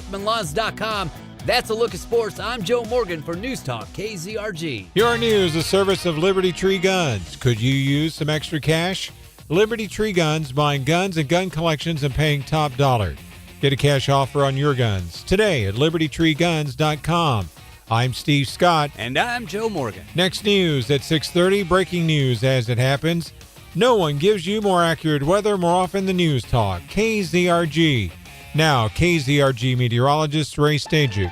workmanlaws.com. That's a look at sports. I'm Joe Morgan for News Talk KZRG. Here are news, the service of Liberty Tree Guns. Could you use some extra cash? Liberty Tree Guns, buying guns and gun collections and paying top dollar. Get a cash offer on your guns today at libertytreeguns.com. I'm Steve Scott. And I'm Joe Morgan. Next news at 6:30, breaking news as it happens. No one gives you more accurate weather more often than News Talk, KZRG. Now, KZRG meteorologist Ray Stajuk.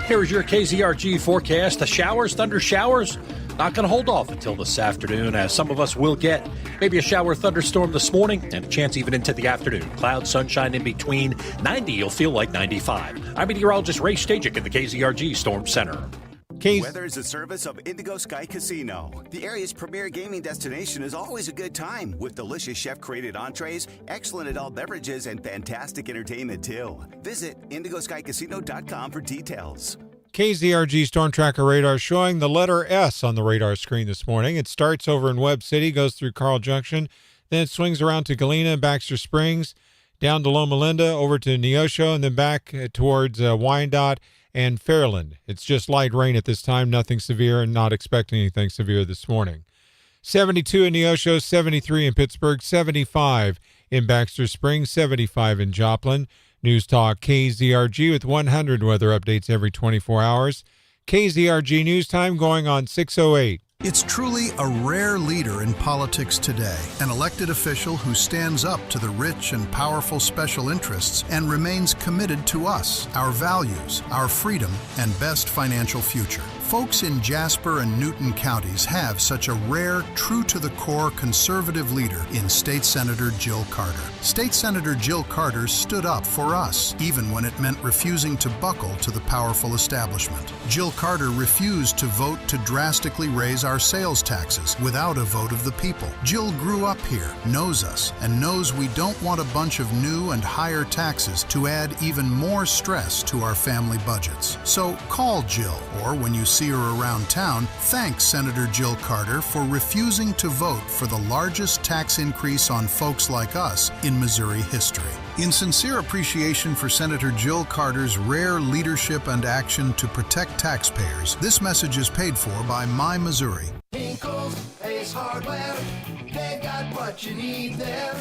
Here is your KZRG forecast. The showers, thunder showers, not going to hold off until this afternoon, as some of us will get maybe a shower thunderstorm this morning and a chance even into the afternoon. Clouds, sunshine in between. 90, you'll feel like 95. I'm meteorologist Ray Stajuk in the KZRG Storm Center. Weather is a service of Indigo Sky Casino. The area's premier gaming destination is always a good time with delicious chef-created entrees, excellent adult beverages, and fantastic entertainment, too. Visit IndigoSkyCasino.com for details. KZRG Storm Tracker radar showing the letter S on the radar screen this morning. It starts over in Webb City, goes through Carl Junction, then it swings around to Galena, Baxter Springs, down to Loma Linda, over to Neosho, and then back towards Wyandotte and Fairland. It's just light rain at this time, nothing severe, and not expecting anything severe this morning. 72 in Neosho, 73 in Pittsburgh, 75 in Baxter Springs, 75 in Joplin. News Talk KZRG with 100 weather updates every 24 hours. KZRG News Time going on 6:08. It's truly a rare leader in politics today, an elected official who stands up to the rich and powerful special interests and remains committed to us, our values, our freedom, and best financial future. Folks in Jasper and Newton counties have such a rare, true-to-the-core conservative leader in State Senator Jill Carter. State Senator Jill Carter stood up for us, even when it meant refusing to buckle to the powerful establishment. Jill Carter refused to vote to drastically raise our sales taxes without a vote of the people. Jill grew up here, knows us, and knows we don't want a bunch of new and higher taxes to add even more stress to our family budgets. So call Jill, or when you see her around town, thank Senator Jill Carter for refusing to vote for the largest tax increase on folks like us in Missouri history. In sincere appreciation for Senator Jill Carter's rare leadership and action to protect taxpayers, this message is paid for by My Missouri. Hinkle's Ace Hardware, they got what you need there.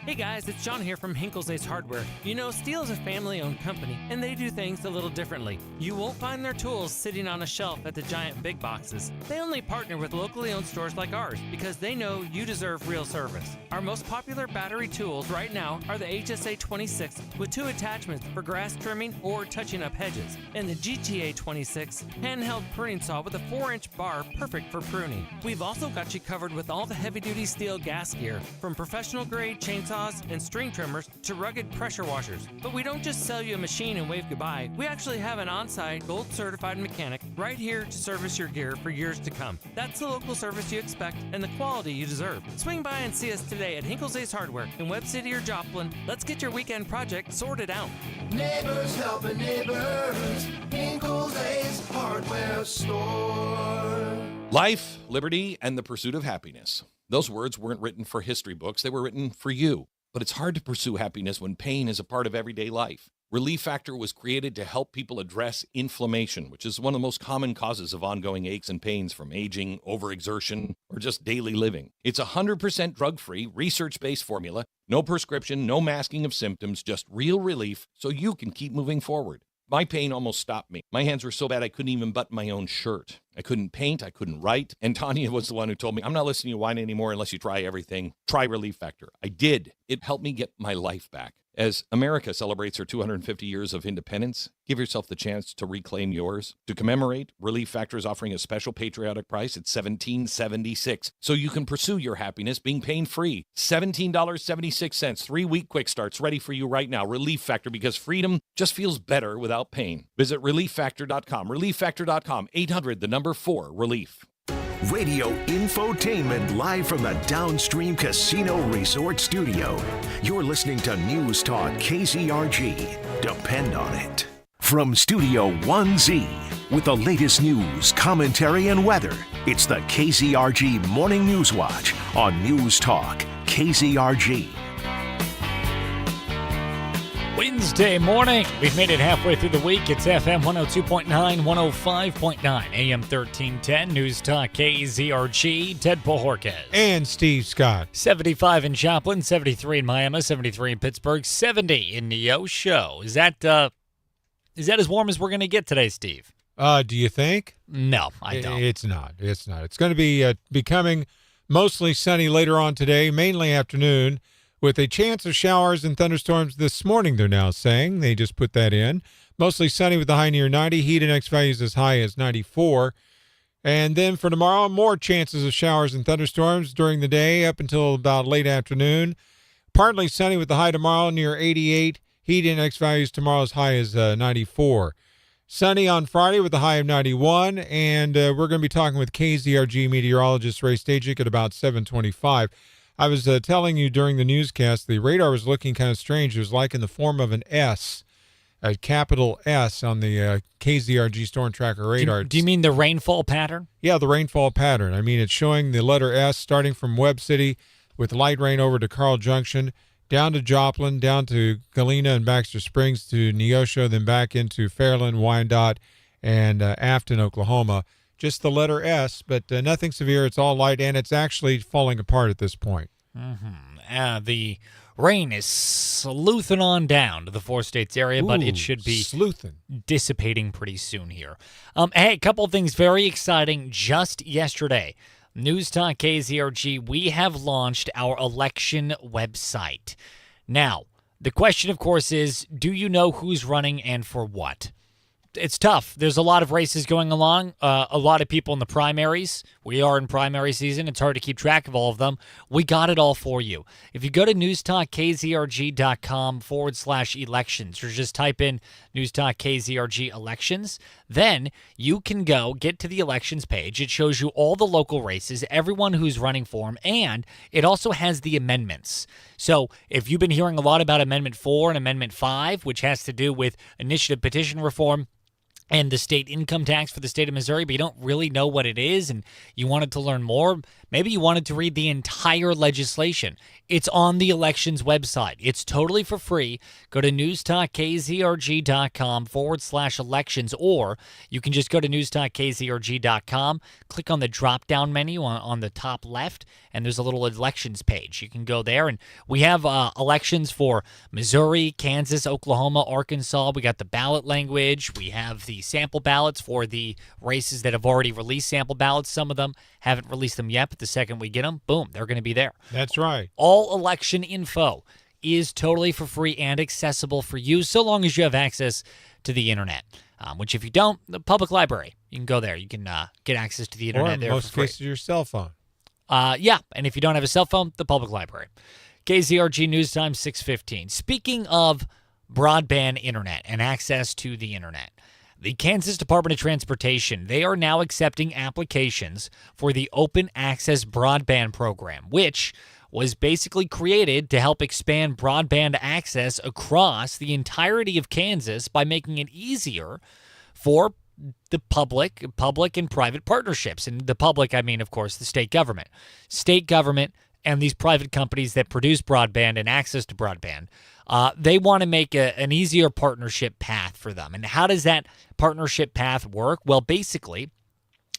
Hey guys, it's John here from Hinkle's Ace Hardware. You know, Steel is a family-owned company, and they do things a little differently. You won't find their tools sitting on a shelf at the giant big boxes. They only partner with locally owned stores like ours because they know you deserve real service. Our most popular battery tools right now are the HSA 26 with 2 attachments for grass trimming or touching up hedges, and the GTA 26 handheld pruning saw with a 4-inch bar perfect for pruning. We've also got you covered with all the heavy-duty steel gas gear, from professional-grade chainsaws and string trimmers to rugged pressure washers. But we don't just sell you a machine and wave goodbye. We actually have an on-site gold-certified mechanic right here to service your gear for years to come. That's the local service you expect and the quality you deserve. Swing by and see us today at Hinkle's Ace Hardware in Webb City or Joplin. Let's get your weekend project sorted out. Neighbors helping neighbors, Hinkle's Ace Hardware Store. Life, liberty, and the pursuit of happiness. Those words weren't written for history books. They were written for you. But it's hard to pursue happiness when pain is a part of everyday life. Relief Factor was created to help people address inflammation, which is one of the most common causes of ongoing aches and pains from aging, overexertion, or just daily living. It's 100% drug-free, research-based formula, no prescription, no masking of symptoms, just real relief so you can keep moving forward. My pain almost stopped me. My hands were so bad I couldn't even button my own shirt. I couldn't paint, I couldn't write. And Tanya was the one who told me, I'm not listening to you whine anymore unless you try everything. Try Relief Factor. I did. It helped me get my life back. As America celebrates her 250 years of independence, give yourself the chance to reclaim yours. To commemorate, Relief Factor is offering a special patriotic price at $17.76, so you can pursue your happiness being pain-free. $17.76, 3-week quick starts ready for you right now. Relief Factor, because freedom just feels better without pain. Visit ReliefFactor.com. ReliefFactor.com. 800, the number 4, relief. Radio infotainment live from the Downstream Casino Resort Studio. You're listening to News Talk KZRG. Depend on it. From Studio 1Z, with the latest news, commentary, and weather, it's the KZRG Morning News Watch on News Talk KZRG. Wednesday morning. We've made it halfway through the week. It's FM 102.9, 105.9, AM 1310, News Talk KZRG, Ted Pahorquez. And Steve Scott. 75 in Joplin, 73 in Miami, 73 in Pittsburgh, 70 in Neosho. Is that as warm as we're going to get today, Steve? Do you think? No, I don't. It's not. It's not. It's going to be becoming mostly sunny later on today, mainly afternoon, with a chance of showers and thunderstorms this morning, they're now saying. They just put that in. Mostly sunny with the high near 90. Heat index values as high as 94. And then for tomorrow, more chances of showers and thunderstorms during the day up until about late afternoon. Partly sunny with the high tomorrow near 88. Heat index values tomorrow as high as 94. Sunny on Friday with a high of 91. And we're going to be talking with KZRG meteorologist Ray Stajic at about 7:25. I was telling you during the newscast, the radar was looking kind of strange. It was like in the form of an S, a capital S on the KZRG Storm Tracker radar. Do you mean the rainfall pattern? Yeah, the rainfall pattern. I mean, it's showing the letter S starting from Webb City with light rain over to Carl Junction, down to Joplin, down to Galena and Baxter Springs, to Neosho, then back into Fairland, Wyandotte, and Afton, Oklahoma. Just the letter S, but nothing severe. It's all light, and it's actually falling apart at this point. The rain is sleuthing on down to the four states area, but it should be dissipating pretty soon here. Hey, a couple of things very exciting just yesterday. News Talk KZRG, we have launched our election website. Now, the question, of course, is, do you know who's running and for what? It's tough. There's a lot of races going along, a lot of people in the primaries. We are in primary season. It's hard to keep track of all of them. We got it all for you. If you go to newstalkkzrg.com/elections or just type in Newstalk KZRG elections, then you can go get to the elections page. It shows you all the local races, everyone who's running for them, and it also has the amendments. So if you've been hearing a lot about Amendment 4 and Amendment 5, which has to do with initiative petition reform and the state income tax for the state of Missouri, but you don't really know what it is and you wanted to learn more, maybe you wanted to read the entire legislation. It's on the elections website. It's totally for free. Go to newstalkkzrg.com/elections, or you can just go to newstalkkzrg.com, click on the drop-down menu on the top left, and there's a little elections page. You can go there, and we have elections for Missouri, Kansas, Oklahoma, Arkansas. We got the ballot language. We have the sample ballots for the races that have already released sample ballots. Some of them haven't released them yet, but the second we get them, boom, they're going to be there. That's right. All election info is totally for free and accessible for you, so long as you have access to the internet. Which, if you don't, the public library, you can go there. You can get access to the internet there for free. Or in most cases, your cell phone. Yeah, and if you don't have a cell phone, the public library. KZRG News Time 6:15. Speaking of broadband internet and access to the internet, the Kansas Department of Transportation, they are now accepting applications for the Open Access Broadband Program, which was basically created to help expand broadband access across the entirety of Kansas by making it easier for the public and private partnerships. And the public, I mean, of course, the state government. State government and these private companies that produce broadband and access to broadband, they want to make an easier partnership path for them. And how does that partnership path work? Well, basically,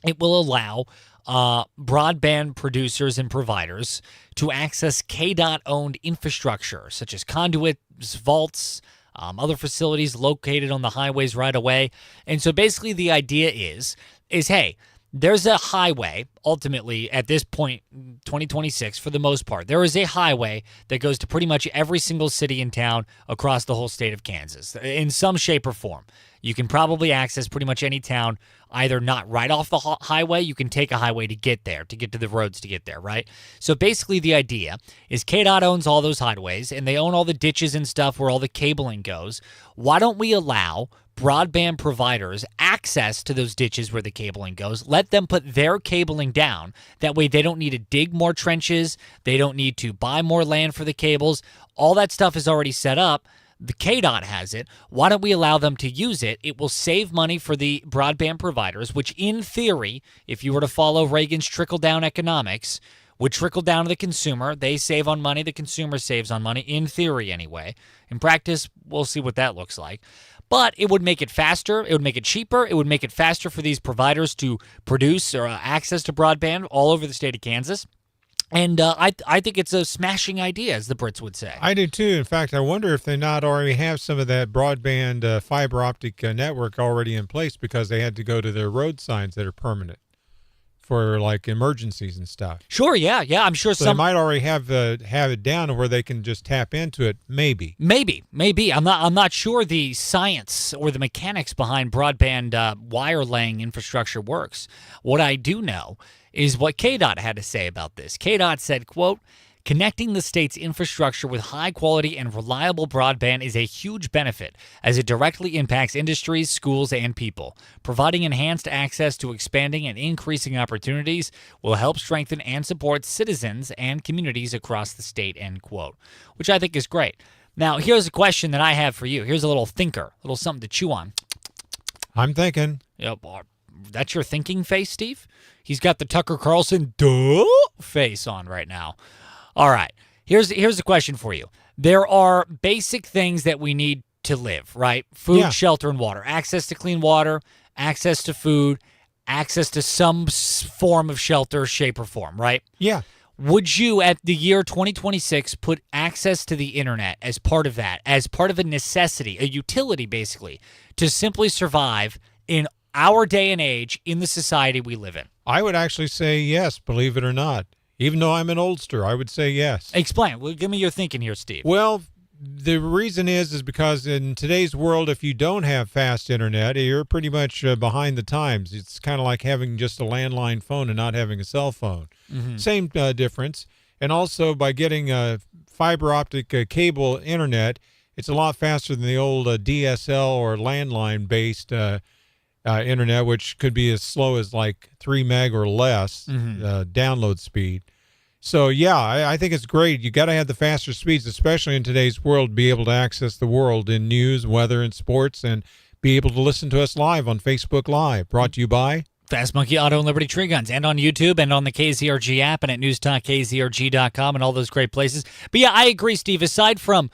it will allow broadband producers and providers to access KDOT-owned infrastructure, such as conduits, vaults, other facilities located on the highways right away. And so basically the idea is hey, there's a highway, ultimately, at this point, 2026, for the most part. There is a highway that goes to pretty much every single city and town across the whole state of Kansas, in some shape or form. You can probably access pretty much any town, either not right off the highway, you can take a highway to get there, to get to the roads to get there, right? So basically the idea is KDOT owns all those highways, and they own all the ditches and stuff where all the cabling goes. Why don't we allow broadband providers access to those ditches where the cabling goes? Let them put their cabling down. That way they don't need to dig more trenches. They don't need to buy more land for the cables. All that stuff is already set up. The KDOT has it. Why don't we allow them to use it? It will save money for the broadband providers, which in theory, if you were to follow Reagan's trickle-down economics, would trickle down to the consumer. They save on money. The consumer saves on money, in theory anyway. In practice, we'll see what that looks like. But it would make it faster. It would make it cheaper. It would make it faster for these providers to produce or access to broadband all over the state of Kansas. And I think it's a smashing idea, as the Brits would say. I do, too. In fact, I wonder if they not already have some of that broadband fiber optic network already in place because they had to go to their road signs that are permanent for, like, emergencies and stuff. Sure, yeah. I'm sure so they might already have it down where they can just tap into it, maybe. Maybe. I'm not sure the science or the mechanics behind broadband wire laying infrastructure works. What I do know is what KDOT had to say about this. KDOT said, quote, "Connecting the state's infrastructure with high-quality and reliable broadband is a huge benefit as it directly impacts industries, schools, and people. Providing enhanced access to expanding and increasing opportunities will help strengthen and support citizens and communities across the state," end quote, which I think is great. Now, here's a question that I have for you. Here's a little thinker, a little something to chew on. I'm thinking. Yep. That's your thinking face, Steve? He's got the Tucker Carlson face on right now. All right, here's a question for you. There are basic things that we need to live, right? Food, shelter, and water. Access to clean water, access to food, access to some form of shelter, shape, or form, right? Yeah. Would you, at the year 2026, put access to the internet as part of that, as part of a necessity, a utility, basically, to simply survive in our day and age in the society we live in? I would actually say yes, believe it or not. Even though I'm an oldster, I would say yes. Explain. Well, give me your thinking here, Steve. Well, the reason is because in today's world, if you don't have fast internet, you're pretty much behind the times. It's kind of like having just a landline phone and not having a cell phone. Mm-hmm. Same difference. And also, by getting fiber optic cable internet, it's a lot faster than the old DSL or landline-based internet, which could be as slow as like 3 meg or less download speed. So, yeah, I think it's great. You got to have the faster speeds, especially in today's world, be able to access the world in news, weather, and sports, and be able to listen to us live on Facebook Live. Brought to you by Fast Monkey Auto and Liberty Tree Guns, and on YouTube and on the KZRG app and at newstalkkzrg.com and all those great places. But yeah, I agree, Steve. Aside from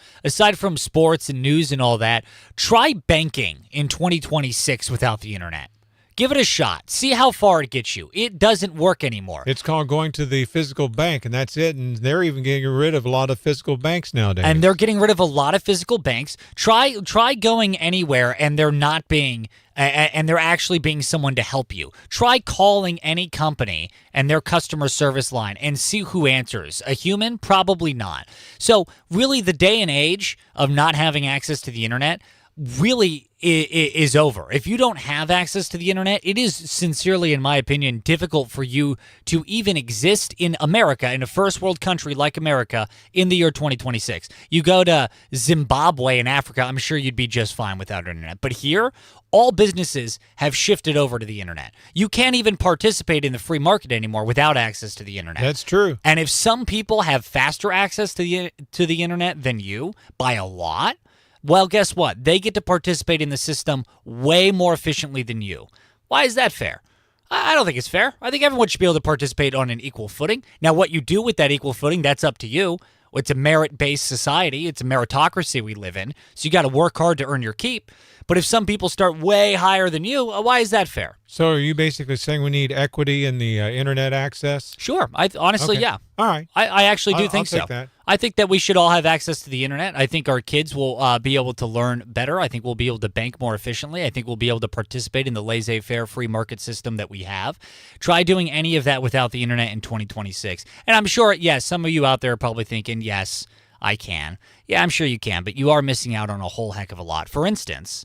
sports and news and all that, try banking in 2026 without the internet. Give it a shot. See how far it gets you. It doesn't work anymore. It's called going to the physical bank, and that's it. And they're even getting rid of a lot of physical banks nowadays. And they're getting rid of a lot of physical banks. Try going anywhere, and they're not being, and they're actually being someone to help you. Try calling any company and their customer service line and see who answers. A human? Probably not. So really, the day and age of not having access to the internet really is over. If you don't have access to the internet, it is sincerely, in my opinion, difficult for you to even exist in America, in a first world country like America, in the year 2026. You go to Zimbabwe in Africa, I'm sure you'd be just fine without internet. But here, all businesses have shifted over to the internet. You can't even participate in the free market anymore without access to the internet. That's true. And if some people have faster access to the internet than you, by a lot, well, guess what? They get to participate in the system way more efficiently than you. Why is that fair? I don't think it's fair. I think everyone should be able to participate on an equal footing. Now, what you do with that equal footing, that's up to you. It's a merit-based society. It's a meritocracy we live in. So you got to work hard to earn your keep. But if some people start way higher than you, why is that fair? So are you basically saying we need equity in the internet access? Sure. Honestly, okay. Yeah. All right. I actually do think I'll so. take that. I think that we should all have access to the internet. I think our kids will be able to learn better. I think we'll be able to bank more efficiently. I think we'll be able to participate in the laissez-faire free market system that we have. Try doing any of that without the internet in 2026. And I'm sure, yes, some of you out there are probably thinking, yes, I can. Yeah, I'm sure you can, but you are missing out on a whole heck of a lot. For instance,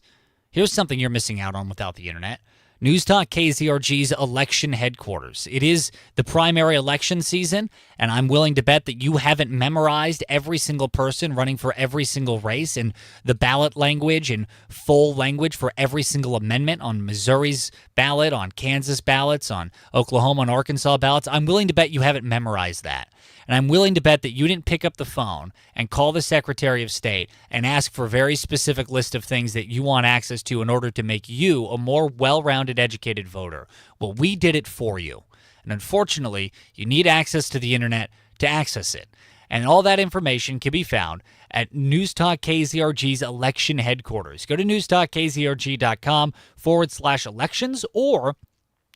here's something you're missing out on without the internet. News Talk KZRG's election headquarters. It is the primary election season, and I'm willing to bet that you haven't memorized every single person running for every single race and the ballot language and full language for every single amendment on Missouri's ballot, on Kansas ballots, on Oklahoma and Arkansas ballots. I'm willing to bet you haven't memorized that. And I'm willing to bet that you didn't pick up the phone and call the Secretary of State and ask for a very specific list of things that you want access to in order to make you a more well-rounded, educated voter. Well, we did it for you. And unfortunately, you need access to the internet to access it. And all that information can be found at Newstalk KZRG's election headquarters. Go to newstalkkzrg.com/elections, or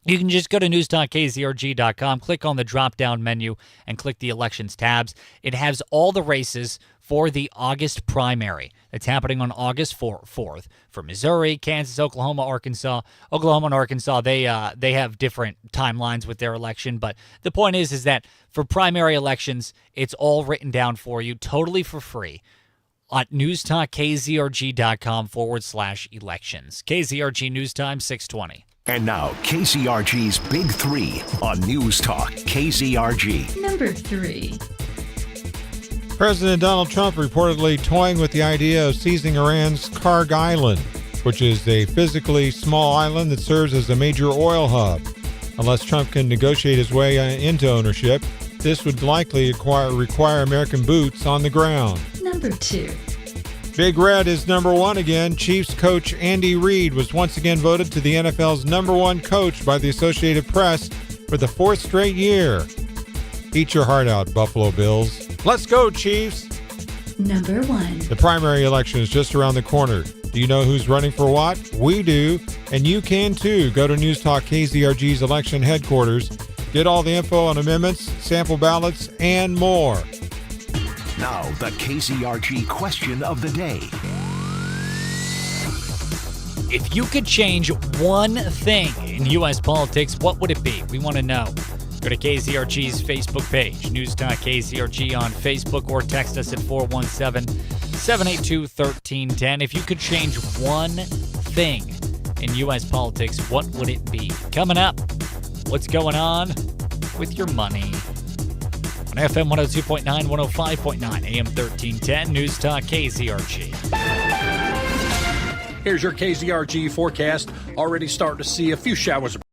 you can just go to newstalkkzrg.com, click on the drop-down menu, and click the elections tabs. It has all the races for the August primary that's happening on August 4th for Missouri, Kansas, Oklahoma, Arkansas. Oklahoma and Arkansas, they have different timelines with their election, but the point is that for primary elections, it's all written down for you totally for free at newstalkkzrg.com/elections. KZRG News Time, 620. And now, KZRG's Big Three on News Talk KZRG. Number 3. President Donald Trump reportedly toying with the idea of seizing Iran's Karg Island, which is a physically small island that serves as a major oil hub. Unless Trump can negotiate his way into ownership, this would likely require American boots on the ground. Number 2. Big Red is number 1 again. Chiefs coach Andy Reid was once again voted to the NFL's number 1 coach by the Associated Press for the 4th straight year. Eat your heart out, Buffalo Bills. Let's go, Chiefs! Number 1. The primary election is just around the corner. Do you know who's running for what? We do, and you can too. Go to Newstalk KZRG's election headquarters. Get all the info on amendments, sample ballots, and more. Now, the KZRG question of the day. If you could change one thing in U.S. politics, what would it be? We want to know. Go to KZRG's Facebook page, Newstalk KZRG on Facebook, or text us at 417-782-1310. If you could change one thing in U.S. politics, what would it be? Coming up, what's going on with your money? On FM 102.9, 105.9, AM 1310, Newstalk KZRG. Here's your KZRG forecast. Already starting to see a few showers of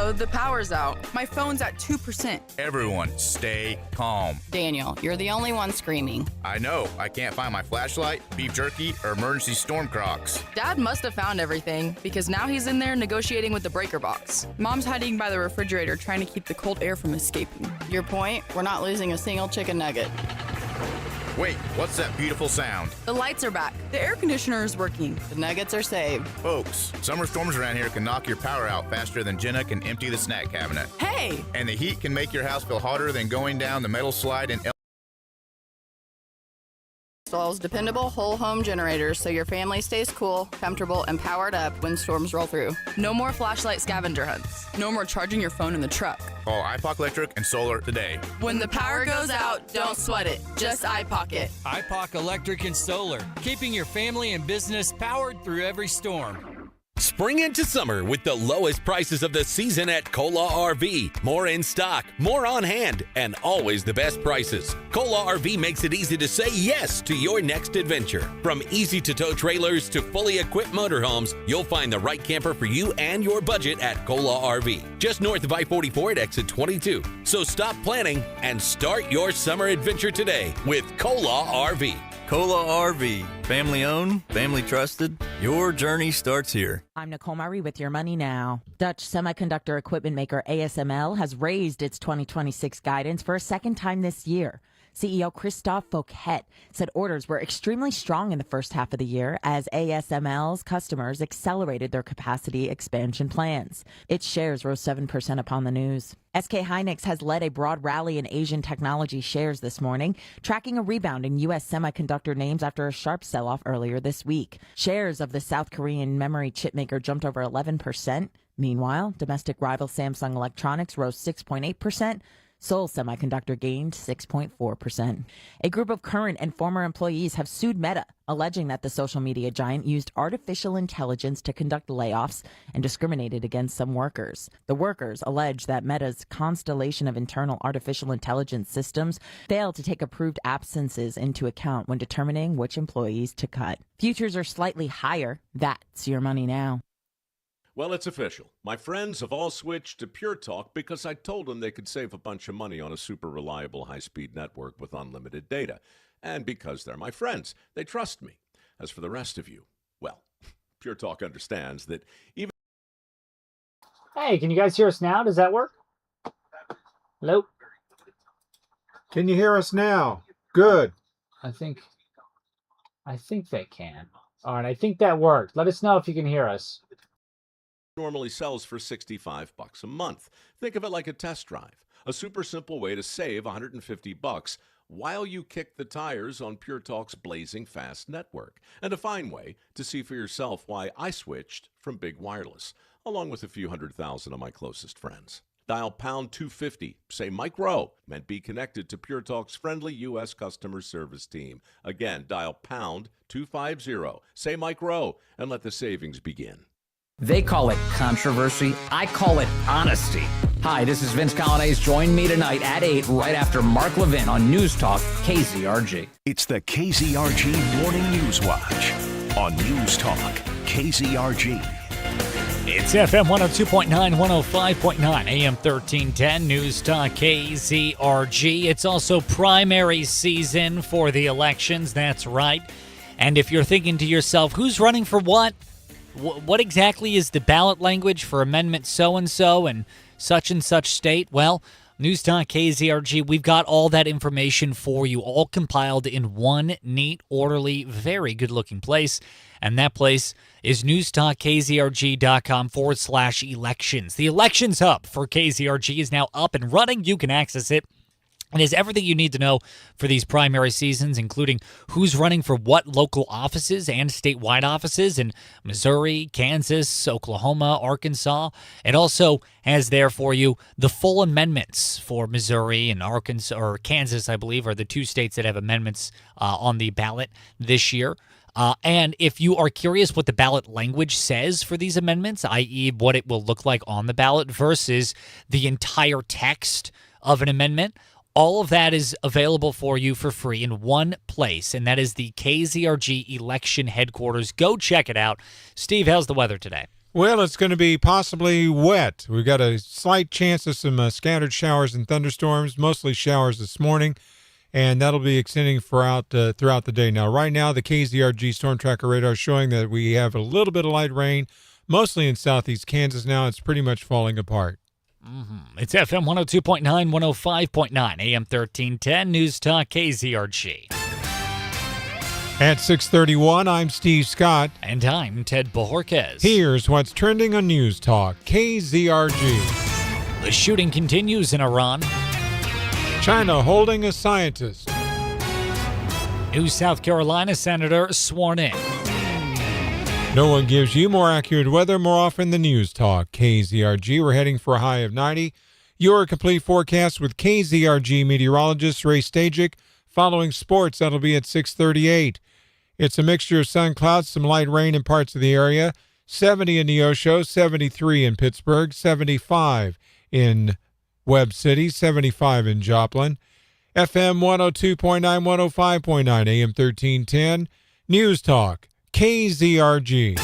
Uh-oh, the power's out. My phone's at 2%. Everyone, stay calm. Daniel, you're the only one screaming. I know. I can't find my flashlight, beef jerky, or emergency storm Crocs. Dad must have found everything, because now he's in there negotiating with the breaker box. Mom's hiding by the refrigerator trying to keep the cold air from escaping. Your point? We're not losing a single chicken nugget. Wait, what's that beautiful sound? The lights are back. The air conditioner is working. The nuggets are saved. Folks, summer storms around here can knock your power out faster than Jenna can empty the snack cabinet. Hey! And the heat can make your house feel hotter than going down the metal slide in Installs dependable whole home generators so your family stays cool, comfortable, and powered up when storms roll through. No more flashlight scavenger hunts. No more charging your phone in the truck. Call iPoc Electric and Solar today. When the power goes out, don't sweat it. Just iPocket. iPoc Electric and Solar, keeping your family and business powered through every storm. Spring into summer with the lowest prices of the season at Cola RV. More in stock, more on hand, and always the best prices. Cola RV makes it easy to say yes to your next adventure. From easy-to-tow trailers to fully equipped motorhomes, you'll find the right camper for you and your budget at Cola RV. Just north of I-44 at exit 22. So stop planning and start your summer adventure today with Cola RV. Cola RV. Family owned, family trusted. Your journey starts here. I'm Nicole Murray with Your Money Now. Dutch semiconductor equipment maker ASML has raised its 2026 guidance for a second time this year. CEO Christophe Fouquet said orders were extremely strong in the first half of the year as ASML's customers accelerated their capacity expansion plans. Its shares rose 7% upon the news. SK Hynix has led a broad rally in Asian technology shares this morning, tracking a rebound in U.S. semiconductor names after a sharp sell-off earlier this week. Shares of the South Korean memory chip maker jumped over 11%. Meanwhile, domestic rival Samsung Electronics rose 6.8%. Seoul Semiconductor gained 6.4%. A group of current and former employees have sued Meta, alleging that the social media giant used artificial intelligence to conduct layoffs and discriminated against some workers. The workers allege that Meta's constellation of internal artificial intelligence systems failed to take approved absences into account when determining which employees to cut. Futures are slightly higher. That's Your Money Now. Well, it's official. My friends have all switched to Pure Talk because I told them they could save a bunch of money on a super reliable high-speed network with unlimited data. And because they're my friends, they trust me. As for the rest of you, well, Pure Talk understands that even... Hey, can you guys hear us now? Does that work? Hello? Can you hear us now? Good. I think they can. All right, I think that worked. Let us know if you can hear us. normally sells for $65 a month. Think of it like a test drive, a super simple way to save $150 while you kick the tires on Pure Talk's blazing fast network, and a fine way to see for yourself why I switched from big wireless, along with a few 100,000 of my closest friends. Dial pound 250, say Mike Rowe, and be connected to Pure Talk's friendly U.S. customer service team. Again, dial pound 250, say Mike Rowe, and let the savings begin. They call it controversy. I call it honesty. Hi, this is Vince Colonnese. Join me tonight at 8, right after Mark Levin on News Talk KZRG. It's the KZRG Morning News Watch on News Talk KZRG. It's FM 102.9, 105.9, AM 1310, News Talk KZRG. It's also primary season for the elections. That's right. And if you're thinking to yourself, who's running for what? What exactly is the ballot language for Amendment so-and-so and such state? Well, News Talk KZRG, we've got all that information for you, all compiled in one neat, orderly, very good-looking place. And that place is newstalkkzrg.com/elections. The Elections Hub for KZRG is now up and running. You can access it. It is everything you need to know for these primary seasons, including who's running for what local offices and statewide offices in Missouri, Kansas, Oklahoma, Arkansas. It also has there for you the full amendments for Missouri and Arkansas, or Kansas, I believe, are the two states that have amendments on the ballot this year. And if you are curious what the ballot language says for these amendments, i.e. what it will look like on the ballot versus the entire text of an amendment, all of that is available for you for free in one place, and that is the KZRG election headquarters. Go check it out. Steve, how's the weather today? Well, it's going to be possibly wet. We've got a slight chance of some scattered showers and thunderstorms, mostly showers this morning, and that'll be extending throughout the day. Now, right now, the KZRG Storm Tracker radar is showing that we have a little bit of light rain, mostly in southeast Kansas now. It's pretty much falling apart. It's FM 102.9, 105.9, AM 1310, News Talk KZRG. At 6:31, I'm Steve Scott. And I'm Ted Bojorquez. Here's what's trending on News Talk KZRG. The shooting continues in Iran. China holding a scientist. New South Carolina senator sworn in. No one gives you more accurate weather more often than News Talk KZRG. We're heading for a high of 90. Your complete forecast with KZRG meteorologist Ray Stajic. Following sports, that'll be at 6:38. It's a mixture of sun, clouds, some light rain in parts of the area. 70 in Neosho, 73 in Pittsburgh, 75 in Webb City, 75 in Joplin. FM 102.9, 105.9, AM 1310. News Talk, KZRG.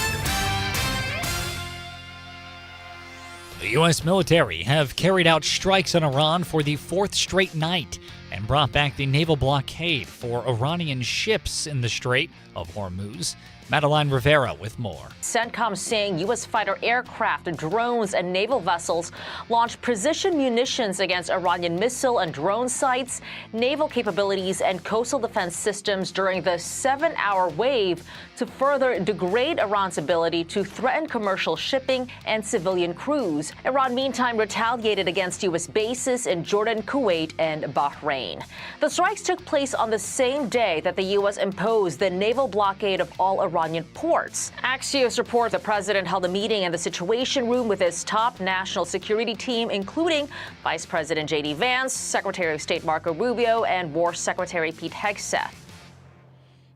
The U.S. military have carried out strikes on Iran for the fourth straight night and brought back the naval blockade for Iranian ships in the Strait of Hormuz. Madeline Rivera with more. CENTCOM saying U.S. fighter aircraft, drones, and naval vessels launched precision munitions against Iranian missile and drone sites, naval capabilities, and coastal defense systems during the 7-hour wave to further degrade Iran's ability to threaten commercial shipping and civilian crews. Iran, meantime, retaliated against U.S. bases in Jordan, Kuwait, and Bahrain. The strikes took place on the same day that the U.S. imposed the naval blockade of all Iranian ports. Axios report the president held a meeting in the Situation Room with his top national security team, including Vice President J.D. Vance, Secretary of State Marco Rubio, and War Secretary Pete Hegseth.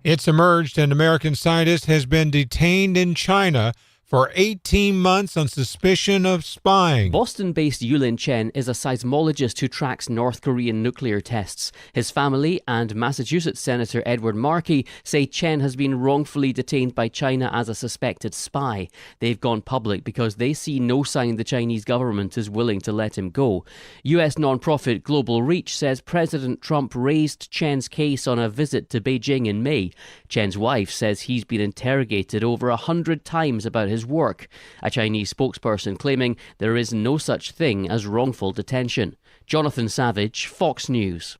It's emerged an American scientist has been detained in China for 18 months on suspicion of spying. Boston-based Yulin Chen is a seismologist who tracks North Korean nuclear tests. His family and Massachusetts Senator Edward Markey say Chen has been wrongfully detained by China as a suspected spy. They've gone public because they see no sign the Chinese government is willing to let him go. U.S. nonprofit Global Reach says President Trump raised Chen's case on a visit to Beijing in May. Chen's wife says he's been interrogated over 100 times about his work, a Chinese spokesperson claiming there is no such thing as wrongful detention. Jonathan Savage, Fox News.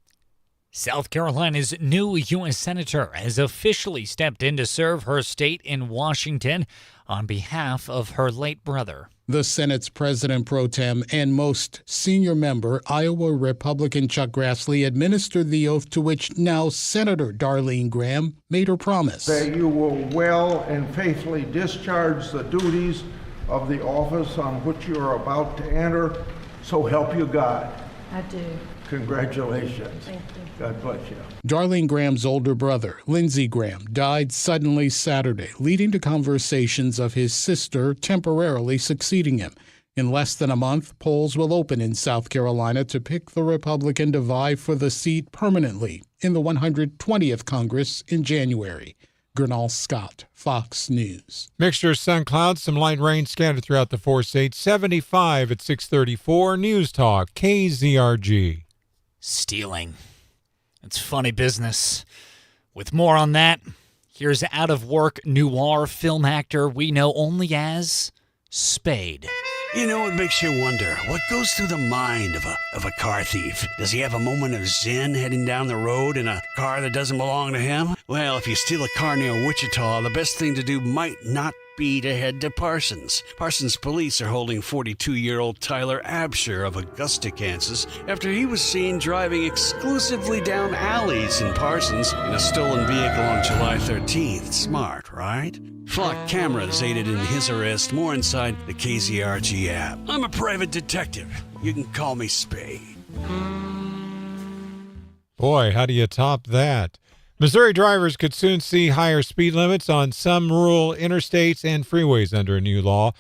South Carolina's new U.S. Senator has officially stepped in to serve her state in Washington on behalf of her late brother. The Senate's President Pro Tem and most senior member, Iowa Republican Chuck Grassley, administered the oath to which now Senator Darlene Graham made her promise. That you will well and faithfully discharge the duties of the office on which you are about to enter, so help you God. I do. Congratulations. Thank you. God bless you. Darlene Graham's older brother, Lindsey Graham, died suddenly Saturday, leading to conversations of his sister temporarily succeeding him. In less than a month, polls will open in South Carolina to pick the Republican to vie for the seat permanently in the 120th Congress in January. Gernal Scott, Fox News. Mixture of sun, clouds, some light rain scattered throughout the four states. 75 at 6:34. News Talk, KZRG. Stealing. It's funny business. With more on that, here's out-of-work noir film actor we know only as Spade. You know, it makes you wonder, what goes through the mind of a car thief? Does he have a moment of zen heading down the road in a car that doesn't belong to him? Well, if you steal a car near Wichita, the best thing to do might not be to head to Parsons. Parsons police are holding 42-year-old Tyler Absher of Augusta, Kansas, after he was seen driving exclusively down alleys in Parsons in a stolen vehicle on July 13th. Smart, right? Flock cameras aided in his arrest. More inside the KZRG app. I'm a private detective. You can call me Spade. Boy, how do you top that? Missouri drivers could soon see higher speed limits on some rural interstates and freeways under a new law.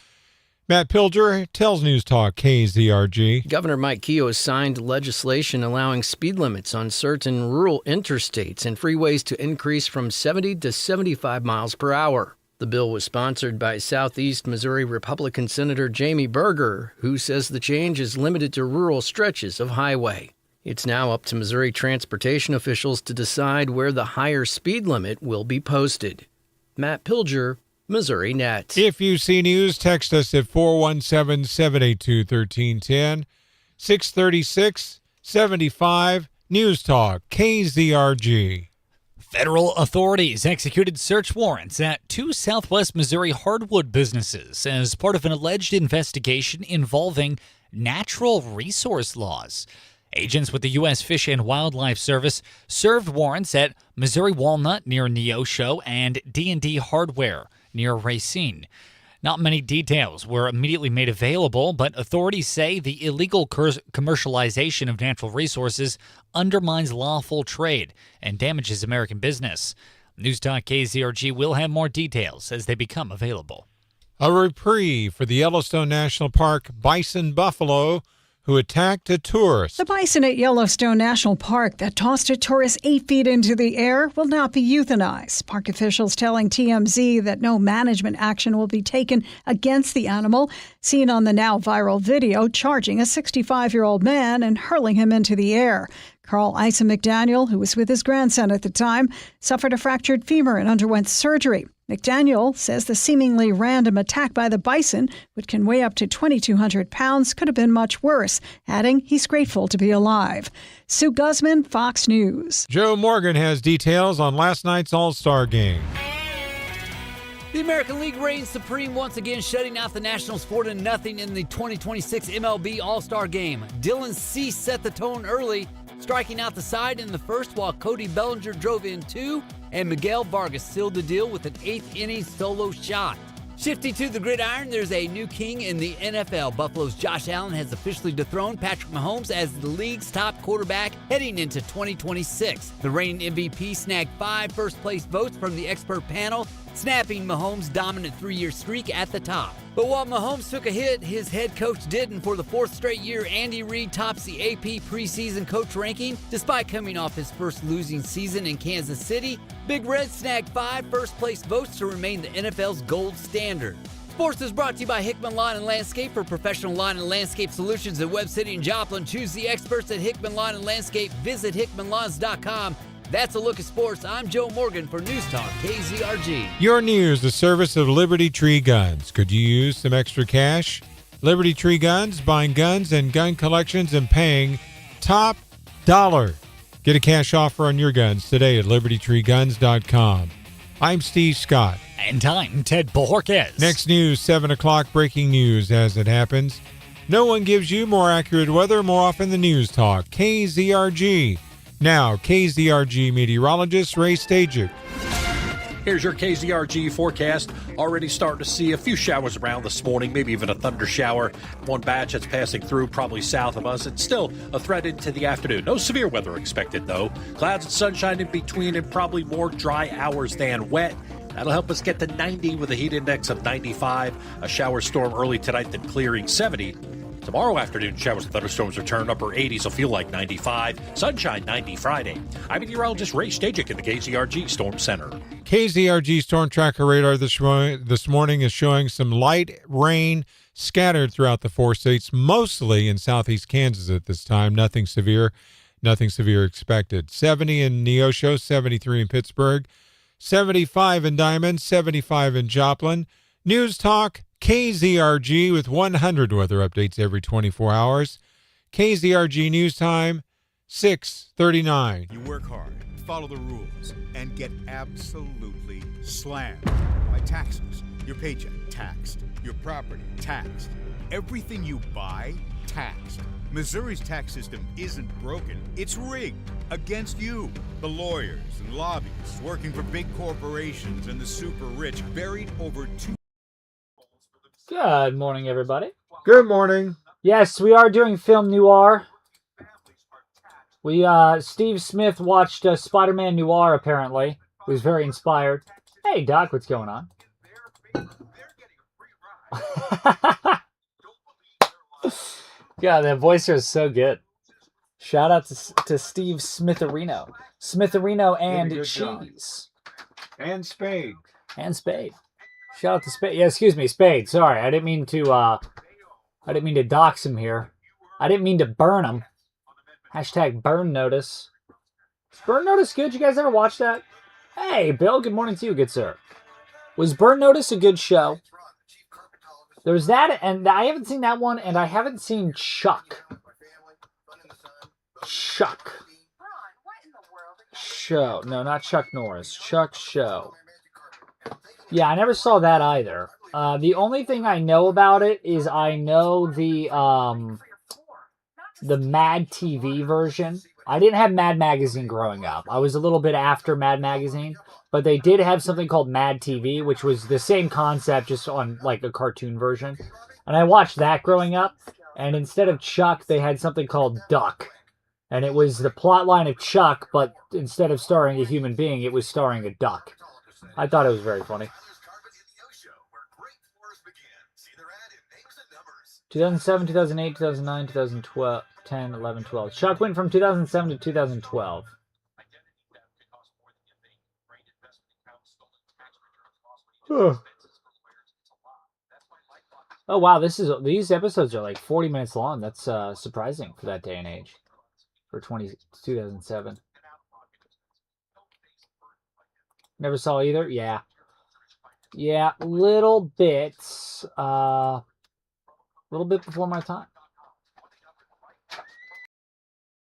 Matt Pilger tells News Talk KZRG. Governor Mike Keogh has signed legislation allowing speed limits on certain rural interstates and freeways to increase from 70 to 75 miles per hour. The bill was sponsored by Southeast Missouri Republican Senator Jamie Berger, who says the change is limited to rural stretches of highway. It's now up to Missouri transportation officials to decide where the higher speed limit will be posted. Matt Pilger, Missouri Net. If you see news, text us at 417-782-1310, 636-75 News Talk, KZRG. Federal authorities executed search warrants at two Southwest Missouri hardwood businesses as part of an alleged investigation involving natural resource laws. Agents with the U.S. Fish and Wildlife Service served warrants at Missouri Walnut near Neosho and D&D Hardware near Racine. Not many details were immediately made available, but authorities say the illegal commercialization of natural resources undermines lawful trade and damages American business. News Talk KZRG will have more details as they become available. A reprieve for the Yellowstone National Park bison buffalo who attacked a tourist. The bison at Yellowstone National Park that tossed a tourist 8 feet into the air will not be euthanized. Park officials telling TMZ that no management action will be taken against the animal, seen on the now viral video charging a 65-year-old man and hurling him into the air. Carl Ison McDaniel, who was with his grandson at the time, suffered a fractured femur and underwent surgery. McDaniel says the seemingly random attack by the bison, which can weigh up to 2,200 pounds, could have been much worse, adding he's grateful to be alive. Sue Guzman, Fox News. Joe Morgan has details on last night's All-Star game. The American League reigns supreme once again, shutting out the Nationals 4-0 in the 2026 MLB All-Star Game. Dylan Cease set the tone early, striking out the side in the first while Cody Bellinger drove in two, and Miguel Vargas sealed the deal with an eighth-inning solo shot. Shifting to the gridiron, there's a new king in the NFL. Buffalo's Josh Allen has officially dethroned Patrick Mahomes as the league's top quarterback heading into 2026. The reigning MVP snagged 5 first-place votes from the expert panel, snapping Mahomes' dominant 3-year streak at the top. But while Mahomes took a hit, his head coach didn't. For the 4th straight year, Andy Reid tops the AP preseason coach ranking. Despite coming off his first losing season in Kansas City, Big Red snagged 5 first-place votes to remain the NFL's gold standard. Sports is brought to you by Hickman Lawn and Landscape. For professional lawn and landscape solutions in Webb City and Joplin, choose the experts at Hickman Lawn and Landscape. Visit hickmanlawns.com. That's a look at sports. I'm Joe Morgan for News Talk KZRG. Your news, the service of Liberty Tree Guns. Could you use some extra cash? Liberty Tree Guns, buying guns and gun collections and paying top dollar. Get a cash offer on your guns today at libertytreeguns.com. I'm Steve Scott. And I'm Ted Bojorquez. Next news, 7 o'clock, breaking news as it happens. No one gives you more accurate weather more often than News Talk. KZRG. Now, KZRG meteorologist Ray Stajic. Here's your KZRG forecast. Already starting to see a few showers around this morning, maybe even a thunder shower. One batch that's passing through probably south of us. It's still a threat into the afternoon. No severe weather expected, though. Clouds and sunshine in between and probably more dry hours than wet. That'll help us get to 90 with a heat index of 95. A shower storm early tonight, then clearing 70. Tomorrow afternoon, showers and thunderstorms return, upper 80s will feel like 95. Sunshine 90 Friday. I'm meteorologist Ray Stajic in the KZRG Storm Center. KZRG Storm Tracker Radar this morning is showing some light rain scattered throughout the 4 states, mostly in southeast Kansas at this time. Nothing severe expected. 70 in Neosho, 73 in Pittsburgh, 75 in Diamond, 75 in Joplin. News Talk KZRG with 100 weather updates every 24 hours. KZRG News Time, 6:39. You work hard, follow the rules, and get absolutely slammed by taxes. Your paycheck taxed, your property taxed, everything you buy taxed. Missouri's tax system isn't broken, it's rigged against you. The lawyers and lobbyists working for big corporations and the super rich buried over Good morning, everybody. Good morning. Yes, we are doing film noir. Steve Smith watched Spider-Man Noir, apparently. He was very inspired. Hey, Doc, what's going on? God, that voice is so good. Shout out to Steve Smitherino. Smitherino and Cheese. And Spade. And Spade. Shout out to Spade. Yeah, excuse me, Spade. Sorry, I didn't mean to dox him here. I didn't mean to burn him. Hashtag burn notice. Is Burn Notice good? You guys ever watch that? Hey, Bill, good morning to you, good sir. Was Burn Notice a good show? There's that, and I haven't seen that one, and I haven't seen Chuck. Show. No, not Chuck Norris. Chuck Show. Yeah, I never saw that either. The only thing I know about it is I know the Mad TV version. I didn't have Mad Magazine growing up. I was a little bit after Mad Magazine, but they did have something called Mad TV, which was the same concept, just on like a cartoon version. And I watched that growing up, and instead of Chuck, they had something called Duck. And it was the plot line of Chuck, but instead of starring a human being, it was starring a duck. I thought it was very funny. 2007, 2008, 2009, 2012, 10, 11, 12. Chuck went from 2007 to 2012. Oh wow, these episodes are like 40 minutes long. That's surprising for that day and age. For 2007. Never saw either? Yeah. Yeah, little bit before my time.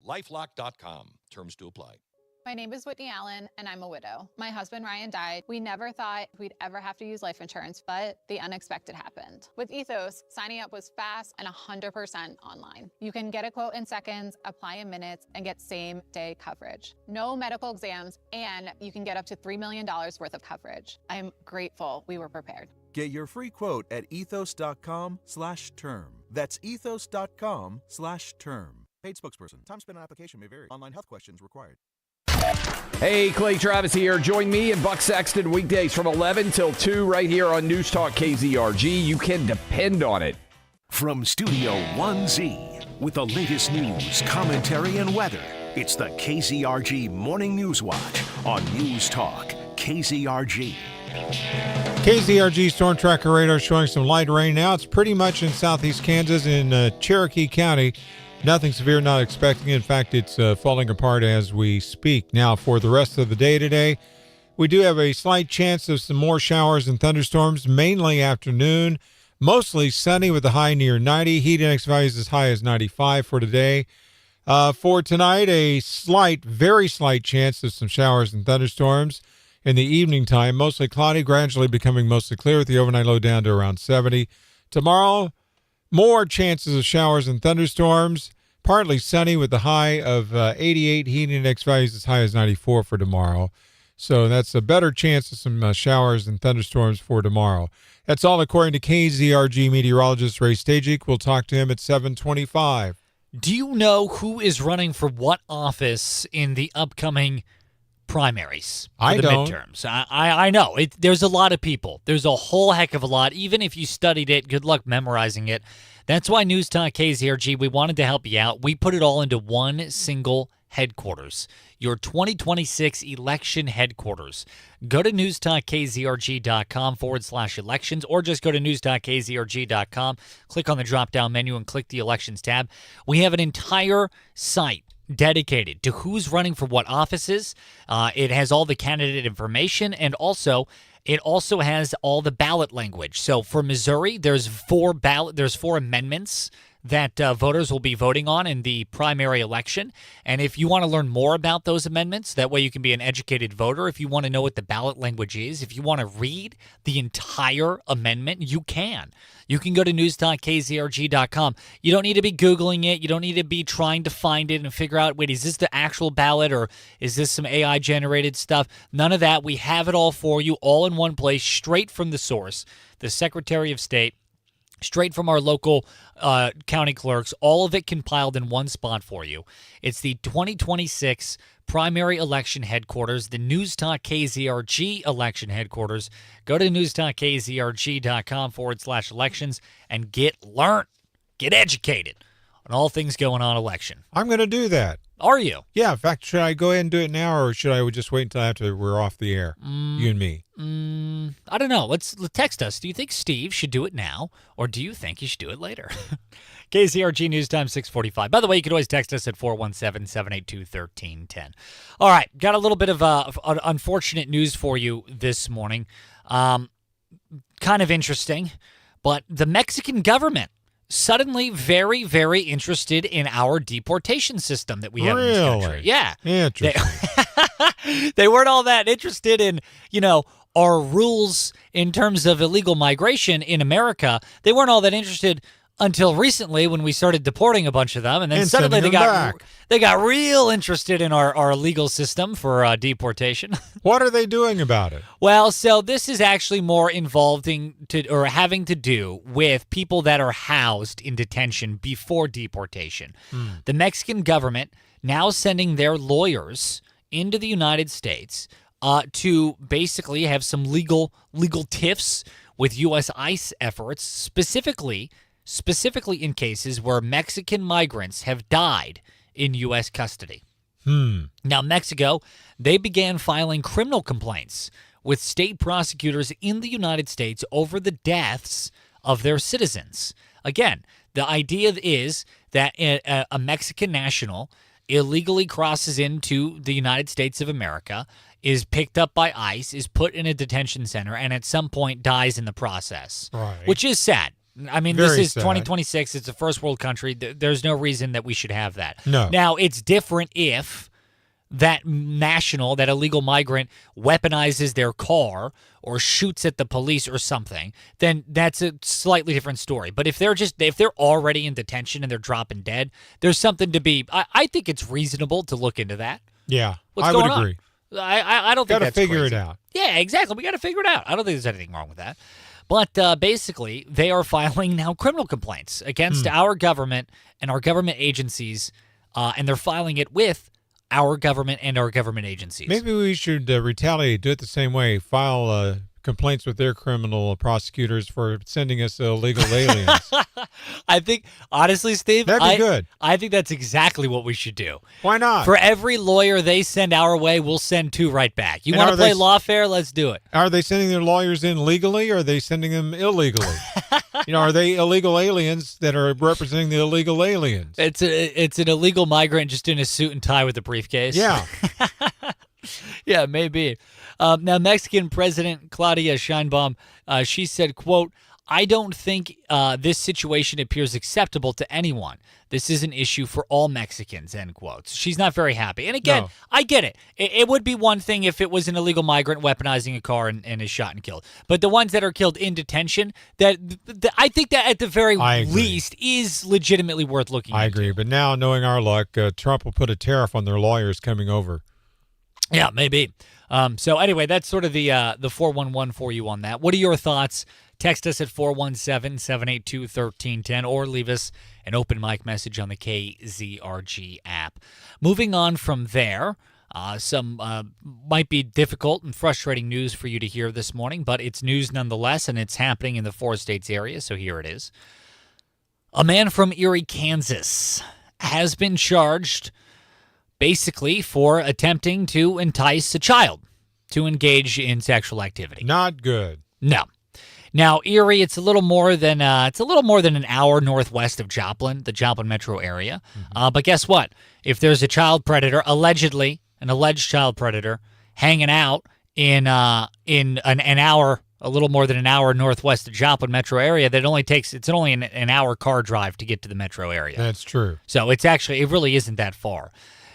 LifeLock.com. Terms to apply. My name is Whitney Allen, and I'm a widow. My husband, Ryan, died. We never thought we'd ever have to use life insurance, but the unexpected happened. With Ethos, signing up was fast and 100% online. You can get a quote in seconds, apply in minutes, and get same-day coverage. No medical exams, and you can get up to $3 million worth of coverage. I'm grateful we were prepared. Get your free quote at ethos.com/term. That's ethos.com/term. Paid spokesperson. Time spent on application may vary. Online health questions required. Hey, Clay Travis here. Join me and Buck Sexton weekdays from 11 till 2 right here on News Talk KZRG. You can depend on it. From Studio 1Z, with the latest news, commentary, and weather, it's the KZRG Morning News Watch on News Talk KZRG. KZRG storm tracker radar showing some light rain now. It's pretty much in southeast Kansas in Cherokee County. Nothing severe, not expecting. In fact, it's falling apart as we speak. Now, for the rest of the day today, we do have a slight chance of some more showers and thunderstorms, mainly afternoon. Mostly sunny with a high near 90. Heat index values as high as 95 for today. For tonight, a slight, very slight chance of some showers and thunderstorms in the evening time. Mostly cloudy, gradually becoming mostly clear with the overnight low down to around 70. Tomorrow, more chances of showers and thunderstorms, partly sunny with the high of 88, heat index values as high as 94 for tomorrow. So that's a better chance of some showers and thunderstorms for tomorrow. That's all according to KZRG meteorologist Ray Stajic. We'll talk to him at 7:25. Do you know who is running for what office in the upcoming primaries for the midterms? I know. There's a lot of people. There's a whole heck of a lot. Even if you studied it, good luck memorizing it. That's why News Talk KZRG, we wanted to help you out. We put it all into one single headquarters, your 2026 election headquarters. Go to newstalkkzrg.com/elections, or just go to newstalkkzrg.com, click on the drop-down menu, and click the elections tab. We have an entire site dedicated to who's running for what offices. It has all the candidate information, and it also has all the ballot language. So for Missouri, there's four amendments that voters will be voting on in the primary election. And if you want to learn more about those amendments, that way you can be an educated voter. If you want to know what the ballot language is, if you want to read the entire amendment, you can. You can go to newstalkkzrg.com. You don't need to be Googling it. You don't need to be trying to find it and figure out, wait, is this the actual ballot or is this some AI-generated stuff? None of that. We have it all for you, all in one place, straight from the source, the Secretary of State, straight from our local county clerks, all of it compiled in one spot for you. It's the 2026 primary election headquarters, the News Talk KZRG election headquarters. Go to newstalkkzrg.com/elections and get educated on all things going on election. I'm going to do that. Are you? Yeah. In fact, should I go ahead and do it now, or should I just wait until after we're off the air, you and me? I don't know. Let's text us. Do you think Steve should do it now, or do you think he should do it later? KZRG News Time 6:45. By the way, you can always text us at 417-782-1310. All right, got a little bit of unfortunate news for you this morning. Kind of interesting, but the Mexican government suddenly very, very interested in our deportation system that we have in this country. Yeah. Interesting. They weren't all that interested in, our rules in terms of illegal migration in America. They weren't all that interested until recently when we started deporting a bunch of them, and then suddenly they got real interested in our legal system for deportation. What are they doing about it? Well, so this is actually more having to do with people that are housed in detention before deportation. The Mexican government now sending their lawyers into the United States to basically have some legal tiffs with U.S. ICE efforts, specifically in cases where Mexican migrants have died in U.S. custody. Now, Mexico, they began filing criminal complaints with state prosecutors in the United States over the deaths of their citizens. Again, the idea is that a Mexican national illegally crosses into the United States of America, is picked up by ICE, is put in a detention center, and at some point dies in the process, which is sad. I mean, this is 2026. It's a first world country. There's no reason that we should have that. No. Now, it's different if that national, that illegal migrant, weaponizes their car or shoots at the police or something, then that's a slightly different story. But if they're already in detention and they're dropping dead, there's something to be. I think it's reasonable to look into that. Yeah, I would agree. I don't think that's figure crazy. it out. Yeah, exactly. We got to figure it out. I don't think there's anything wrong with that. But basically, they are filing now criminal complaints against our government and our government agencies, and they're filing it with our government and our government agencies. Maybe we should retaliate, do it the same way, file complaints with their criminal prosecutors for sending us illegal aliens. I think, honestly, Steve, that'd be good. I think that's exactly what we should do. Why not? For every lawyer they send our way, we'll send 2 right back. You want to play lawfare? Let's do it. Are they sending their lawyers in legally, or are they sending them illegally? Are they illegal aliens that are representing the illegal aliens? It's an illegal migrant just in a suit and tie with a briefcase. Yeah. Yeah, maybe. Now, Mexican President Claudia Sheinbaum, she said, quote, "I don't think this situation appears acceptable to anyone. This is an issue for all Mexicans," end quotes. She's not very happy. And again, I get it. It would be one thing if it was an illegal migrant weaponizing a car and is shot and killed. But the ones that are killed in detention, I think that at the very least is legitimately worth looking into. I agree. But now, knowing our luck, Trump will put a tariff on their lawyers coming over. Yeah, maybe. So anyway, that's sort of the 411 for you on that. What are your thoughts? Text us at 417-782-1310 or leave us an open mic message on the KZRG app. Moving on from there, some might be difficult and frustrating news for you to hear this morning, but it's news nonetheless, and it's happening in the 4 states area, so here it is. A man from Erie, Kansas has been charged basically for attempting to entice a child to engage in sexual activity. Not good. No. Now, Erie, it's a little more than an hour northwest of Joplin, the Joplin metro area. But guess what? If there's a child predator, an alleged child predator, hanging out in an hour, a little more than an hour northwest of Joplin metro area, it's only an hour car drive to get to the metro area. That's true. So it really isn't that far.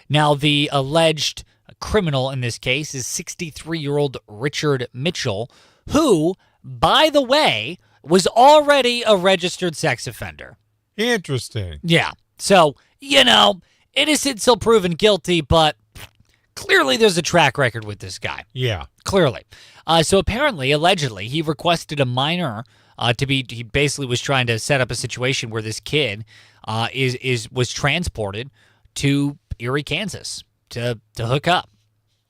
Now, the alleged criminal in this case is 63-year-old Richard Mitchell, who, by the way, was already a registered sex offender. Interesting. Yeah. So, innocent till proven guilty, but clearly there's a track record with this guy. Yeah. Clearly. So apparently, allegedly, he requested a minor he basically was trying to set up a situation where this kid was transported to Erie, Kansas to hook up,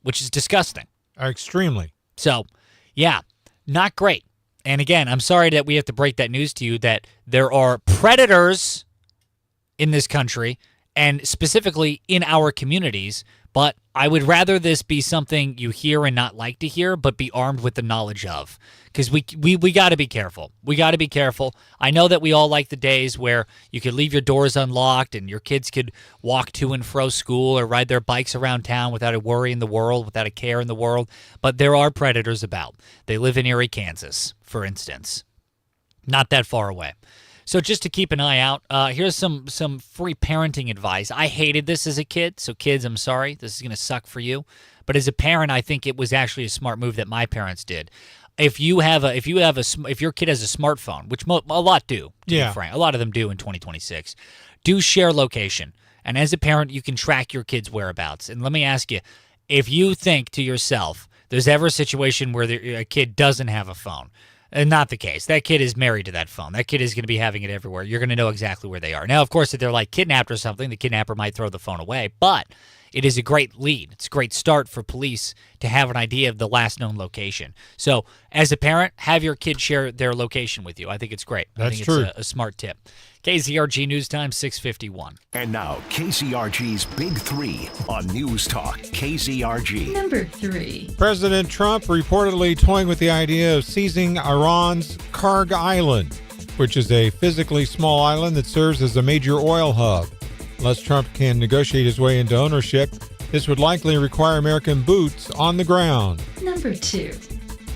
which is disgusting. Extremely. So, yeah, not great. And again, I'm sorry that we have to break that news to you that there are predators in this country and specifically in our communities. But I would rather this be something you hear and not like to hear, but be armed with the knowledge of. Because we got to be careful. We got to be careful. I know that we all like the days where you could leave your doors unlocked and your kids could walk to and fro school or ride their bikes around town without a worry in the world, without a care in the world. But there are predators about. They live in Erie, Kansas, for instance. Not that far away. So just to keep an eye out, here's some free parenting advice. I hated this as a kid, so kids, I'm sorry. This is going to suck for you. But as a parent, I think it was actually a smart move that my parents did. If your kid has a smartphone, which a lot do, to be frank, a lot of them do in 2026, do share location. And as a parent, you can track your kid's whereabouts. And let me ask you, if you think to yourself, there's ever a situation where a kid doesn't have a phone, not the case. That kid is married to that phone. That kid is going to be having it everywhere. You're going to know exactly where they are. Now, of course, if they're like kidnapped or something, the kidnapper might throw the phone away. But it is a great lead. It's a great start for police to have an idea of the last known location. So as a parent, have your kid share their location with you. I think it's great. I think true. It's a smart tip. KZRG News Time, 6:51. And now, KZRG's Big Three on News Talk KZRG. Number 3. President Trump reportedly toying with the idea of seizing Iran's Karg Island, which is a physically small island that serves as a major oil hub. Unless Trump can negotiate his way into ownership, this would likely require American boots on the ground. Number 2.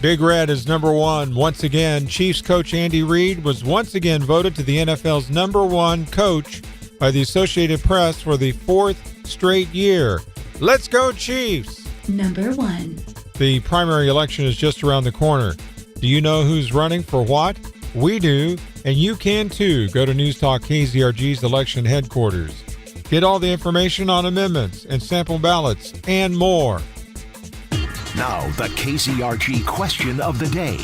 Big Red is number 1. Once again, Chiefs coach Andy Reid was once again voted to the NFL's number 1 coach by the Associated Press for the 4th straight year. Let's go, Chiefs! Number 1. The primary election is just around the corner. Do you know who's running for what? We do, and you can too. Go to News Talk KZRG's election headquarters. Get all the information on amendments and sample ballots and more. Now, the KZRG question of the day.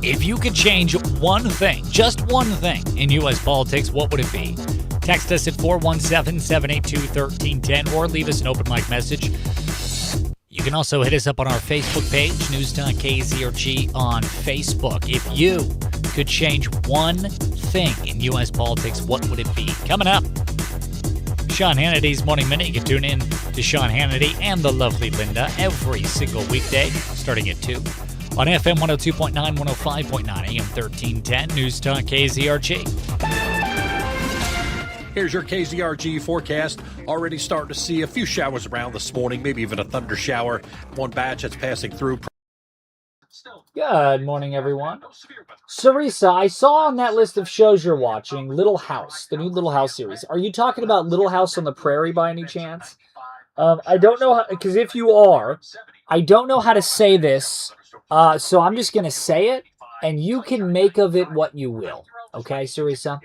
If you could change one thing, just one thing in U.S. politics, what would it be? Text us at 417-782-1310 or leave us an open mic message. You can also hit us up on our Facebook page, News Talk KZRG on Facebook. If you could change one thing in U.S. politics, what would it be? Coming up, Sean Hannity's Morning Minute. You can tune in to Sean Hannity and the lovely Linda every single weekday, starting at 2 on FM 102.9, 105.9, AM 1310, News Talk KZRG. Here's your KZRG forecast. Already starting to see a few showers around this morning, maybe even a thunder shower. One batch that's passing through. Good morning, everyone. Sarisa, I saw on that list of shows you're watching Little House, the new Little House series. Are you talking about Little House on the Prairie by any chance? I don't know, because if you are, I don't know how to say this, so I'm just going to say it, and you can make of it what you will. Okay, Sarisa?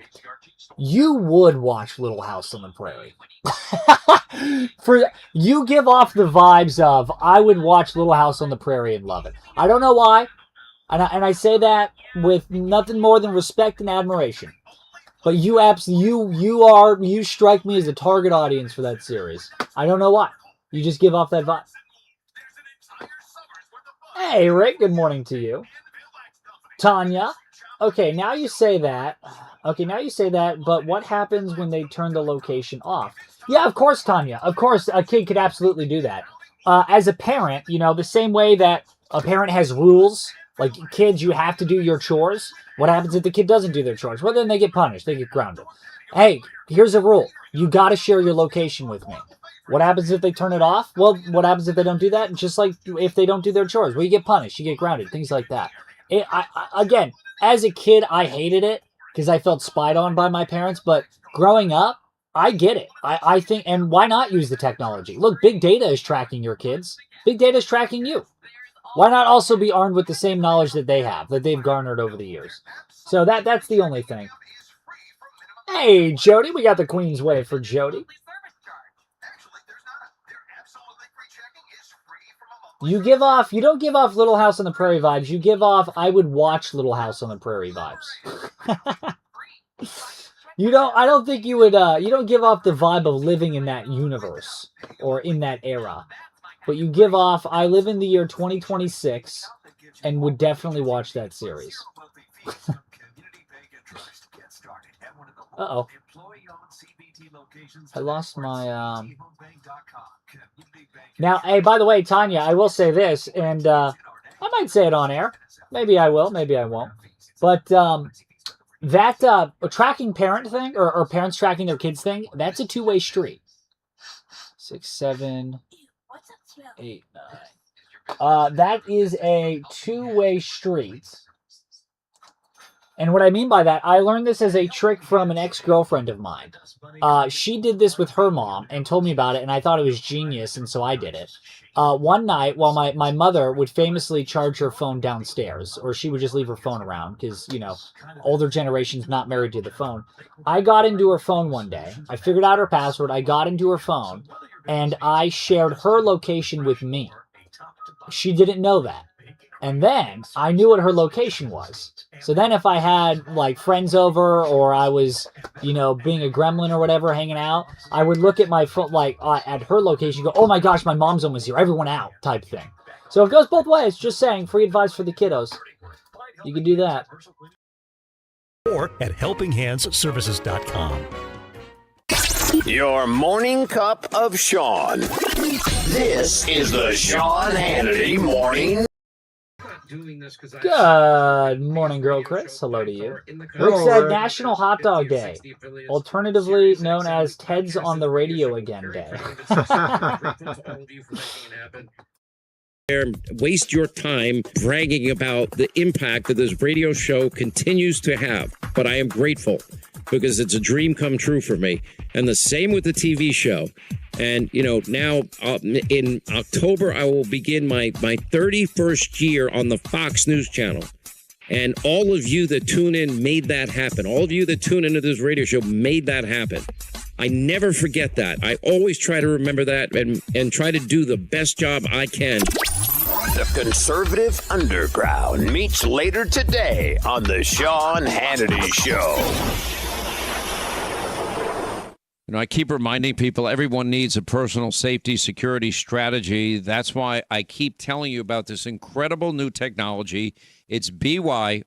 You would watch Little House on the Prairie. You give off the vibes of, I would watch Little House on the Prairie and love it. I don't know why, and I say that with nothing more than respect and admiration. But you strike me as a target audience for that series. I don't know why. You just give off that vibe. Hey, Rick, good morning to you. Tanya, okay, now you say that, but what happens when they turn the location off? Yeah, of course, Tanya. Of course, a kid could absolutely do that. As a parent, the same way that a parent has rules, like kids, you have to do your chores. What happens if the kid doesn't do their chores? Well, then they get punished. They get grounded. Hey, here's a rule. You got to share your location with me. What happens if they turn it off? Well, what happens if they don't do that? Just like if they don't do their chores. Well, you get punished. You get grounded. Things like that. Again, as a kid, I hated it because I felt spied on by my parents. But growing up, I get it. I think, and why not use the technology? Look, big data is tracking your kids. Big data is tracking you. Why not also be armed with the same knowledge that they have, that they've garnered over the years? So that's the only thing. Hey, Jody, we got the Queen's Way for Jody. You don't give off Little House on the Prairie vibes. You give off, I would watch Little House on the Prairie vibes. You don't give off the vibe of living in that universe or in that era. But you give off, I live in the year 2026 and would definitely watch that series. Uh-oh. I lost my... Now, hey, by the way, Tanya, I will say this, and I might say it on air. Maybe I will, maybe I won't. But that tracking parent thing, or parents tracking their kids thing, that's a two-way street. 6, 7, 8, 9. That is a two-way street. And what I mean by that, I learned this as a trick from an ex-girlfriend of mine. She did this with her mom and told me about it, and I thought it was genius, and so I did it. One night, while my mother would famously charge her phone downstairs, or she would just leave her phone around, because, you know, older generations not married to the phone. I got into her phone one day. I figured out her password. I got into her phone, and I shared her location with me. She didn't know that. And then I knew what her location was. So then if I had like friends over, or I was, you know, being a gremlin or whatever, hanging out, I would look at my phone, like at her location, go, oh my gosh, my mom's almost here, everyone out, type thing. So it goes both ways. Just saying, free advice for the kiddos. You can do that. Or at helpinghandsservices.com. Your morning cup of Sean. This is the Sean Hannity Morning. Good morning, Girl Chris. Hello to you. Rick said National Hot Dog Day, alternatively known as Ted's on the Radio Again Day. Waste your time bragging about the impact that this radio show continues to have. But I am grateful because it's a dream come true for me. And the same with the TV show. And, you know, now in October, I will begin my 31st year on the Fox News Channel. And all of you that tune in made that happen. All of you that tune into this radio show made that happen. I never forget that. I always try to remember that and try to do the best job I can. The Conservative Underground meets later today on the Sean Hannity Show. You know, I keep reminding people everyone needs a personal safety security strategy. That's why I keep telling you about this incredible new technology. It's byrna.com.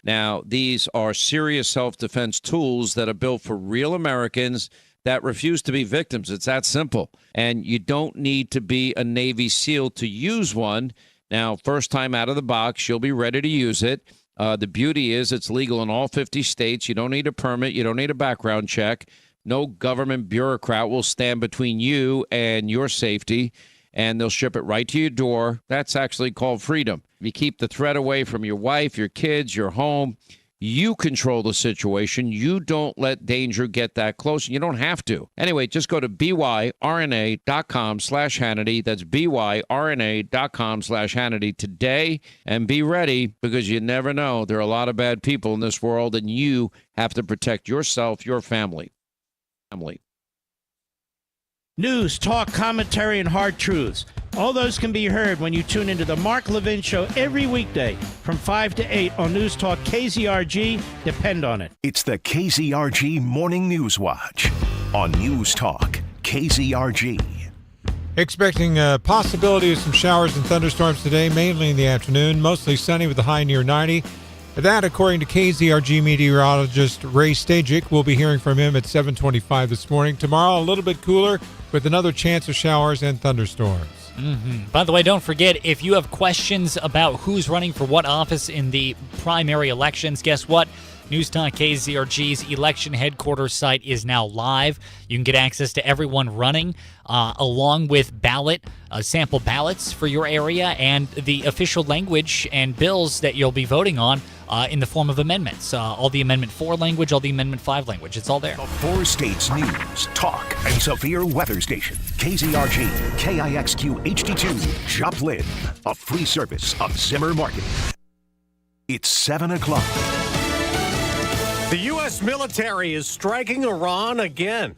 Now, these are serious self-defense tools that are built for real Americans that refuse to be victims. It's that simple. And you don't need to be a Navy SEAL to use one. Now, first time out of the box, you'll be ready to use it. The beauty is it's legal in all 50 states. You don't need a permit. You don't need a background check. No government bureaucrat will stand between you and your safety, and they'll ship it right to your door. That's actually called freedom. You keep the threat away from your wife, your kids, your home. You control the situation. You don't let danger get that close. You don't have to. Anyway, just go to byrna.com/Hannity. That's byrna.com/Hannity today, and be ready, because you never know. There are a lot of bad people in this world, and you have to protect yourself, your family. News, talk, commentary, and hard truths. All those can be heard when you tune into the Mark Levin Show every weekday from 5 to 8 on News Talk KZRG. Depend on it. It's the KZRG Morning News Watch on News Talk KZRG. Expecting a possibility of some showers and thunderstorms today, mainly in the afternoon. Mostly sunny with a high near 90. That, according to KZRG meteorologist Ray Stajic. We'll be hearing from him at 7:25 this morning. Tomorrow, a little bit cooler with another chance of showers and thunderstorms. By the way, don't forget, if you have questions about who's running for what office in the primary elections, guess what? News Talk KZRG's election headquarters site is now live. You can get access to everyone running, along with sample ballots for your area, and the official language and bills that you'll be voting on in the form of amendments. All the Amendment 4 language, all the Amendment 5 language. It's all there. The 4 states news, talk, and severe weather station. KZRG, KIXQ HD2, Joplin. A free service of Zimmer Market. It's 7 o'clock. The U.S. military is striking Iran again.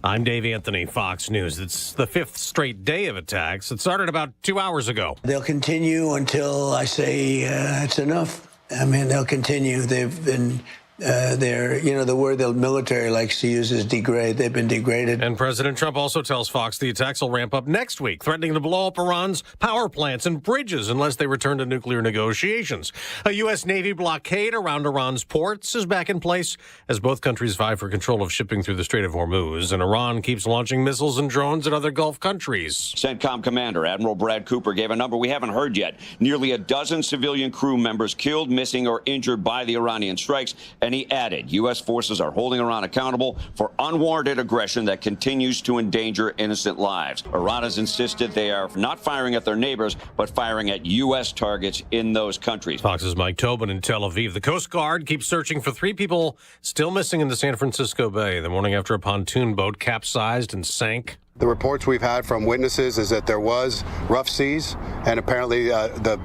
I'm Dave Anthony, Fox News. It's the 5th straight day of attacks. It started about 2 hours ago. They'll continue until I say it's enough. I mean, they'll continue. They've been the word the military likes to use is degrade. They've been degraded. And President Trump also tells Fox the attacks will ramp up next week, threatening to blow up Iran's power plants and bridges unless they return to nuclear negotiations. A U.S. Navy blockade around Iran's ports is back in place as both countries vie for control of shipping through the Strait of Hormuz, and Iran keeps launching missiles and drones at other Gulf countries. CENTCOM Commander Admiral Brad Cooper gave a number we haven't heard yet. Nearly a dozen civilian crew members killed, missing, or injured by the Iranian strikes. And he added, U.S. forces are holding Iran accountable for unwarranted aggression that continues to endanger innocent lives. Iran has insisted they are not firing at their neighbors, but firing at U.S. targets in those countries. Fox's Mike Tobin in Tel Aviv. The Coast Guard keeps searching for 3 people still missing in the San Francisco Bay the morning after a pontoon boat capsized and sank. The reports we've had from witnesses is that there was rough seas, and apparently the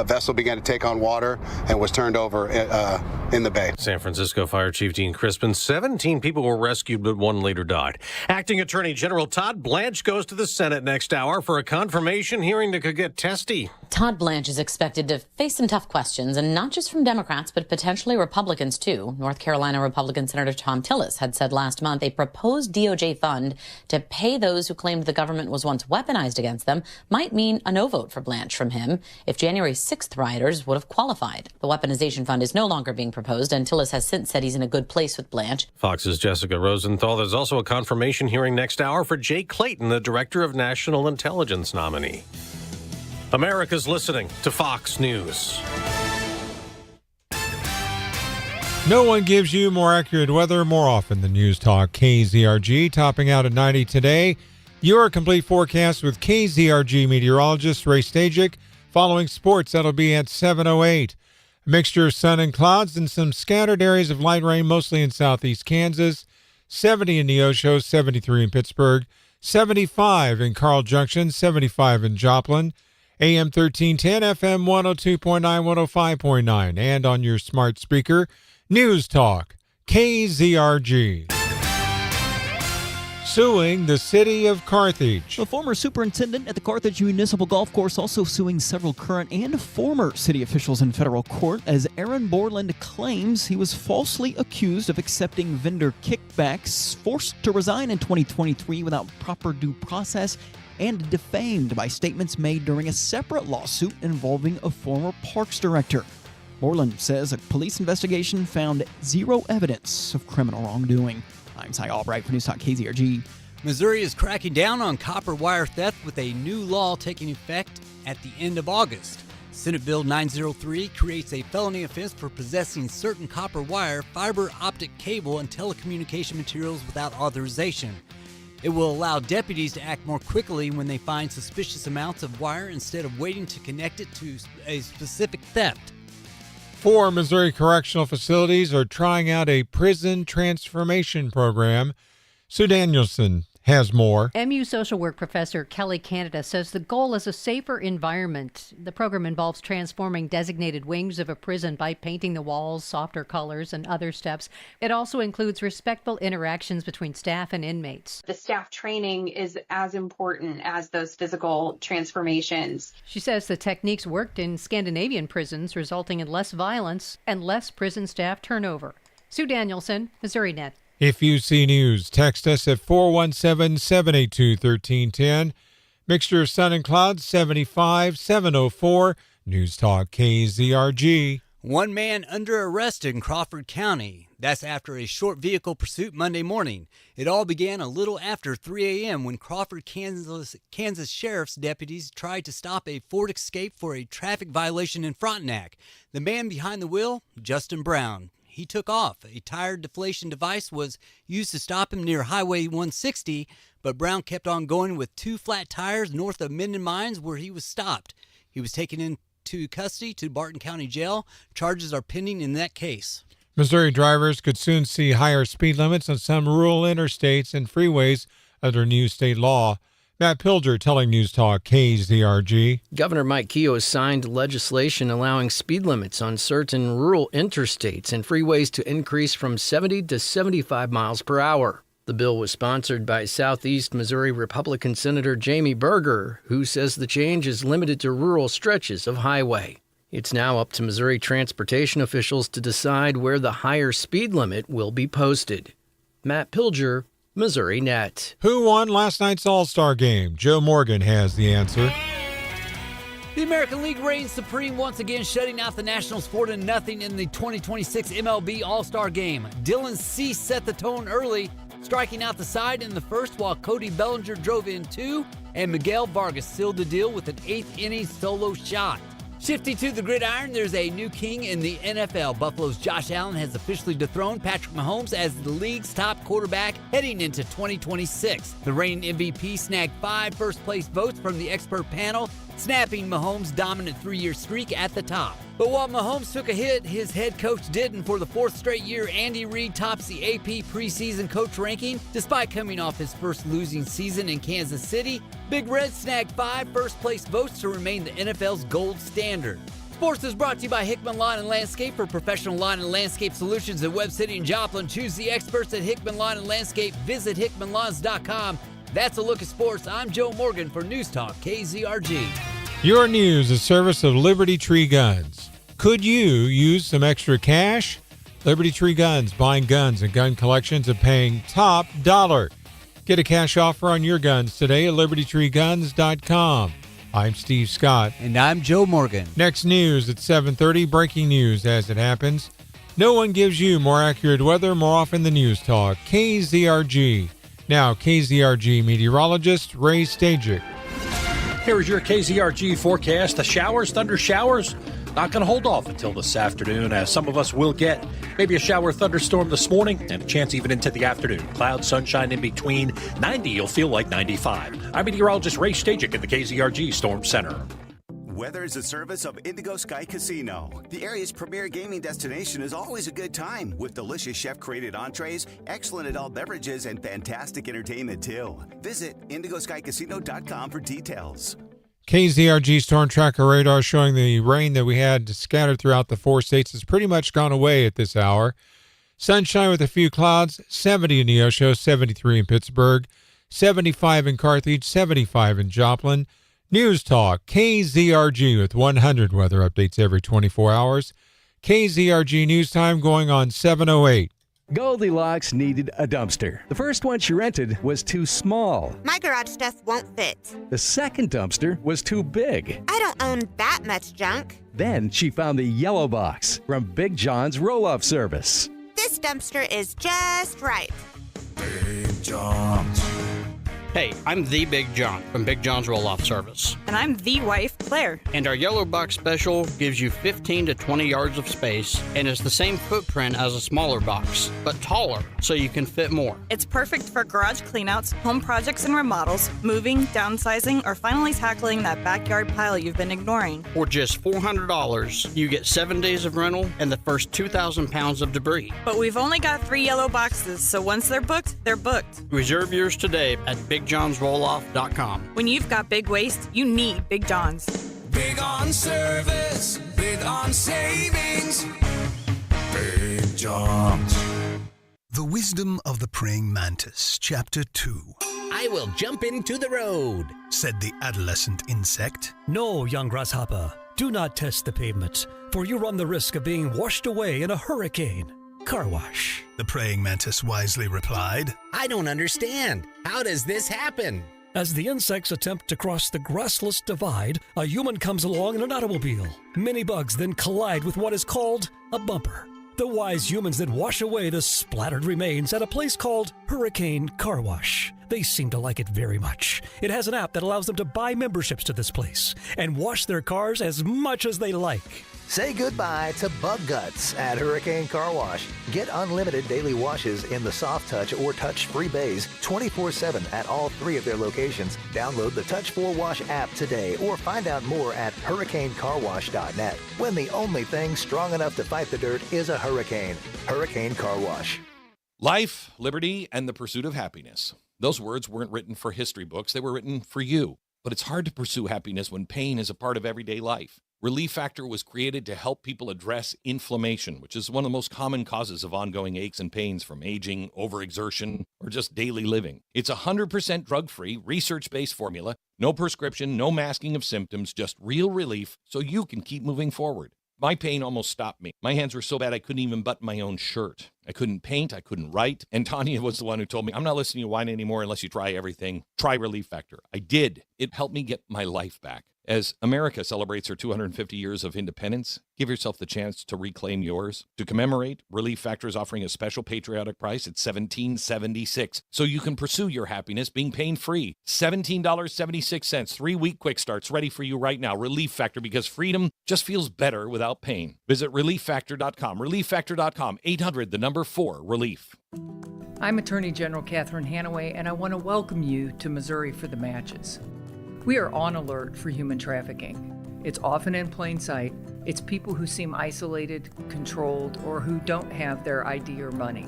vessel began to take on water and was turned over in the bay. San Francisco Fire Chief Dean Crispin, 17 people were rescued, but 1 later died. Acting Attorney General Todd Blanche goes to the Senate next hour for a confirmation hearing that could get testy. Todd Blanche is expected to face some tough questions, and not just from Democrats, but potentially Republicans, too. North Carolina Republican Senator Tom Tillis had said last month a proposed DOJ fund to pay those who claimed the government was once weaponized against them might mean a no vote for Blanche from him if January 6th rioters would have qualified. The weaponization fund is no longer being proposed, and Tillis has since said he's in a good place with Blanche. Fox's Jessica Rosenthal. There's also a confirmation hearing next hour for Jay Clayton, the Director of National Intelligence nominee. America's listening to Fox News. No one gives you more accurate weather more often than News Talk KZRG, topping out at 90 today. Your complete forecast with KZRG meteorologist Ray Stajic. Following sports, that'll be at 7:08. A mixture of sun and clouds and some scattered areas of light rain, mostly in southeast Kansas. 70 in Neosho, 73 in Pittsburgh, 75 in Carl Junction, 75 in Joplin. AM 1310, FM 102.9, 105.9, and on your smart speaker, News Talk, KZRG. Suing the city of Carthage. The former superintendent at the Carthage Municipal Golf Course also suing several current and former city officials in federal court as Aaron Borland claims he was falsely accused of accepting vendor kickbacks, forced to resign in 2023 without proper due process, and defamed by statements made during a separate lawsuit involving a former parks director. Borland says a police investigation found zero evidence of criminal wrongdoing. I'm Cy Albright for News Talk KZRG. Missouri is cracking down on copper wire theft with a new law taking effect at the end of August. Senate Bill 903 creates a felony offense for possessing certain copper wire, fiber optic cable, and telecommunication materials without authorization. It will allow deputies to act more quickly when they find suspicious amounts of wire instead of waiting to connect it to a specific theft. 4 Missouri correctional facilities are trying out a prison transformation program. Sue Danielson has more. MU social work professor Kelly Canada says the goal is a safer environment. The program involves transforming designated wings of a prison by painting the walls softer colors and other steps. It also includes respectful interactions between staff and inmates. The staff training is as important as those physical transformations. She says the techniques worked in Scandinavian prisons, resulting in less violence and less prison staff turnover. Sue Danielson, Missouri Net. If you see news, text us at 417-782-1310. Mixture of sun and clouds, 75, 704. News Talk KZRG. One man under arrest in Crawford County. That's after a short vehicle pursuit Monday morning. It all began a little after 3 a.m. when Crawford, Kansas Sheriff's deputies tried to stop a Ford Escape for a traffic violation in Frontenac. The man behind the wheel, Justin Brown. He took off. A tire deflation device was used to stop him near Highway 160, but Brown kept on going with 2 flat tires north of Minden Mines where he was stopped. He was taken into custody to Barton County Jail. Charges are pending in that case. Missouri drivers could soon see higher speed limits on some rural interstates and freeways under new state law. Matt Pilger telling News Talk KZRG. Governor Mike Keogh signed legislation allowing speed limits on certain rural interstates and freeways to increase from 70 to 75 miles per hour. The bill was sponsored by Southeast Missouri Republican Senator Jamie Berger, who says the change is limited to rural stretches of highway. It's now up to Missouri transportation officials to decide where the higher speed limit will be posted. Matt Pilger, Missouri Net. Who won last night's All-Star game? Joe Morgan has the answer. The American League reigns supreme once again, shutting out the Nationals 4-0 in the 2026 MLB All-Star Game. Dylan Cease set the tone early, striking out the side in the first while Cody Bellinger drove in 2, and Miguel Vargas sealed the deal with an 8th-inning solo shot. Shifting to the gridiron, there's a new king in the NFL. Buffalo's Josh Allen has officially dethroned Patrick Mahomes as the league's top quarterback heading into 2026. The reigning MVP snagged 5 first-place votes from the expert panel, snapping Mahomes' dominant 3-year streak at the top. But while Mahomes took a hit, his head coach didn't. For the 4th straight year, Andy Reid tops the AP preseason coach ranking. Despite coming off his first losing season in Kansas City, Big Red snagged 5 first-place votes to remain the NFL's gold standard. Sports is brought to you by Hickman Lawn and Landscape. For professional lawn and landscape solutions in Webb City and Joplin, choose the experts at Hickman Lawn and Landscape. Visit hickmanlawns.com. That's a look at sports. I'm Joe Morgan for News Talk KZRG. Your news is service of Liberty Tree Guns. Could you use some extra cash? Liberty Tree Guns, buying guns and gun collections and paying top dollar. Get a cash offer on your guns today at libertytreeguns.com. I'm Steve Scott. And I'm Joe Morgan. Next news at 7:30, breaking news as it happens. No one gives you more accurate weather more often than News Talk. KZRG. Now, KZRG meteorologist Ray Stajic. Here is your KZRG forecast. The showers, thunder showers, not going to hold off until this afternoon, as some of us will get maybe a shower thunderstorm this morning and a chance even into the afternoon. Clouds, sunshine in between. 90, you'll feel like 95. I'm meteorologist Ray Stajic in the KZRG Storm Center. Weather is a service of Indigo Sky Casino. The area's premier gaming destination is always a good time with delicious chef-created entrees, excellent adult beverages, and fantastic entertainment, too. Visit IndigoSkyCasino.com for details. KZRG Storm Tracker radar showing the rain that we had scattered throughout the 4 states has pretty much gone away at this hour. Sunshine with a few clouds, 70 in Neosho, 73 in Pittsburgh, 75 in Carthage, 75 in Joplin. News Talk, KZRG with 100 weather updates every 24 hours. KZRG News Time going on 7:08. Goldilocks needed a dumpster. The first one she rented was too small. My garage stuff won't fit. The second dumpster was too big. I don't own that much junk. Then she found the yellow box from Big John's roll-off service. This dumpster is just right. Big John's. Hey, I'm the Big John from Big John's Roll-Off Service. And I'm the wife, Claire. And our yellow box special gives you 15 to 20 yards of space and is the same footprint as a smaller box, but taller, so you can fit more. It's perfect for garage cleanouts, home projects and remodels, moving, downsizing, or finally tackling that backyard pile you've been ignoring. For just $400, you get 7 days of rental and the first 2,000 pounds of debris. But we've only got 3 yellow boxes, so once they're booked, they're booked. Reserve yours today at BigJohnsRolloff.com. When you've got big waste, you need Big John's. Big on service, big on savings. Big John's. The Wisdom of the Praying Mantis, Chapter 2. I will jump into the road, said the adolescent insect. No, young grasshopper, do not test the pavement, for you run the risk of being washed away in a hurricane. Car wash. The praying mantis wisely replied. I don't understand. How does this happen? As the insects attempt to cross the grassless divide, a human comes along in an automobile. Many bugs then collide with what is called a bumper. The wise humans then wash away the splattered remains at a place called Hurricane Car Wash. They seem to like it very much. It has an app that allows them to buy memberships to this place and wash their cars as much as they like. Say goodbye to bug guts at Hurricane Car Wash. Get unlimited daily washes in the soft touch or touch-free bays 24/7 at all 3 of their locations. Download the Touch 4 Wash app today or find out more at hurricanecarwash.net. When the only thing strong enough to fight the dirt is a hurricane. Hurricane Car Wash. Life, liberty, and the pursuit of happiness. Those words weren't written for history books. They were written for you. But it's hard to pursue happiness when pain is a part of everyday life. Relief Factor was created to help people address inflammation, which is one of the most common causes of ongoing aches and pains from aging, overexertion, or just daily living. It's a 100% drug-free, research-based formula No prescription, no masking of symptoms, just real relief so you can keep moving forward. My pain almost stopped me. My hands were so bad I couldn't even button my own shirt. I couldn't paint, I couldn't write. And Tanya was the one who told me, I'm not listening to you whine anymore unless you try everything. Try Relief Factor. I did. It helped me get my life back. As America celebrates her 250 years of independence, give yourself the chance to reclaim yours. To commemorate, Relief Factor is offering a special patriotic price at $17.76, so you can pursue your happiness being pain-free. $17.76, 3-week quick starts ready for you right now. Relief Factor, because freedom just feels better without pain. Visit ReliefFactor.com. ReliefFactor.com. 800, the number 4, relief. I'm Attorney General Catherine Hanaway, and I want to welcome you to Missouri for the Matches. We are on alert for human trafficking. It's often in plain sight. It's people who seem isolated, controlled, or who don't have their ID or money.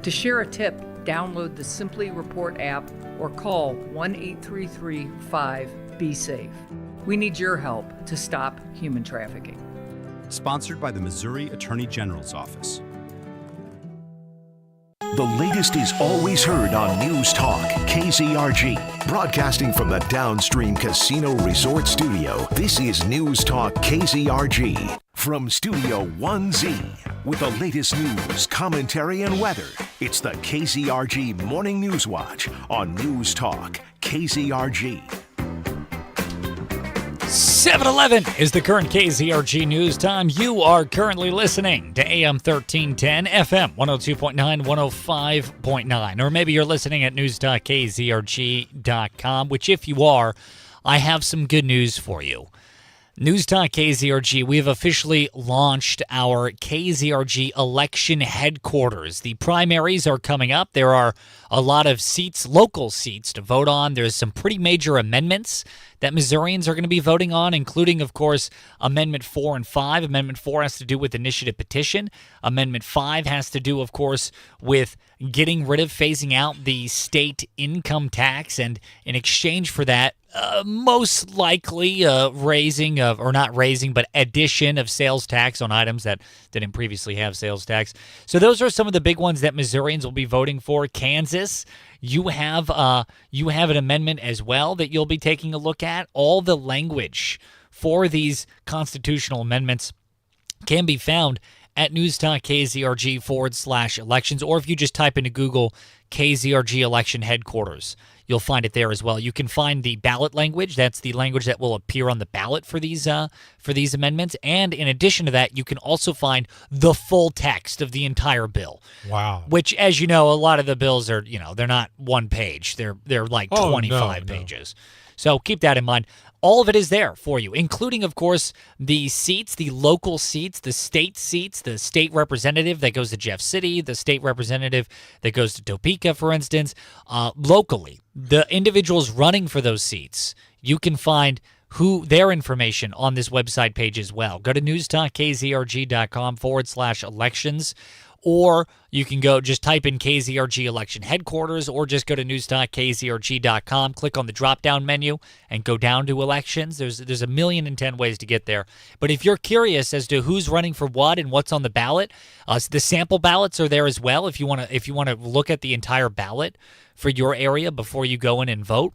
To share a tip, download the Simply Report app or call 1-833-5-BE-SAFE. We need your help to stop human trafficking. Sponsored by the Missouri Attorney General's Office. The latest is always heard on News Talk, KZRG. Broadcasting from the Downstream Casino Resort Studio, this is News Talk KZRG. From Studio 1Z, with the latest news, commentary, and weather, it's the KZRG Morning News Watch on News Talk, KZRG. 7:11 is the current KZRG news time. You are currently listening to AM 1310, FM 102.9, 105.9. Or maybe you're listening at news.kzrg.com, which if you are, I have some good news for you. News Talk KZRG, we have officially launched our KZRG election headquarters. The primaries are coming up. There are a lot of seats, local seats, to vote on. There's some pretty major amendments that Missourians are going to be voting on, including, of course, Amendment 4 and 5. Amendment 4 has to do with initiative petition. Amendment 5 has to do, of course, with getting rid of, phasing out the state income tax, and in exchange for that, most likely raising of, or not raising, but addition of sales tax on items that didn't previously have sales tax. So those are some of the big ones that Missourians will be voting for. Kansas, you have an amendment as well that you'll be taking a look at. All the language for these constitutional amendments can be found at newstalk.kzrg/elections, or if you just type into Google KZRG election headquarters, you'll find it there as well. You can find the ballot language. That's the language that will appear on the ballot for these amendments. And in addition to that, you can also find the full text of the entire bill. Wow. Which, as you know, a lot of the bills are, they're not one page. They're like 25 pages. So keep that in mind. All of it is there for you, including, of course, the seats, the local seats, the state representative that goes to Jeff City, the state representative that goes to Topeka, for instance. Locally, the individuals running for those seats, you can find their information on this website page as well. Go to newstalkkzrg.com/elections. Or you can go just type in KZRG election headquarters, or just go to newstalkkzrg.com, click on the drop-down menu, and go down to elections. There's 1,010 ways to get there. But if you're curious as to who's running for what and what's on the ballot, the sample ballots are there as well. If you want to look at the entire ballot for your area before you go in and vote,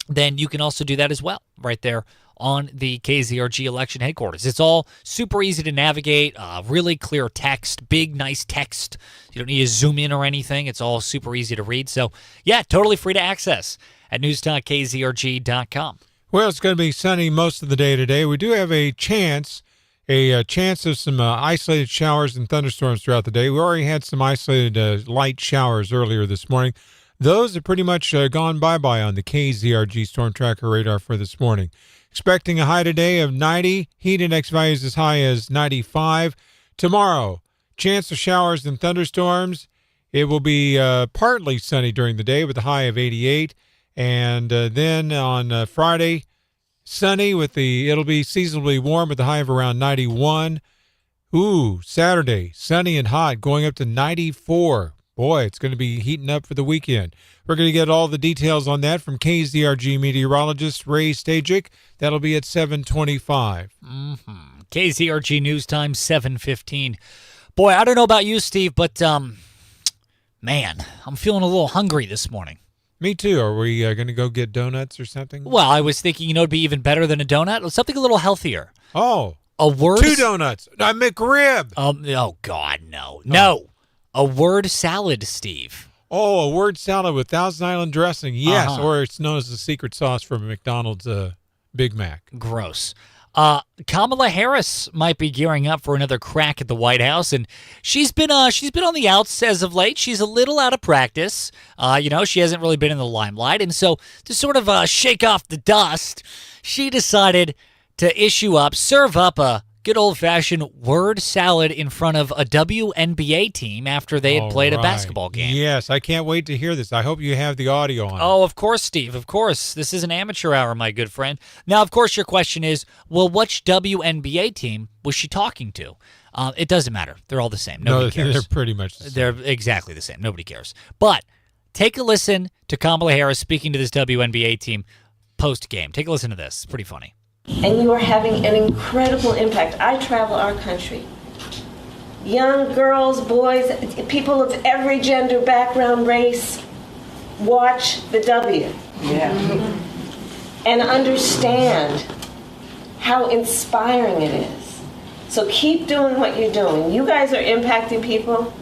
then you can also do that as well right there on the KZRG election headquarters. It's all super easy to navigate, really clear text, big, nice text. You don't need to zoom in or anything. It's all super easy to read. So, yeah, totally free to access at newstalkkzrg.com. Well, it's going to be sunny most of the day today. We do have a chance of some isolated showers and thunderstorms throughout the day. We already had some isolated light showers earlier this morning. Those have pretty much gone bye-bye on the KZRG Storm Tracker radar for this morning. Expecting a high today of 90, heat index values as high as 95. Tomorrow, chance of showers and thunderstorms. It will be partly sunny during the day with a high of 88. And then on Friday, sunny it'll be seasonably warm with a high of around 91. Saturday, sunny and hot, going up to 94. Boy, it's going to be heating up for the weekend. We're going to get all the details on that from KZRG meteorologist Ray Stajic. That'll be at 7:25. KZRG News Time, 7:15. Boy, I don't know about you, Steve, but, man, I'm feeling a little hungry this morning. Me too. Are we going to go get donuts or something? Well, I was thinking, it'd be even better than a donut. Something a little healthier. Oh. A word. 2 donuts. A McRib. Oh, God, no. No. A word salad, Steve. Oh, a word salad with Thousand Island dressing. Yes, or it's known as the secret sauce from McDonald's Big Mac. Gross. Kamala Harris might be gearing up for another crack at the White House, and she's been on the outs as of late. She's a little out of practice. She hasn't really been in the limelight, and so to sort of shake off the dust, she decided to serve up a good old-fashioned word salad in front of a WNBA team after they had played a basketball game. Yes, I can't wait to hear this. I hope you have the audio on. Oh, of course, Steve. Of course. This is an amateur hour, my good friend. Now, of course, your question is, well, which WNBA team was she talking to? It doesn't matter. They're all the same. Nobody cares. They're pretty much the same. They're exactly the same. Nobody cares. But take a listen to Kamala Harris speaking to this WNBA team post-game. Take a listen to this. It's pretty funny. And you are having an incredible impact. I travel our country. Young girls, boys, people of every gender, background, race, watch the W. Yeah. And understand how inspiring it is. So keep doing what you're doing. You guys are impacting people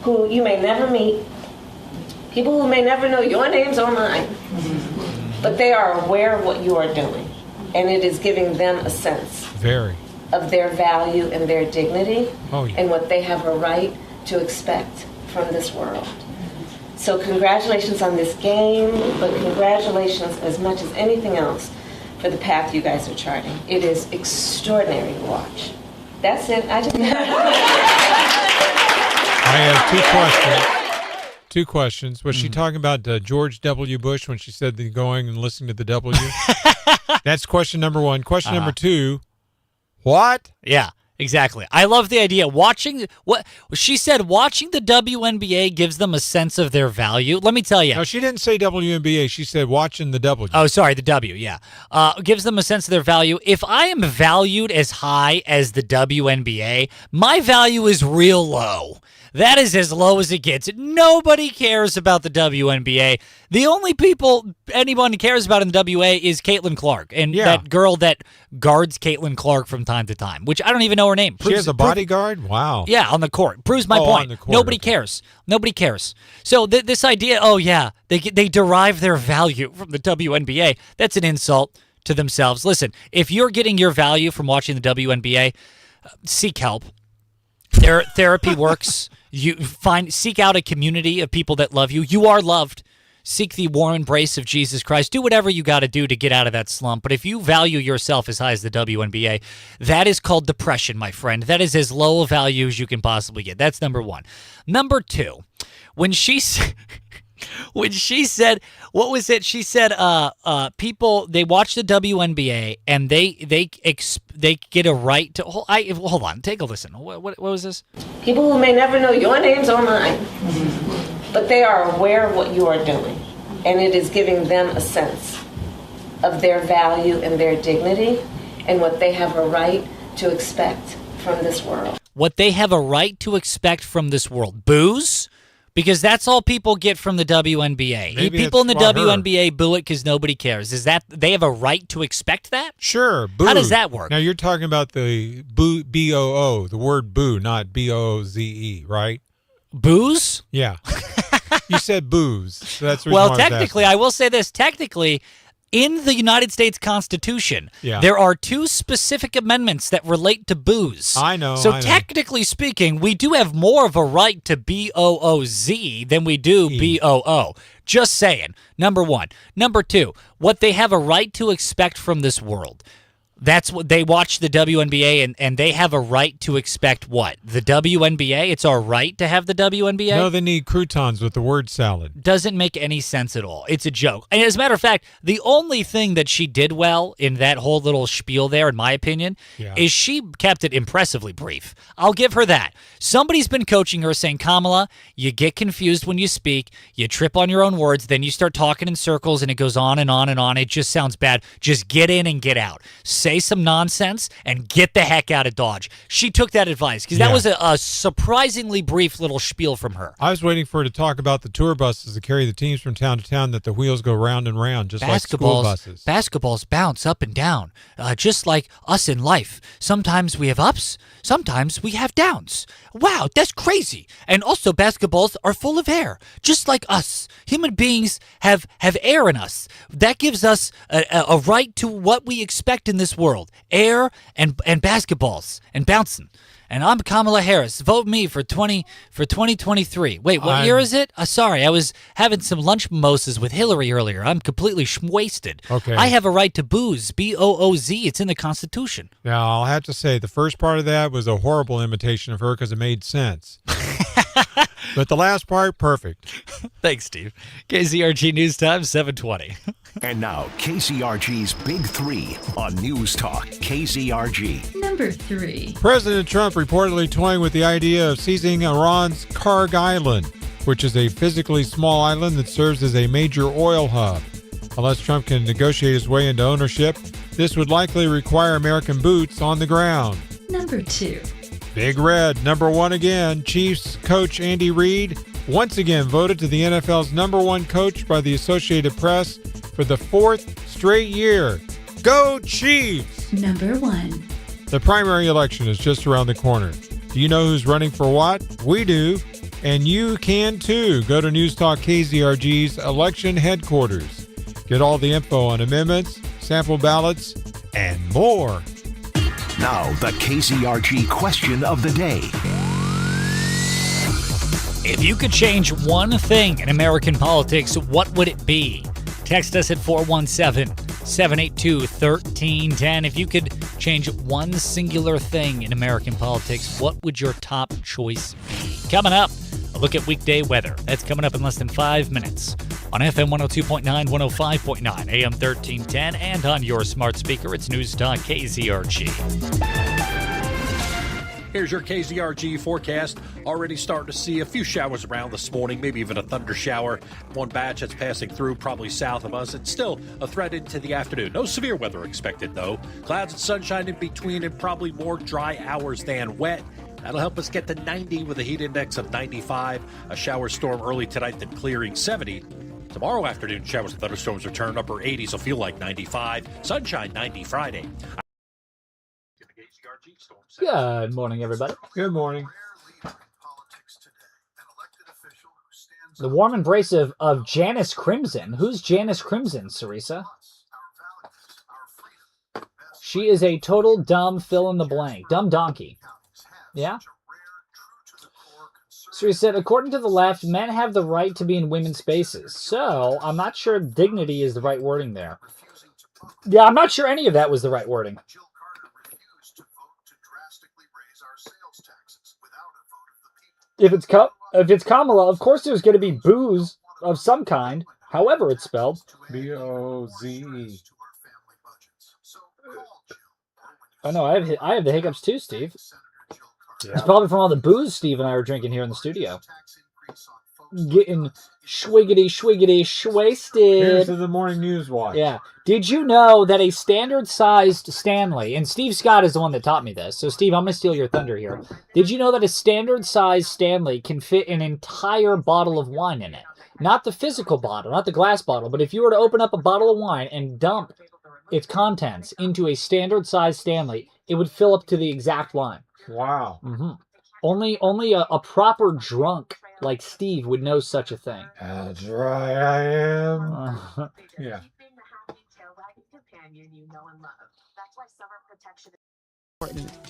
who you may never meet, people who may never know your names or mine, but they are aware of what you are doing. And it is giving them a sense of their value and their dignity and what they have a right to expect from this world. So congratulations on this game, but congratulations as much as anything else for the path you guys are charting. It is extraordinary to watch. That's it. I have 2 questions. Was she talking about George W. Bush when she said the going and listening to the W? That's question number 1. Question number 2, what? Yeah, exactly. I love the idea. She said watching the WNBA gives them a sense of their value. Let me tell you. No, she didn't say WNBA. She said watching the W. Oh, sorry, the W, yeah. Gives them a sense of their value. If I am valued as high as the WNBA, my value is real low. That is as low as it gets. Nobody cares about the WNBA. The only people anyone cares about in the WA is Caitlin Clark and that girl that guards Caitlin Clark from time to time, which I don't even know her name. She has a bodyguard? Wow. Yeah, on the court. Proves my point. On the court, Nobody cares. Nobody cares. So this idea, they derive their value from the WNBA, that's an insult to themselves. Listen, if you're getting your value from watching the WNBA, seek help. Therapy works. Seek out a community of people that love you. You are loved. Seek the warm embrace of Jesus Christ. Do whatever you got to do to get out of that slump. But if you value yourself as high as the WNBA, that is called depression, my friend. That is as low a value as you can possibly get. That's number 1. Number 2, when she said, what was it? She said, people, they watch the WNBA and they get a right to. Hold on, take a listen. What was this? People who may never know your names or mine, but they are aware of what you are doing, and it is giving them a sense of their value and their dignity and what they have a right to expect from this world. What they have a right to expect from this world. Booze? Because that's all people get from the WNBA. Maybe People in the her. WNBA boo it because nobody cares. Is that they have a right to expect that? Sure. Boo. How does that work? Now, you're talking about the boo, B-O-O, the word boo, not B-O-O-Z-E, right? Booze? Yeah. You said booze. So that's the reason well, why I was technically, asking. I will say this. Technically, in the United States Constitution, Yeah. there are 2 specific amendments that relate to booze. I know. So technically speaking, we do have more of a right to B-O-O-Z than we do B-O-O. Just saying. Number 1. Number 2, what they have a right to expect from this world. That's what they watch the WNBA and they have a right to expect what? The WNBA? It's our right to have the WNBA? No, they need croutons with the word salad. Doesn't make any sense at all. It's a joke. And as a matter of fact, the only thing that she did well in that whole little spiel there, in my opinion, is she kept it impressively brief. I'll give her that. Somebody's been coaching her saying, Kamala, you get confused when you speak, you trip on your own words, then you start talking in circles and it goes on and on and on. It just sounds bad. Just get in and get out. say some nonsense and get the heck out of Dodge. She took that advice because that was a surprisingly brief little spiel from her. I was waiting for her to talk about the tour buses that carry the teams from town to town, that the wheels go round and round, just like school buses. Basketballs bounce up and down, just like us in life. Sometimes we have ups, sometimes we have downs. Wow, that's crazy. And also basketballs are full of air, just like us. Human beings have air in us. That gives us a right to what we expect in this world. Air and basketballs and bouncing. And I'm Kamala Harris. Vote me for 2023. Wait, what year is it? Sorry, I was having some lunch mimosas with Hillary earlier. I'm completely wasted. Okay. I have a right to booze. B-O-O-Z. It's in the Constitution. Now, I'll have to say, the first part of that was a horrible imitation of her because it made sense. But the last part, perfect. Thanks, Steve. KZRG News Time, 7:20. And now, KZRG's Big Three on News Talk KZRG. Number 3. President Trump reportedly toying with the idea of seizing Iran's Karg Island, which is a physically small island that serves as a major oil hub. Unless Trump can negotiate his way into ownership, this would likely require American boots on the ground. Number 2. Big Red, number 1 again. Chiefs coach Andy Reid once again voted to the NFL's number 1 coach by the Associated Press for the 4th straight year. Go Chiefs! Number 1. The primary election is just around the corner. Do you know who's running for what? We do, and you can too. Go to News Talk KZRG's election headquarters. Get all the info on amendments, sample ballots, and more. Now, the KZRG question of the day. If you could change one thing in American politics, what would it be? Text us at 417-782-1310. If you could change one singular thing in American politics, what would your top choice be? Coming up, a look at weekday weather. That's coming up in less than 5 minutes on FM 102.9, 105.9, AM 1310, and on your smart speaker. It's News Talk KZRG. Here's your KZRG forecast. Already starting to see a few showers around this morning, maybe even a thunder shower. One batch that's passing through probably south of us. It's still a threat into the afternoon. No severe weather expected, though. Clouds and sunshine in between and probably more dry hours than wet. That'll help us get to 90 with a heat index of 95. A shower storm early tonight, then clearing 70. Tomorrow afternoon, showers and thunderstorms return. Upper 80s will feel like 95. Sunshine 90 Friday. Good morning, everybody. Good morning. The warm embrace of Janice Crimson. Who's Janice Crimson, Sarisa? She is a total dumb fill-in-the-blank. Dumb donkey. Yeah? So he said, according to the left, men have the right to be in women's spaces. So, I'm not sure dignity is the right wording there. Yeah, I'm not sure any of that was the right wording. If it's Kamala, of course there's going to be booze of some kind, however it's spelled. B-O-Z-E. Oh, no, I have the hiccups too, Steve. Yeah. It's probably from all the booze Steve and I were drinking here in the studio. Getting schwiggity wasted. Here's to the morning Newswatch. Yeah. Did you know that a standard-sized Stanley, and Steve Scott is the one that taught me this, so Steve, I'm going to steal your thunder here. Did you know that a standard-sized Stanley can fit an entire bottle of wine in it? Not the physical bottle, not the glass bottle, but if you were to open up a bottle of wine and dump its contents into a standard-sized Stanley, it would fill up to the exact line. Wow. Mm-hmm. Only a proper drunk like Steve would know such a thing. That's right, I am. Yeah.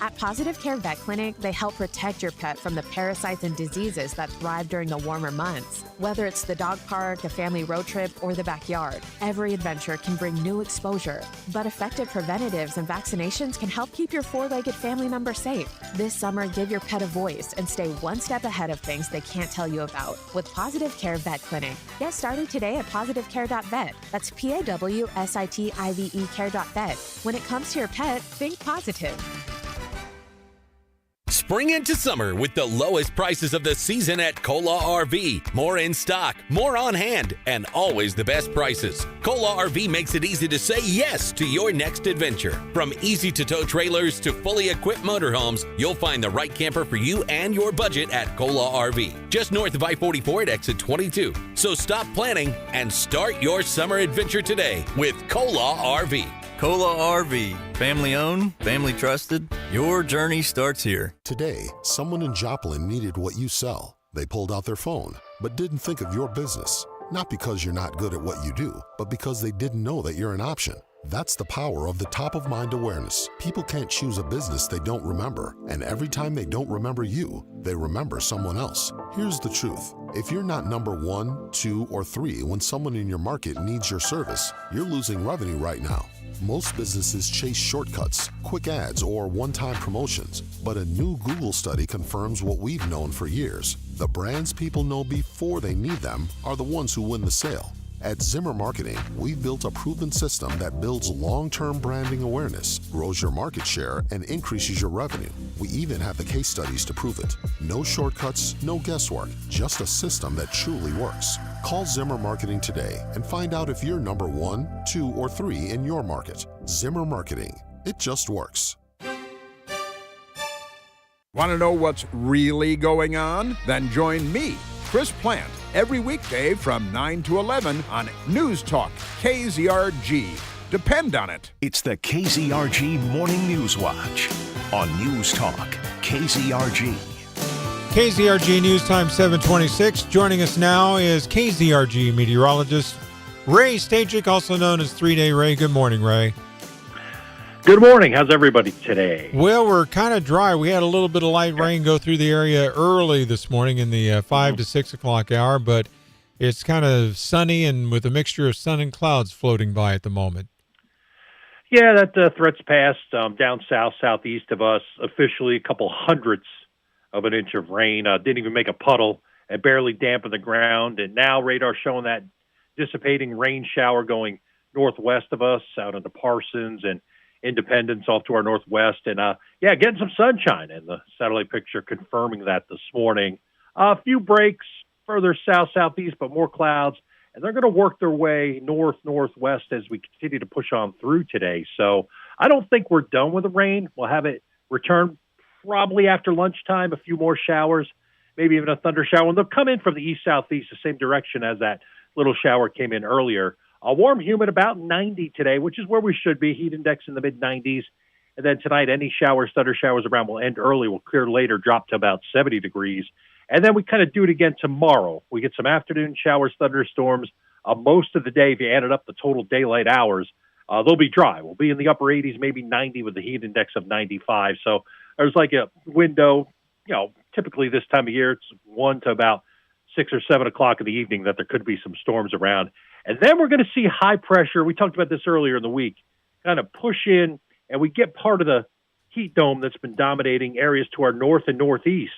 At Positive Care Vet Clinic, they help protect your pet from the parasites and diseases that thrive during the warmer months. Whether it's the dog park, a family road trip, or the backyard, every adventure can bring new exposure. But effective preventatives and vaccinations can help keep your four-legged family member safe. This summer, give your pet a voice and stay one step ahead of things they can't tell you about with Positive Care Vet Clinic. Get started today at positivecare.vet. That's PAWSITIVE care.vet. When it comes to your pet, think positive. spring into summer with the lowest prices of the season at Cola RV. More in stock, more on hand, and always the best prices. Cola RV makes it easy to say yes to your next adventure. From easy-to-tow trailers to fully equipped motorhomes, you'll find the right camper for you and your budget at Cola RV. Just north of I-44 at exit 22. So stop planning and start your summer adventure today with Cola RV. Cola RV. Family owned, family trusted. Your journey starts here. Today, someone in Joplin needed what you sell. They pulled out their phone, but didn't think of your business. Not because you're not good at what you do, but because they didn't know that you're an option. That's the power of the top-of-mind awareness. People can't choose a business they don't remember, and every time they don't remember you, they remember someone else. Here's the truth. If you're not number 1, 2, or 3 when someone in your market needs your service, you're losing revenue right now. Most businesses chase shortcuts, quick ads, or one-time promotions. But a new Google study confirms what we've known for years. The brands people know before they need them are the ones who win the sale. At Zimmer Marketing, we've built a proven system that builds long-term branding awareness, grows your market share, and increases your revenue. We even have the case studies to prove it. No shortcuts, no guesswork, just a system that truly works. Call Zimmer Marketing today and find out if you're number 1, 2, or 3 in your market. Zimmer Marketing. It just works. Want to know what's really going on? Then join me, Chris Plant, every weekday from 9 to 11 on News Talk KZRG. Depend on it. It's the KZRG Morning News Watch on News Talk KZRG. KZRG News Time 726. Joining us now is KZRG meteorologist Ray Stajic, also known as 3-Day Ray. Good morning, Ray. Good morning. How's everybody today? Well, we're kind of dry. We had a little bit of light rain go through the area early this morning in the 5 to 6 o'clock hour, but it's kind of sunny and with a mixture of sun and clouds floating by at the moment. Yeah, that threat's passed down south, southeast of us. Officially, a couple hundredths of an inch of rain. Didn't even make a puddle and barely dampened the ground. And now radar showing that dissipating rain shower going northwest of us out into Parsons and Independence off to our northwest. And, getting some sunshine. And the satellite picture confirming that this morning. A few breaks further south, southeast, but more clouds. And they're going to work their way north, northwest as we continue to push on through today. So I don't think we're done with the rain. We'll have it return probably after lunchtime, a few more showers, maybe even a thunder shower. And they'll come in from the east-southeast, the same direction as that little shower came in earlier. A warm, humid, about 90 today, which is where we should be. Heat index in the mid-90s. And then tonight, any showers, thunder showers around will end early. Will clear later, drop to about 70 degrees. And then we kind of do it again tomorrow. We get some afternoon showers, thunderstorms. Most of the day, if you added up the total daylight hours, they'll be dry. We'll be in the upper 80s, maybe 90 with the heat index of 95. So there's like a window, typically this time of year, it's 1 to about 6 or 7 o'clock in the evening that there could be some storms around. And then we're going to see high pressure. We talked about this earlier in the week, kind of push in, and we get part of the heat dome that's been dominating areas to our north and northeast.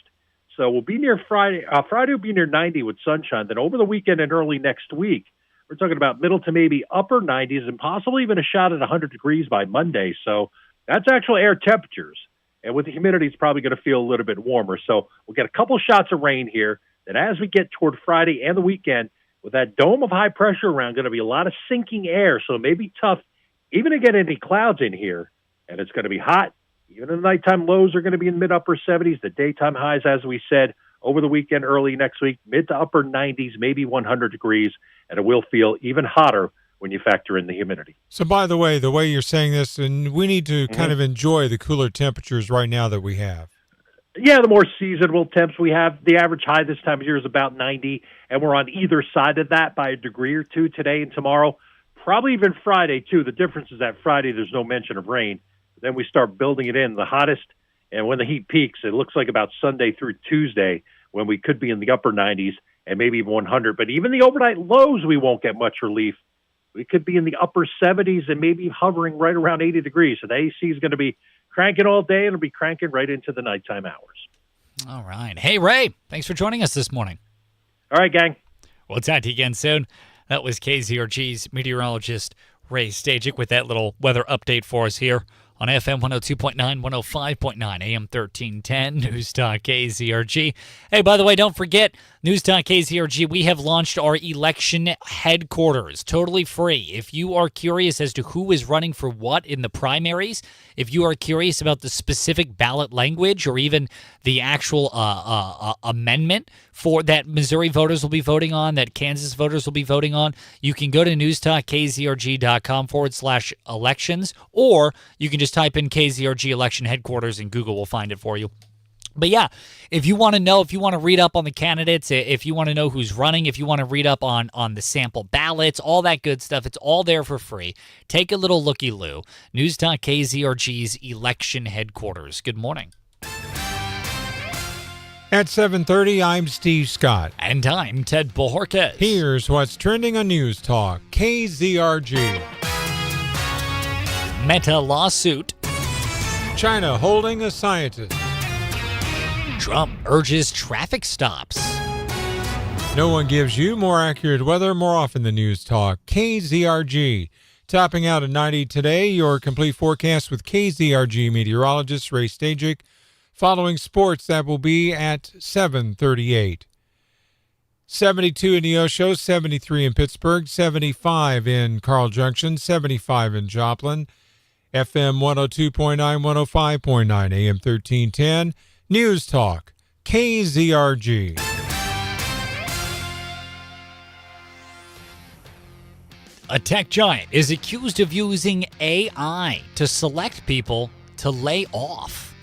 So we'll be near Friday. Friday will be near 90 with sunshine. Then over the weekend and early next week, we're talking about middle to maybe upper 90s and possibly even a shot at 100 degrees by Monday. So that's actual air temperatures. And with the humidity, it's probably going to feel a little bit warmer. So we'll get a couple shots of rain here. Then as we get toward Friday and the weekend, with that dome of high pressure around, going to be a lot of sinking air. So it may be tough even to get any clouds in here. And it's going to be hot. Even the nighttime lows are going to be in mid-upper 70s. The daytime highs, as we said, over the weekend, early next week, mid to upper 90s, maybe 100 degrees. And it will feel even hotter when you factor in the humidity. So, by the way you're saying this, and we need to kind of enjoy the cooler temperatures right now that we have. Yeah, the more seasonable temps we have. The average high this time of year is about 90, and we're on either side of that by a degree or two today and tomorrow. Probably even Friday, too. The difference is that Friday there's no mention of rain. Then we start building it in. The hottest, and when the heat peaks, it looks like about Sunday through Tuesday when we could be in the upper 90s and maybe even 100. But even the overnight lows, we won't get much relief. We could be in the upper 70s and maybe hovering right around 80 degrees. So the AC is going to be cranking all day, and it'll be cranking right into the nighttime hours. All right. Hey, Ray, thanks for joining us this morning. All right, gang. We'll talk to you again soon. That was KZRG's meteorologist, Ray Stajic, with that little weather update for us here on FM 102.9, 105.9, AM 1310, News Talk KZRG. Hey, by the way, don't forget, News Talk KZRG, we have launched our election headquarters, totally free. If you are curious as to who is running for what in the primaries, if you are curious about the specific ballot language or even the actual amendment for that Missouri voters will be voting on, that Kansas voters will be voting on, you can go to newstalkkzrg.com/elections, or you can just type in KZRG election headquarters and Google will find it for you. But yeah, if you want to know, if you want to read up on the candidates, if you want to know who's running, if you want to read up on the sample ballots, all that good stuff, it's all there for free. Take a little looky-loo. News Talk KZRG's election headquarters. Good morning. At 7:30, I'm Steve Scott. And I'm Ted Bojorquez. Here's what's trending on News Talk KZRG. Meta lawsuit. China holding a scientist. Trump urges traffic stops. No one gives you more accurate weather more often than News Talk. KZRG. Topping out at 90 today, your complete forecast with KZRG meteorologist Ray Stajic. Following sports, that will be at 7:38. 72 in Neosho, 73 in Pittsburgh, 75 in Carl Junction, 75 in Joplin. FM 102.9, 105.9, AM 1310. News Talk, KZRG. A tech giant is accused of using AI to select people to lay off.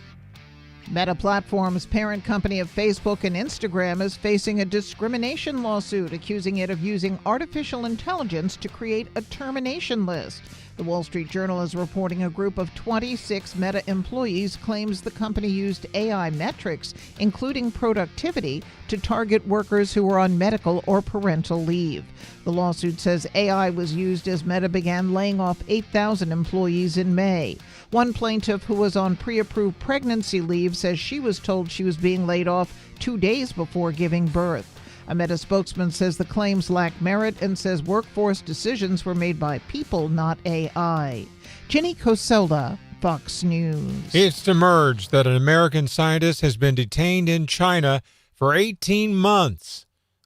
Meta Platforms' parent company of Facebook and Instagram is facing a discrimination lawsuit accusing it of using artificial intelligence to create a termination list. The Wall Street Journal is reporting a group of 26 Meta employees claims the company used AI metrics, including productivity, to target workers who were on medical or parental leave. The lawsuit says AI was used as Meta began laying off 8,000 employees in May. One plaintiff who was on pre-approved pregnancy leave says she was told she was being laid off 2 days before giving birth. A Meta spokesman says the claims lack merit and says workforce decisions were made by people, not AI. Jenny Coselda, Fox News. It's emerged that an American scientist has been detained in China for 18 months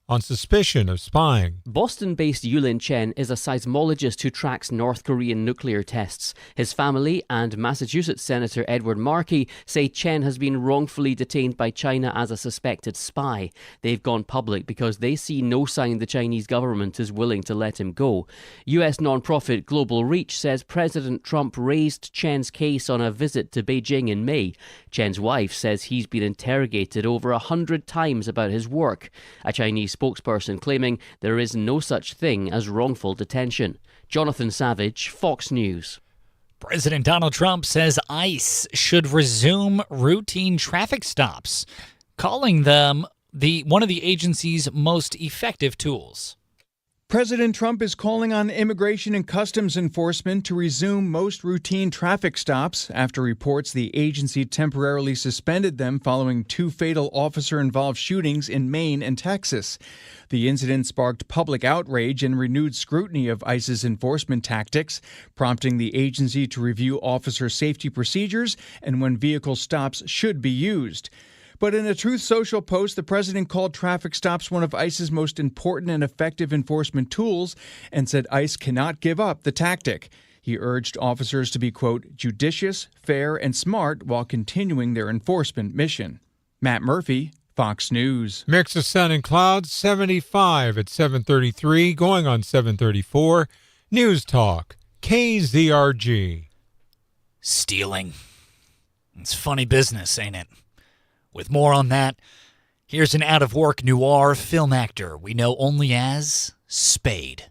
on suspicion of spying. Boston-based Yulin Chen is a seismologist who tracks North Korean nuclear tests. His family and Massachusetts Senator Edward Markey say Chen has been wrongfully detained by China as a suspected spy. They've gone public because they see no sign the Chinese government is willing to let him go. U.S. nonprofit Global Reach says President Trump raised Chen's case on a visit to Beijing in May. Chen's wife says he's been interrogated over 100 times about his work. A Chinese spokesperson claiming there is no such thing as wrongful detention. Jonathan Savage, Fox News. President Donald Trump says ICE should resume routine traffic stops, calling them one of the agency's most effective tools. President Trump is calling on Immigration and Customs Enforcement to resume most routine traffic stops after reports the agency temporarily suspended them following 2 fatal officer-involved shootings in Maine and Texas. The incident sparked public outrage and renewed scrutiny of ICE's enforcement tactics, prompting the agency to review officer safety procedures and when vehicle stops should be used. But in a Truth Social post, the president called traffic stops one of ICE's most important and effective enforcement tools and said ICE cannot give up the tactic. He urged officers to be, quote, judicious, fair, and smart while continuing their enforcement mission. Matt Murphy, Fox News. Mix of sun and clouds, 75 at 7:33, going on 7:34. News Talk, KZRG. Stealing. It's funny business, ain't it? With more on that, here's an out-of-work noir film actor we know only as Spade.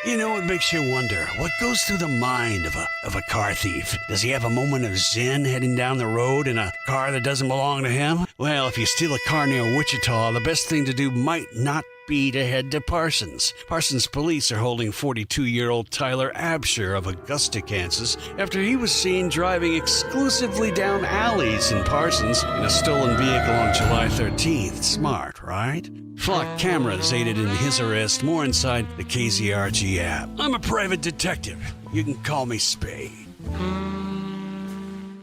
You know, it makes you wonder, what goes through the mind of a car thief? Does he have a moment of zen heading down the road in a car that doesn't belong to him? Well, if you steal a car near Wichita, the best thing to do might not be to head to Parsons. Parsons police are holding 42-year-old Tyler Absher of Augusta, Kansas, after he was seen driving exclusively down alleys in Parsons in a stolen vehicle on July 13th. Smart, right? Flock cameras aided in his arrest. More inside the KZRG app. I'm a private detective. You can call me Spade.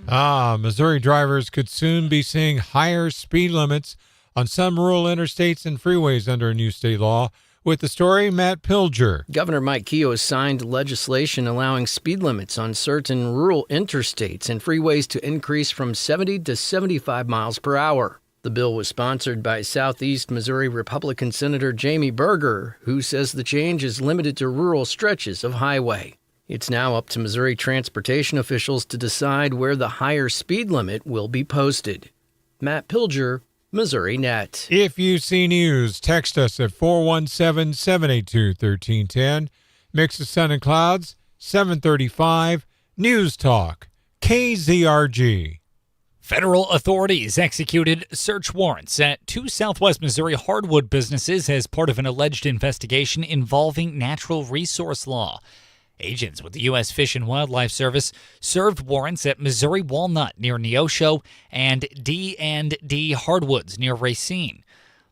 Missouri drivers could soon be seeing higher speed limits on some rural interstates and freeways under a new state law. With the story, Matt Pilger. Governor Mike Keogh signed legislation allowing speed limits on certain rural interstates and freeways to increase from 70 to 75 miles per hour. The bill was sponsored by Southeast Missouri Republican Senator Jamie Berger, who says the change is limited to rural stretches of highway. It's now up to Missouri transportation officials to decide where the higher speed limit will be posted. Matt Pilger, Missouri Net. If you see news, text us at 417-782-1310. Mix of sun and clouds, 735. News Talk, KZRG. Federal authorities executed search warrants at two Southwest Missouri hardwood businesses as part of an alleged investigation involving natural resource law. Agents with the U.S. Fish and Wildlife Service served warrants at Missouri Walnut near Neosho and D&D Hardwoods near Racine.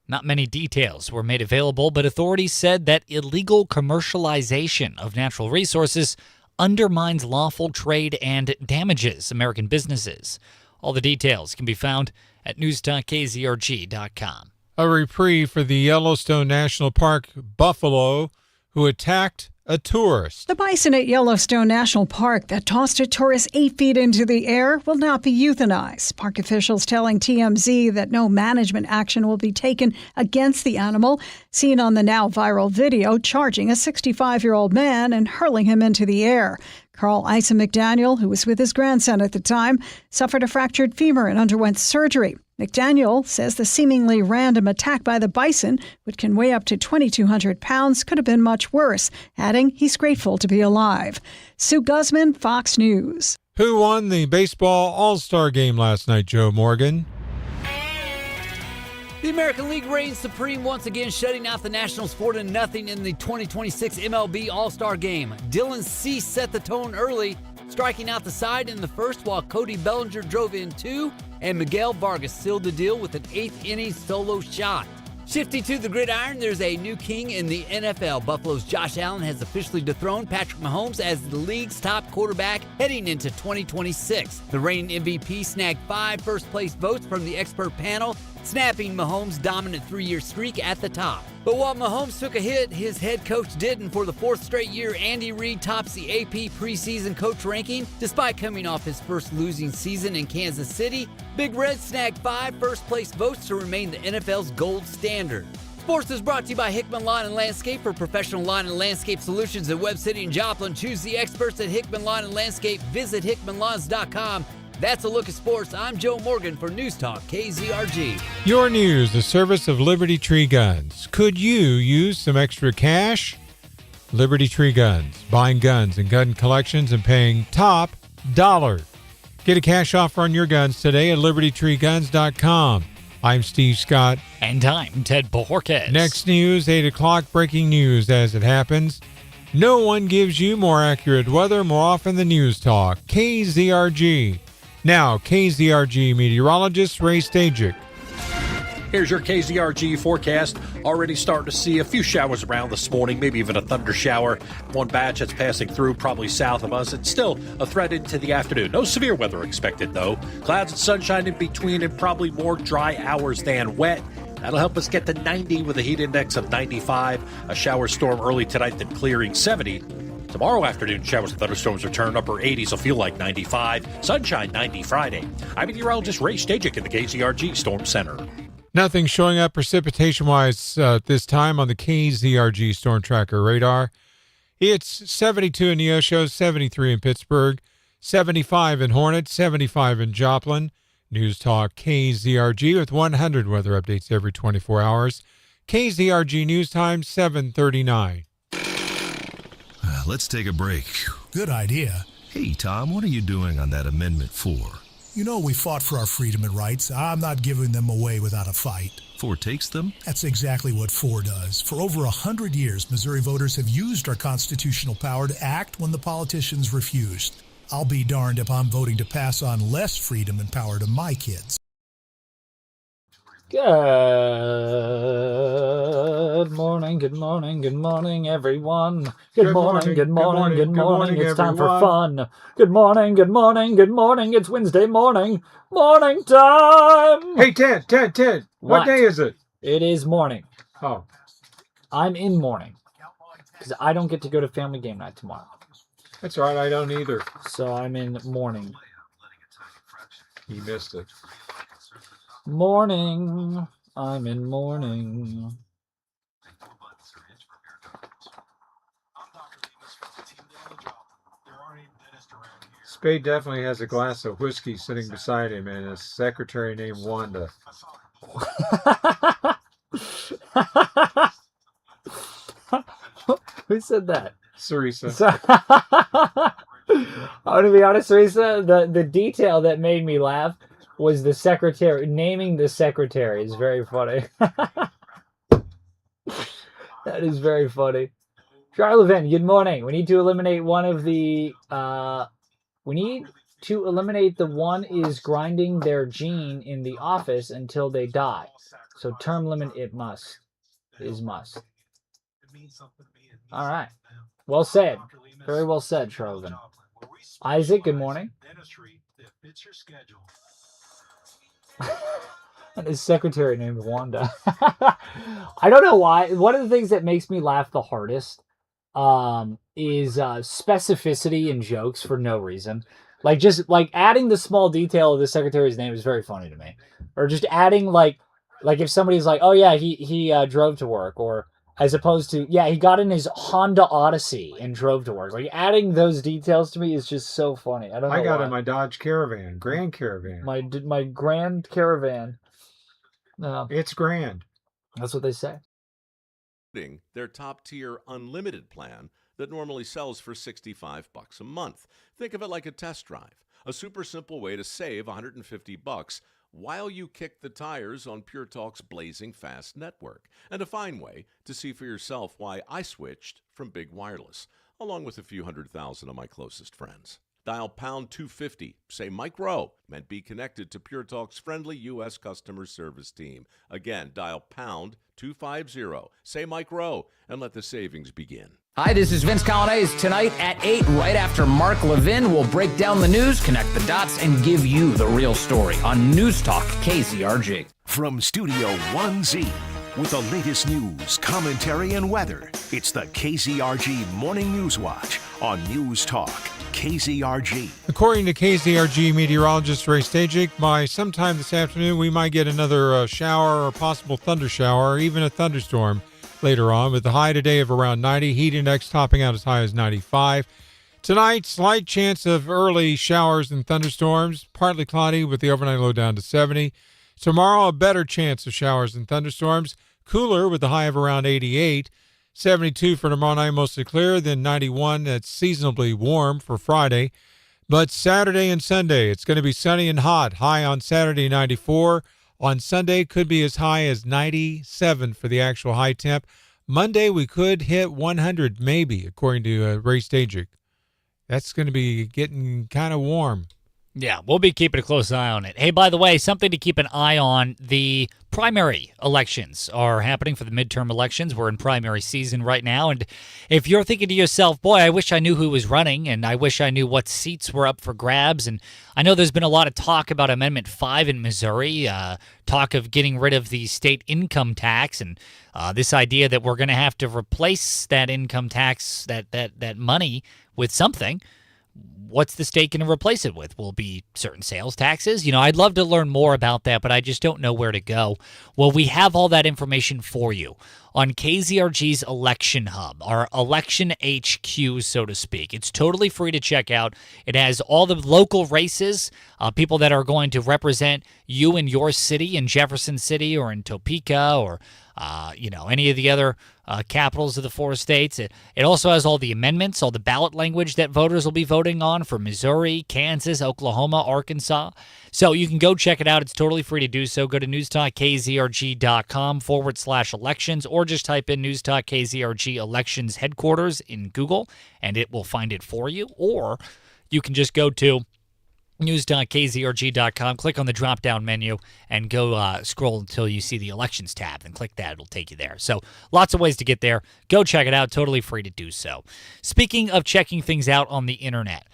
Not many details were made available, but authorities said that illegal commercialization of natural resources undermines lawful trade and damages American businesses. All the details can be found at news.kzrg.com. A reprieve for the Yellowstone National Park buffalo who attacked a tourist. The bison at Yellowstone National Park that tossed a tourist 8 feet into the air will not be euthanized. Park officials telling TMZ that no management action will be taken against the animal, seen on the now viral video charging a 65-year-old man and hurling him into the air. Carl Isa McDaniel, who was with his grandson at the time, suffered a fractured femur and underwent surgery. McDaniel says the seemingly random attack by the bison, which can weigh up to 2,200 pounds, could have been much worse, adding he's grateful to be alive. Sue Guzman, Fox News. Who won the baseball All-Star game last night, Joe Morgan? The American League reigns supreme once again, shutting out the Nationals 4-0 in the 2026 MLB All-Star Game. Dylan Cease set the tone early, striking out the side in the first while Cody Bellinger drove in 2, and Miguel Vargas sealed the deal with an 8th-inning solo shot. Shifting to the gridiron, there's a new king in the NFL. Buffalo's Josh Allen has officially dethroned Patrick Mahomes as the league's top quarterback heading into 2026. The reigning MVP snagged 5 first-place votes from the expert panel, snapping Mahomes' dominant 3-year streak at the top. But while Mahomes took a hit, his head coach didn't. For the 4th straight year, Andy Reid tops the AP preseason coach ranking. Despite coming off his first losing season in Kansas City, Big Red snagged 5 first-place votes to remain the NFL's gold standard. Sports is brought to you by Hickman Lawn and Landscape. For professional lawn and landscape solutions at Webb City and Joplin, choose the experts at Hickman Lawn and Landscape. Visit hickmanlawns.com. That's a look at sports. I'm Joe Morgan for News Talk KZRG. Your news, the service of Liberty Tree Guns. Could you use some extra cash? Liberty Tree Guns, buying guns and gun collections and paying top dollar. Get a cash offer on your guns today at libertytreeguns.com. I'm Steve Scott. And I'm Ted Bojorquez. Next news, 8 o'clock, breaking news as it happens. No one gives you more accurate weather more often than News Talk. KZRG. Now, KZRG meteorologist Ray Stajic. Here's your KZRG forecast. Already starting to see a few showers around this morning, maybe even a thunder shower. One batch that's passing through probably south of us. It's still a threat into the afternoon. No severe weather expected, though. Clouds and sunshine in between and probably more dry hours than wet. That'll help us get to 90 with a heat index of 95. A shower storm early tonight, then clearing 70. Tomorrow afternoon, showers and thunderstorms return. Upper 80s will feel like 95. Sunshine 90 Friday. I'm meteorologist Ray Stajic in the KZRG Storm Center. Nothing showing up precipitation-wise this time on the KZRG Storm Tracker radar. It's 72 in Neosho, 73 in Pittsburgh, 75 in Hornet, 75 in Joplin. News Talk KZRG with 100 weather updates every 24 hours. KZRG News Time, 7:39. Let's take a break. Good idea. Hey, Tom, what are you doing on that Amendment 4? You know we fought for our freedom and rights. I'm not giving them away without a fight. 4 takes them? That's exactly what 4 does. For over 100 years, Missouri voters have used our constitutional power to act when the politicians refused. I'll be darned if I'm voting to pass on less freedom and power to my kids. Good Good morning, good morning, good morning, everyone. Good morning, good morning, good morning. It's time for fun. Good morning, good morning, good morning. It's Wednesday morning. Morning time. Hey, Ted. What day is it? It is morning. Oh. I'm in morning because I don't get to go to family game night tomorrow. That's right. I don't either. So I'm in morning. You missed it. Morning. I'm in morning. Spade definitely has a glass of whiskey sitting beside him and a secretary named Wanda. Who said that? Sarisa. I'm going to be honest, Sarisa, the detail that made me laugh was the secretary, naming the secretary is very funny. That is very funny. Charlevin, good morning. We need to eliminate one of the, we need to eliminate the one is grinding their gene in the office until they die. So term limit must. All right. Well said. Very well said, Charlevin. Isaac, good morning. And his secretary named Wanda. I don't know why. One of the things that makes me laugh the hardest is specificity in jokes for no reason. Like just like adding the small detail of the secretary's name is very funny to me. Or just adding like if somebody's like, oh yeah, he drove to work, or as opposed to, yeah, he got in his Honda Odyssey and drove to work. Like adding those details to me is just so funny. I don't know. I got why. in my Dodge Caravan, Grand Caravan. My Grand Caravan. No, it's grand. That's what they say. Their top-tier unlimited plan that normally sells for $65 a month. Think of it like a test drive, a super simple way to save $150 while you kick the tires on Pure Talk's blazing fast network, and a fine way to see for yourself why I switched from big wireless, along with a few 100,000 of my closest friends. Dial pound 250, say Mike Rowe, and be connected to Pure Talk's friendly U.S. customer service team. Again, dial pound 250, say Mike Rowe, and let the savings begin. Hi, this is Vince Colonnese. Tonight at 8, right after Mark Levin, we'll break down the news, connect the dots, and give you the real story on News Talk KZRG. From Studio 1Z, with the latest news, commentary, and weather, it's the KZRG Morning News Watch on News Talk KZRG. According to KZRG meteorologist Ray Stajic, by sometime this afternoon, we might get another shower or possible thunder shower or even a thunderstorm later on, with the high today of around 90, heat index topping out as high as 95. Tonight, slight chance of early showers and thunderstorms, partly cloudy with the overnight low down to 70. Tomorrow, a better chance of showers and thunderstorms, cooler with the high of around 88. 72 for tomorrow night, mostly clear, then 91. That's seasonably warm for Friday. But Saturday and Sunday, it's going to be sunny and hot. High on Saturday, 94. On Sunday, could be as high as 97 for the actual high temp. Monday, we could hit 100 maybe, according to Ray Stajic. That's going to be getting kind of warm. Yeah, we'll be keeping a close eye on it. Hey, by the way, something to keep an eye on, the primary elections are happening for the midterm elections. We're in primary season right now, and if you're thinking to yourself, boy, I wish I knew who was running, and I wish I knew what seats were up for grabs, and I know there's been a lot of talk about Amendment 5 in Missouri, talk of getting rid of the state income tax, and this idea that we're going to have to replace that income tax, that money, with something. What's the state going to replace it with? Will it be certain sales taxes? You know, I'd love to learn more about that, but I just don't know where to go. Well, we have all that information for you on KZRG's Election Hub, our election HQ, so to speak. It's totally free to check out. It has all the local races, people that are going to represent you in your city, in Jefferson City or in Topeka or any of the other capitals of the 4 states. It also has all the amendments, all the ballot language that voters will be voting on for Missouri, Kansas, Oklahoma, Arkansas. So you can go check it out. It's totally free to do so. Go to newstalkkzrg.com/elections or just type in Newstalk KZRG Elections Headquarters in Google and it will find it for you. Or you can just go to news.kzrg.com. Click on the drop-down menu and go scroll until you see the elections tab. Then click that. It'll take you there. So lots of ways to get there. Go check it out. Totally free to do so. Speaking of checking things out on the internet,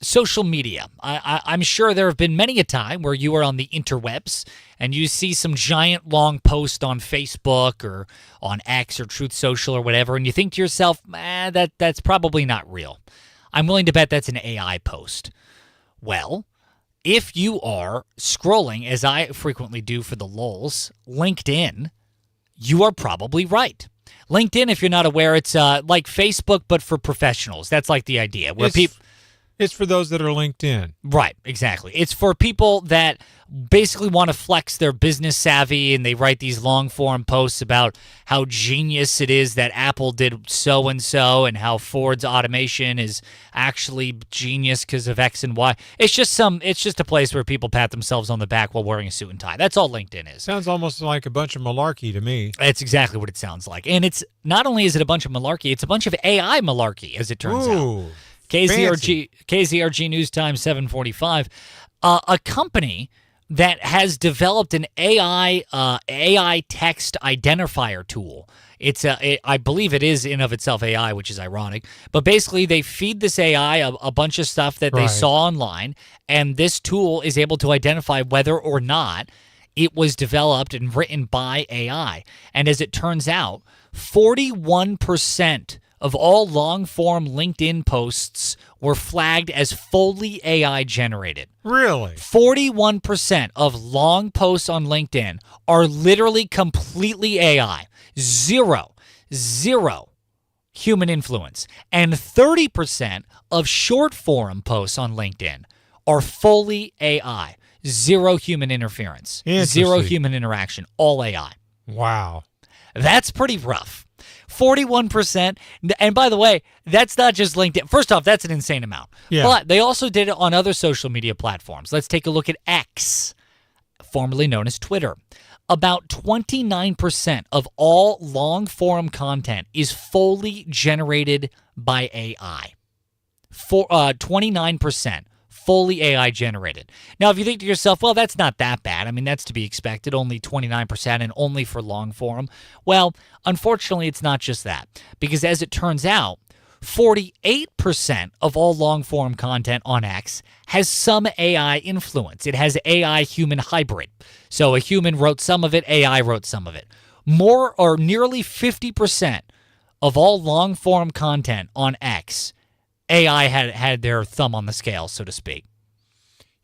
social media. I'm sure there have been many a time where you are on the interwebs and you see some giant long post on Facebook or on X or Truth Social or whatever, and you think to yourself, that's probably not real. I'm willing to bet that's an AI post. Well, if you are scrolling, as I frequently do for the lulz, LinkedIn, you are probably right. LinkedIn, if you're not aware, it's like Facebook, but for professionals. That's like the idea. Where It's for those that are LinkedIn. Right, exactly. It's for people that basically want to flex their business savvy, and they write these long-form posts about how genius it is that Apple did so-and-so and how Ford's automation is actually genius because of X and Y. It's just a place where people pat themselves on the back while wearing a suit and tie. That's all LinkedIn is. Sounds almost like a bunch of malarkey to me. That's exactly what it sounds like. And it's not only is it a bunch of malarkey, it's a bunch of AI malarkey, as it turns out. KZRG News Time 745. A company that has developed an AI text identifier tool. I believe it is in of itself AI, which is ironic. But basically, they feed this AI a bunch of stuff that they saw online, and this tool is able to identify whether or not it was developed and written by AI. And as it turns out, 41% of all long-form LinkedIn posts were flagged as fully AI generated. Really? 41% of long posts on LinkedIn are literally completely AI. Zero human influence. And 30% of short-form posts on LinkedIn are fully AI. Zero human interference. Zero human interaction. All AI. Wow. That's pretty rough. 41%. And by the way, that's not just LinkedIn. First off, that's an insane amount. Yeah. But they also did it on other social media platforms. Let's take a look at X, formerly known as Twitter. About 29% of all long-form content is fully generated by AI. 29%. Fully AI generated. Now, if you think to yourself, well, that's not that bad. I mean, that's to be expected, only 29% and only for long form. Well, unfortunately, it's not just that. Because as it turns out, 48% of all long form content on X has some AI influence. It has AI-human hybrid. So a human wrote some of it, AI wrote some of it. More or nearly 50% of all long form content on X AI had their thumb on the scale, so to speak.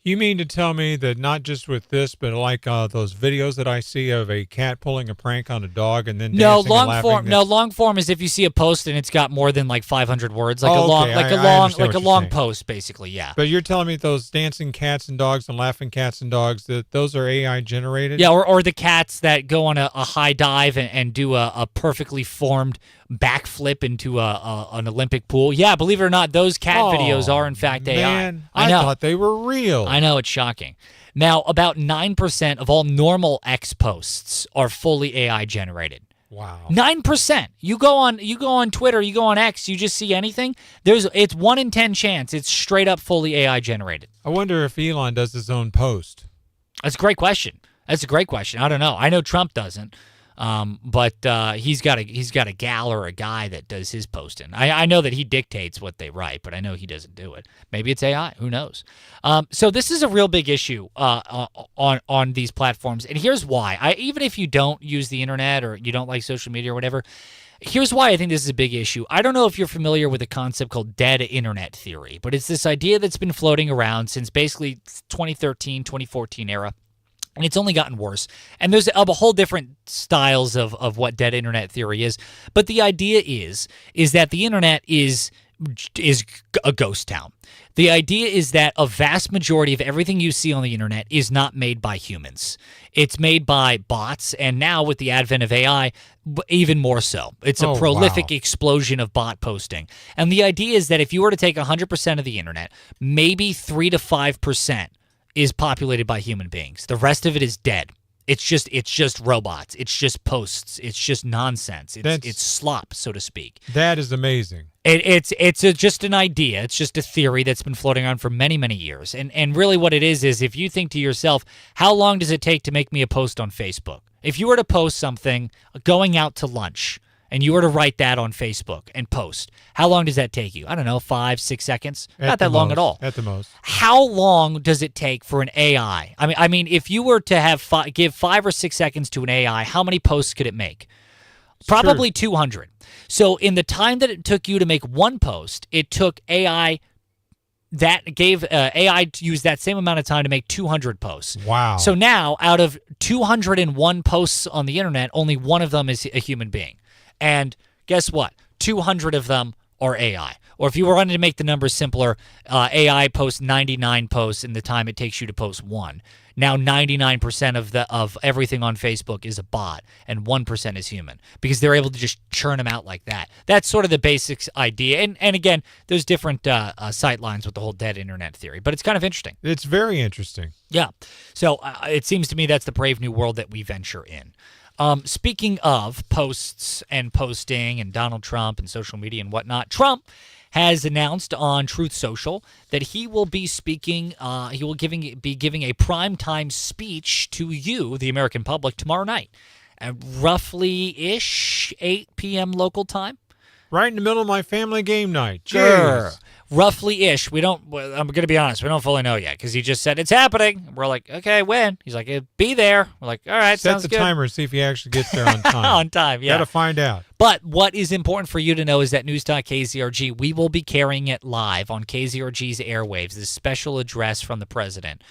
You mean to tell me that not just with this, but like those videos that I see of a cat pulling a prank on a dog and then dancing and laughing? Long form is if you see a post and it's got more than like 500 words, like a long post, basically. Yeah. But you're telling me those dancing cats and dogs and laughing cats and dogs, that those are AI generated? Yeah, or the cats that go on a high dive and do a perfectly formed backflip into an Olympic pool. Yeah, believe it or not, those cat videos are in fact AI. Man, I thought they were real. I know, it's shocking. Now, about 9% of all normal X posts are fully AI generated. Wow. 9%. You go on Twitter, you go on X, you just see anything. It's 1 in 10 chance it's straight up fully AI generated. I wonder if Elon does his own post. That's a great question. I don't know. I know Trump doesn't. But he's got a gal or a guy that does his posting. I know that he dictates what they write, but I know he doesn't do it. Maybe it's AI. Who knows? So this is a real big issue on these platforms, and here's why. Even if you don't use the internet or you don't like social media or whatever, here's why I think this is a big issue. I don't know if you're familiar with a concept called dead internet theory, but it's this idea that's been floating around since basically 2013, 2014 era. And it's only gotten worse. And there's a whole different styles of what dead internet theory is. But the idea is that the internet is a ghost town. The idea is that a vast majority of everything you see on the internet is not made by humans. It's made by bots, and now with the advent of AI, even more so. It's a prolific explosion of bot posting. And the idea is that if you were to take 100% of the internet, maybe 3 to 5% is populated by human beings. The rest of it is dead. It's just robots. It's just posts. It's just nonsense. It's slop, so to speak. That is amazing. It's just an idea. It's just a theory that's been floating around for many, many years. And really what it is if you think to yourself, how long does it take to make me a post on Facebook? If you were to post something going out to lunch, and you were to write that on Facebook and post, how long does that take you? I don't know, 5-6 seconds? Not that long at all. At the most. How long does it take for an AI? I mean, if you were to have give 5 or 6 seconds to an AI, how many posts could it make? Probably 200. So in the time that it took you to make one post, it took AI that gave AI to use that same amount of time to make 200 posts. Wow. So now, out of 201 posts on the internet, only one of them is a human being. And guess what? 200 of them are AI. Or if you were wanting to make the numbers simpler, AI posts 99 posts in the time it takes you to post one. Now 99% of everything on Facebook is a bot, and 1% is human, because they're able to just churn them out like that. That's sort of the basics idea. And again, there's different sight lines with the whole dead internet theory, but it's kind of interesting. It's very interesting. Yeah. So it seems to me that's the brave new world that we venture in. Speaking of posts and posting and Donald Trump and social media and whatnot, Trump has announced on Truth Social that he will be speaking, he will be giving a primetime speech to you, the American public, tomorrow night at roughly-ish 8 p.m. local time. Right in the middle of my family game night. Sure. Roughly-ish. I'm going to be honest, we don't fully know yet, because he just said, it's happening. We're like, okay, when? He's like, be there. We're like, all right, sounds good. Set the timer and see if he actually gets there on time. On time, yeah. Got to find out. But what is important for you to know is that News.KZRG, we will be carrying it live on KZRG's airwaves, this special address from the president,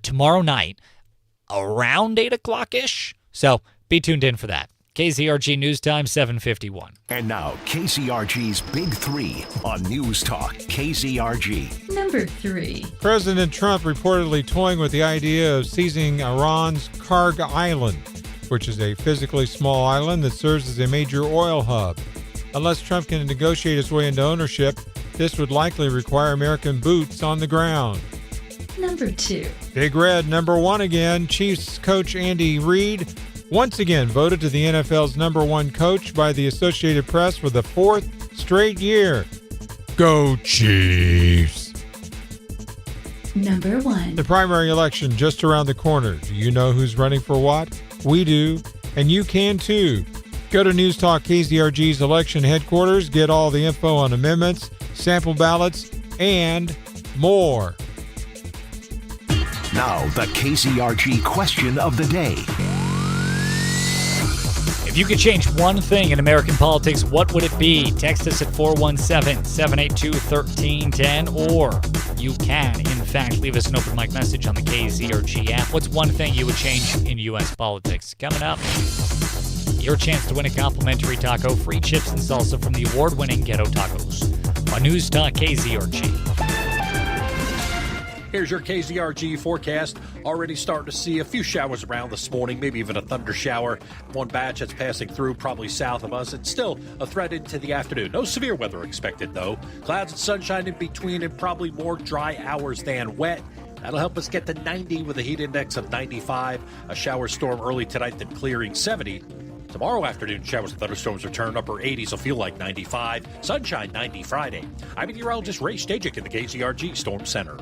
tomorrow night around 8 o'clock-ish. So be tuned in for that. KZRG News Time, 7:51. And now, KZRG's Big Three on News Talk KZRG. Number 3. President Trump reportedly toying with the idea of seizing Iran's Karg Island, which is a physically small island that serves as a major oil hub. Unless Trump can negotiate his way into ownership, this would likely require American boots on the ground. Number 2. Big Red, number 1 again. Chiefs coach Andy Reid once again voted to the NFL's number 1 coach by the Associated Press for the 4th straight year. Go Chiefs! Number 1. The primary election just around the corner. Do you know who's running for what? We do, and you can too. Go to News Talk KZRG's election headquarters, get all the info on amendments, sample ballots, and more. Now, the KZRG question of the day. If you could change one thing in American politics, what would it be? Text us at 417-782-1310, or you can, in fact, leave us an open mic message on the KZRG app. What's one thing you would change in U.S. politics? Coming up, your chance to win a complimentary taco, free chips and salsa from the award-winning Ghetto Tacos on News Talk KZRG. Here's your KZRG forecast. Already starting to see a few showers around this morning, maybe even a thunder shower. One batch that's passing through probably south of us. It's still a threat into the afternoon. No severe weather expected, though. Clouds and sunshine in between, and probably more dry hours than wet. That'll help us get to 90 with a heat index of 95. A shower storm early tonight, then clearing 70. Tomorrow afternoon, showers and thunderstorms return, upper 80s will feel like 95. Sunshine 90 Friday. I'm meteorologist Ray Stajic in the KZRG Storm Center.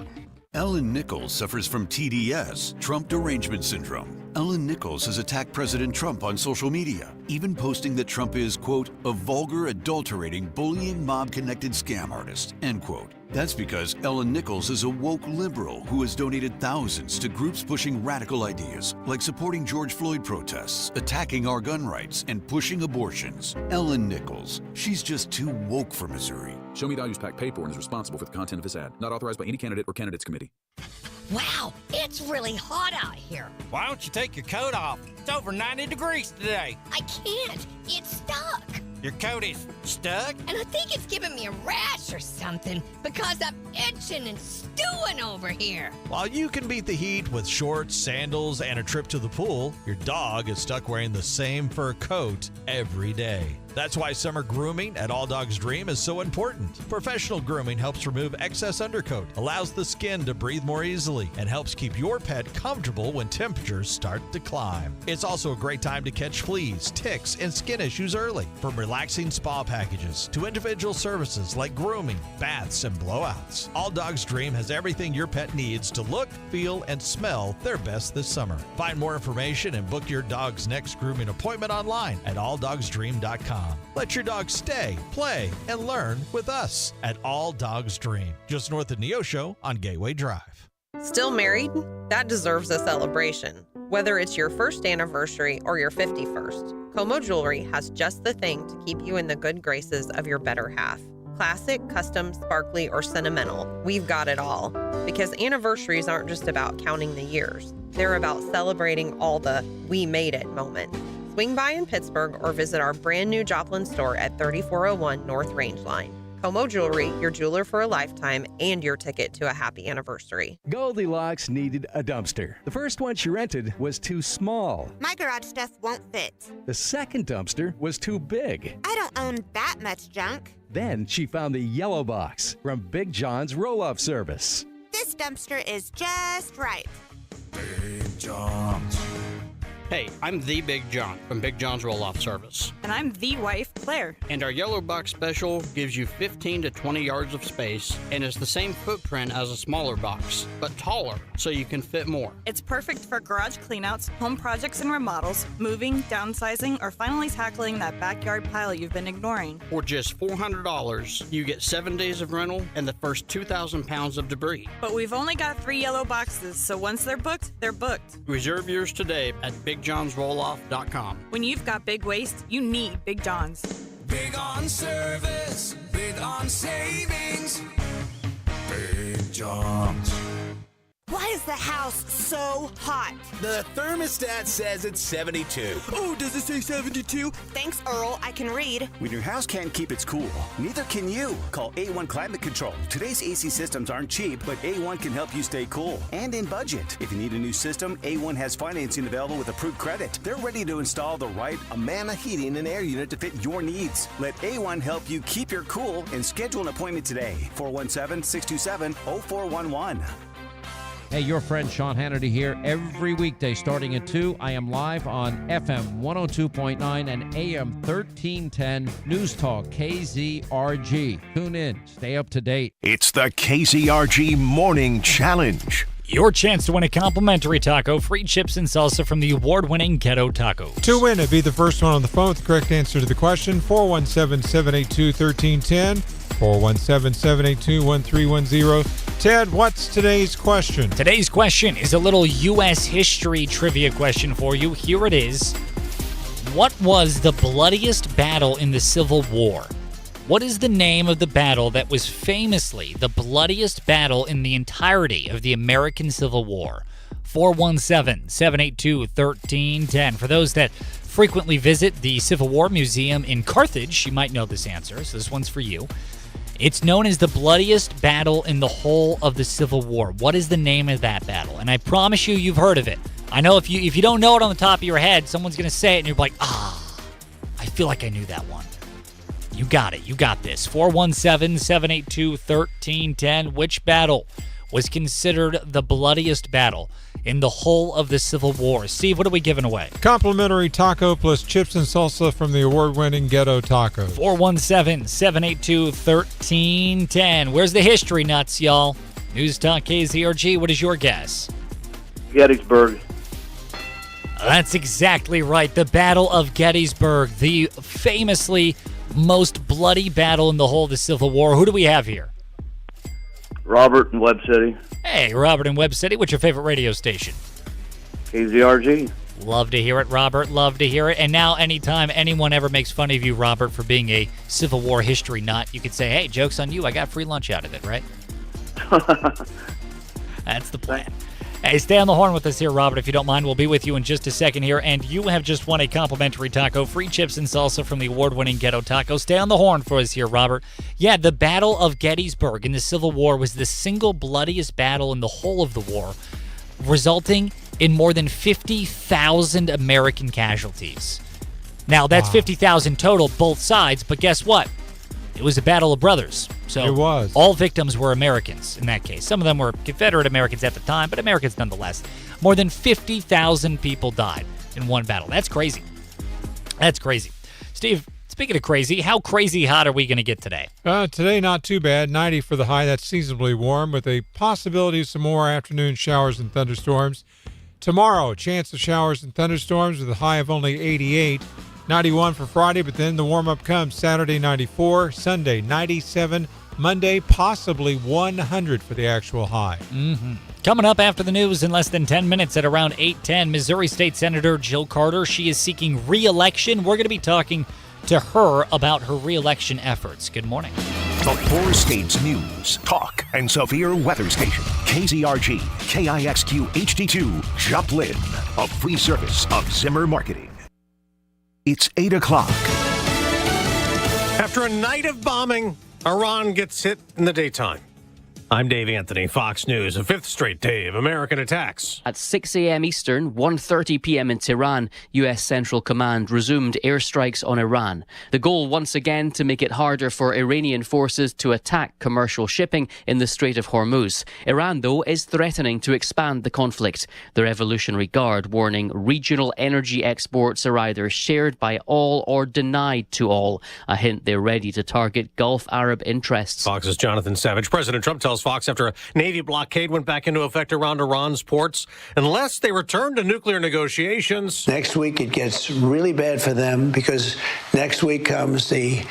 Ellen Nichols suffers from TDS, Trump Derangement Syndrome. Ellen Nichols has attacked President Trump on social media, even posting that Trump is, quote, a vulgar, adulterating, bullying, mob-connected scam artist, end quote. That's because Ellen Nichols is a woke liberal who has donated thousands to groups pushing radical ideas, like supporting George Floyd protests, attacking our gun rights, and pushing abortions. Ellen Nichols. She's just too woke for Missouri. Show Me Values PAC paid for and is responsible for the content of this ad. Not authorized by any candidate or candidates committee. Wow, it's really hot out here. Why don't you take your coat off? It's over 90 degrees today. I can't. It's stuck. Your coat is stuck? And I think it's giving me a rash or something because I'm itching and stewing over here. While you can beat the heat with shorts, sandals, and a trip to the pool, your dog is stuck wearing the same fur coat every day. That's why summer grooming at All Dogs Dream is so important. Professional grooming helps remove excess undercoat, allows the skin to breathe more easily, and helps keep your pet comfortable when temperatures start to climb. It's also a great time to catch fleas, ticks, and skin issues early. From relaxing spa packages to individual services like grooming, baths, and blowouts, All Dogs Dream has everything your pet needs to look, feel, and smell their best this summer. Find more information and book your dog's next grooming appointment online at alldogsdream.com. Let your dog stay, play, and learn with us at All Dogs Dream, just north of Neosho on Gateway Drive. Still married? That deserves a celebration. Whether it's your first anniversary or your 51st, Como Jewelry has just the thing to keep you in the good graces of your better half. Classic, custom, sparkly, or sentimental, we've got it all. Because anniversaries aren't just about counting the years. They're about celebrating all the "we made it" moments. Swing by in Pittsburgh or visit our brand new Joplin store at 3401 North Range Line. Como Jewelry, your jeweler for a lifetime and your ticket to a happy anniversary. Goldilocks needed a dumpster. The first one she rented was too small. My garage stuff won't fit. The second dumpster was too big. I don't own that much junk. Then she found the yellow box from Big John's roll-off service. This dumpster is just right. Big John's. Hey, I'm the Big John from Big John's Roll-Off Service. And I'm the wife, Claire. And our yellow box special gives you 15 to 20 yards of space and is the same footprint as a smaller box, but taller, so you can fit more. It's perfect for garage cleanouts, home projects and remodels, moving, downsizing, or finally tackling that backyard pile you've been ignoring. For just $400, you get 7 days of rental and the first 2,000 pounds of debris. But we've only got 3 yellow boxes, so once they're booked, they're booked. Reserve yours today at BigJohnsRolloff.com. When you've got big waste, you need Big John's. Big on service, big on savings. Big John's. Why is the house so hot? The thermostat says it's 72. Oh, does it say 72? Thanks, Earl. I can read. When your house can't keep its cool, neither can you. Call A1 Climate Control. Today's AC systems aren't cheap, but A1 can help you stay cool and in budget. If you need a new system, A1 has financing available with approved credit. They're ready to install the right Amana heating and air unit to fit your needs. Let A1 help you keep your cool and schedule an appointment today. 417-627-0411. Hey, your friend Sean Hannity here. Every weekday starting at 2, I am live on FM 102.9 and AM 1310 News Talk KZRG. Tune in. Stay up to date. It's the KZRG Morning Challenge. Your chance to win a complimentary taco, free chips and salsa from the award-winning Ghetto Tacos. To win it, be the first one on the phone with the correct answer to the question. 417-782-1310. 417-782-1310. Ted, what's today's question? Today's question is a little U.S. history trivia question for you. Here it is. What was the bloodiest battle in the Civil War? What is the name of the battle that was famously the bloodiest battle in the entirety of the American Civil War? 417-782-1310. For those that frequently visit the Civil War Museum in Carthage, you might know this answer, so this one's for you. It's known as the bloodiest battle in the whole of the Civil War. What is the name of that battle? And I promise you, you've heard of it. I know if you don't know it on the top of your head, someone's going to say it, and you're like, I feel like I knew that one. You got it. You got this. 417-782-1310. Which battle was considered the bloodiest battle in the whole of the Civil War? Steve, what are we giving away? Complimentary taco plus chips and salsa from the award-winning Ghetto Tacos. 417-782-1310. Where's the history nuts, y'all? News Talk KZRG, what is your guess? Gettysburg. That's exactly right. The Battle of Gettysburg, the famously most bloody battle in the whole of the Civil War. Who do we have here? Robert in Webb City. Hey, Robert in Webb City. What's your favorite radio station? KZRG. Love to hear it, Robert. Love to hear it. And now anytime anyone ever makes fun of you, Robert, for being a Civil War history nut, you could say, hey, joke's on you. I got free lunch out of it, right? That's the plan. Hey, stay on the horn with us here, Robert, if you don't mind. We'll be with you in just a second here. And you have just won a complimentary taco, free chips and salsa from the award-winning Ghetto Taco. Stay on the horn for us here, Robert. Yeah, the Battle of Gettysburg in the Civil War was the single bloodiest battle in the whole of the war, resulting in more than 50,000 American casualties. Now, that's 50,000 total, both sides, but guess what? It was a battle of brothers. So it was. All victims were Americans in that case. Some of them were Confederate Americans at the time, but Americans nonetheless. More than 50,000 people died in one battle. That's crazy. That's crazy. Steve, speaking of crazy, how crazy hot are we going to get today? Today, not too bad. 90 for the high. That's seasonably warm with a possibility of some more afternoon showers and thunderstorms. Tomorrow, chance of showers and thunderstorms with a high of only 88. 91 for Friday, but then the warm-up comes. Saturday, 94. Sunday, 97. Monday, possibly 100 for the actual high. Coming up after the news in less than 10 minutes at around 8:10, Missouri State Senator Jill Carter. She is seeking re-election. We're going to be talking to her about her re-election efforts. Good morning. The four states news, talk, and severe weather station. KZRG, KIXQ HD2, Joplin. A free service of Zimmer Marketing. It's 8 o'clock. After a night of bombing, Iran gets hit in the daytime. I'm Dave Anthony, Fox News. A fifth straight day of American attacks. At 6 a.m. Eastern, 1:30 p.m. in Tehran, U.S. Central Command resumed airstrikes on Iran. The goal, once again, to make it harder for Iranian forces to attack commercial shipping in the Strait of Hormuz. Iran, though, is threatening to expand the conflict. The Revolutionary Guard warning regional energy exports are either shared by all or denied to all. A hint they're ready to target Gulf Arab interests. Fox's Jonathan Savage. President Trump tells Fox after a Navy blockade went back into effect around Iran's ports, unless they return to nuclear negotiations. Next week it gets really bad for them because next week comes the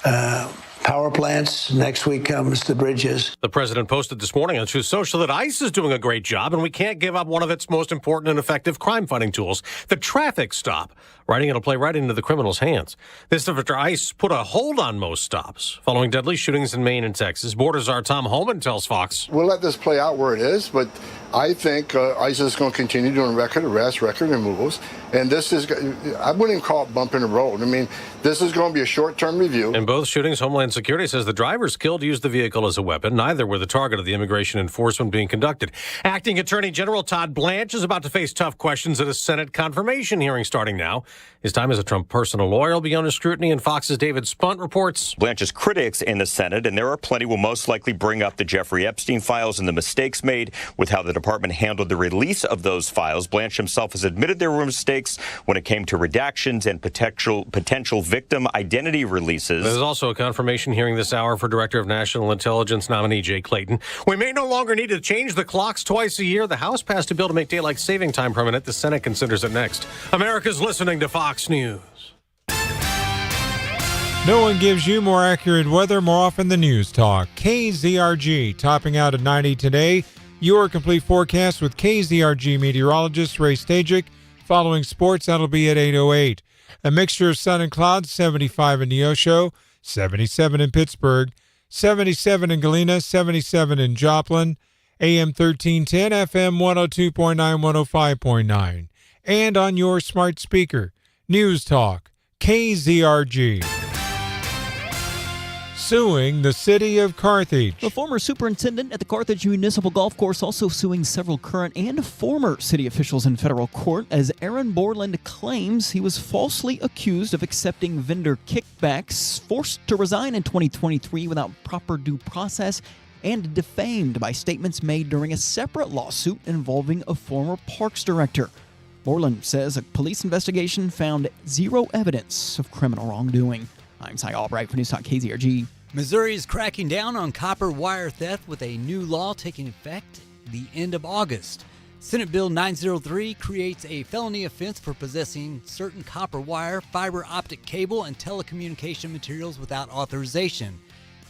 power plants. Next week comes the bridges. The president posted this morning on Truth Social that ICE is doing a great job and we can't give up one of its most important and effective crime-fighting tools, the traffic stop. Writing it'll play right into the criminals' hands. This after ICE put a hold on most stops following deadly shootings in Maine and Texas. Border czar Tom Homan tells Fox. We'll let this play out where it is, but I think ICE is going to continue doing record arrests, record removals, and this is, I wouldn't even call it bumping the road. I mean, this is going to be a short-term review. In both shootings, Homeland Security says the drivers killed used the vehicle as a weapon. Neither were the target of the immigration enforcement being conducted. Acting Attorney General Todd Blanche is about to face tough questions at a Senate confirmation hearing starting now. His time as a Trump personal lawyer will be under scrutiny, and Fox's David Spunt reports. Blanche's critics in the Senate, and there are plenty, will most likely bring up the Jeffrey Epstein files and the mistakes made with how the department handled the release of those files. Blanche himself has admitted there were mistakes when it came to redactions and potential victim identity releases. There's also a confirmation hearing this hour for Director of National Intelligence nominee Jay Clayton. We may no longer need to change the clocks twice a year. The House passed a bill to make daylight saving time permanent. The Senate considers it next. America's listening to Fox News. No one gives you more accurate weather more often than News Talk. KZRG topping out at 90 today. Your complete forecast with KZRG meteorologist Ray Stajic. Following sports, that'll be at 8:08. A mixture of sun and clouds, 75 in Neosho, 77 in Pittsburgh, 77 in Galena, 77 in Joplin, AM 1310, FM 102.9, 105.9. And on your smart speaker, News Talk, KZRG. Suing the city of Carthage. The former superintendent at the Carthage Municipal Golf Course also suing several current and former city officials in federal court as Aaron Borland claims he was falsely accused of accepting vendor kickbacks, forced to resign in 2023 without proper due process, and defamed by statements made during a separate lawsuit involving a former parks director. Borland says a police investigation found zero evidence of criminal wrongdoing. I'm Cy Albright for News Talk KZRG. Missouri is cracking down on copper wire theft with a new law taking effect the end of August. Senate Bill 903 creates a felony offense for possessing certain copper wire, fiber optic cable, and telecommunication materials without authorization.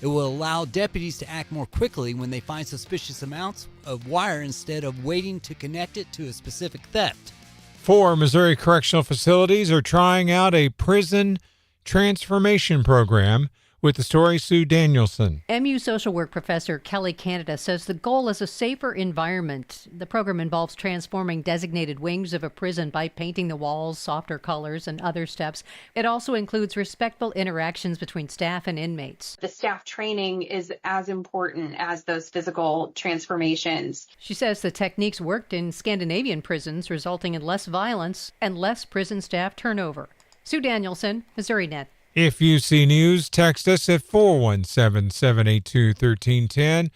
It will allow deputies to act more quickly when they find suspicious amounts of wire instead of waiting to connect it to a specific theft. 4 Missouri correctional facilities are trying out a prison transformation program With the story, Sue Danielson. MU social work professor Kelly Canada says the goal is a safer environment. The program involves transforming designated wings of a prison by painting the walls softer colors and other steps. It also includes respectful interactions between staff and inmates. The staff training is as important as those physical transformations. She says the techniques worked in Scandinavian prisons, resulting in less violence and less prison staff turnover. Sue Danielson, Missouri Net. If you see news, text us at 417-782-1310.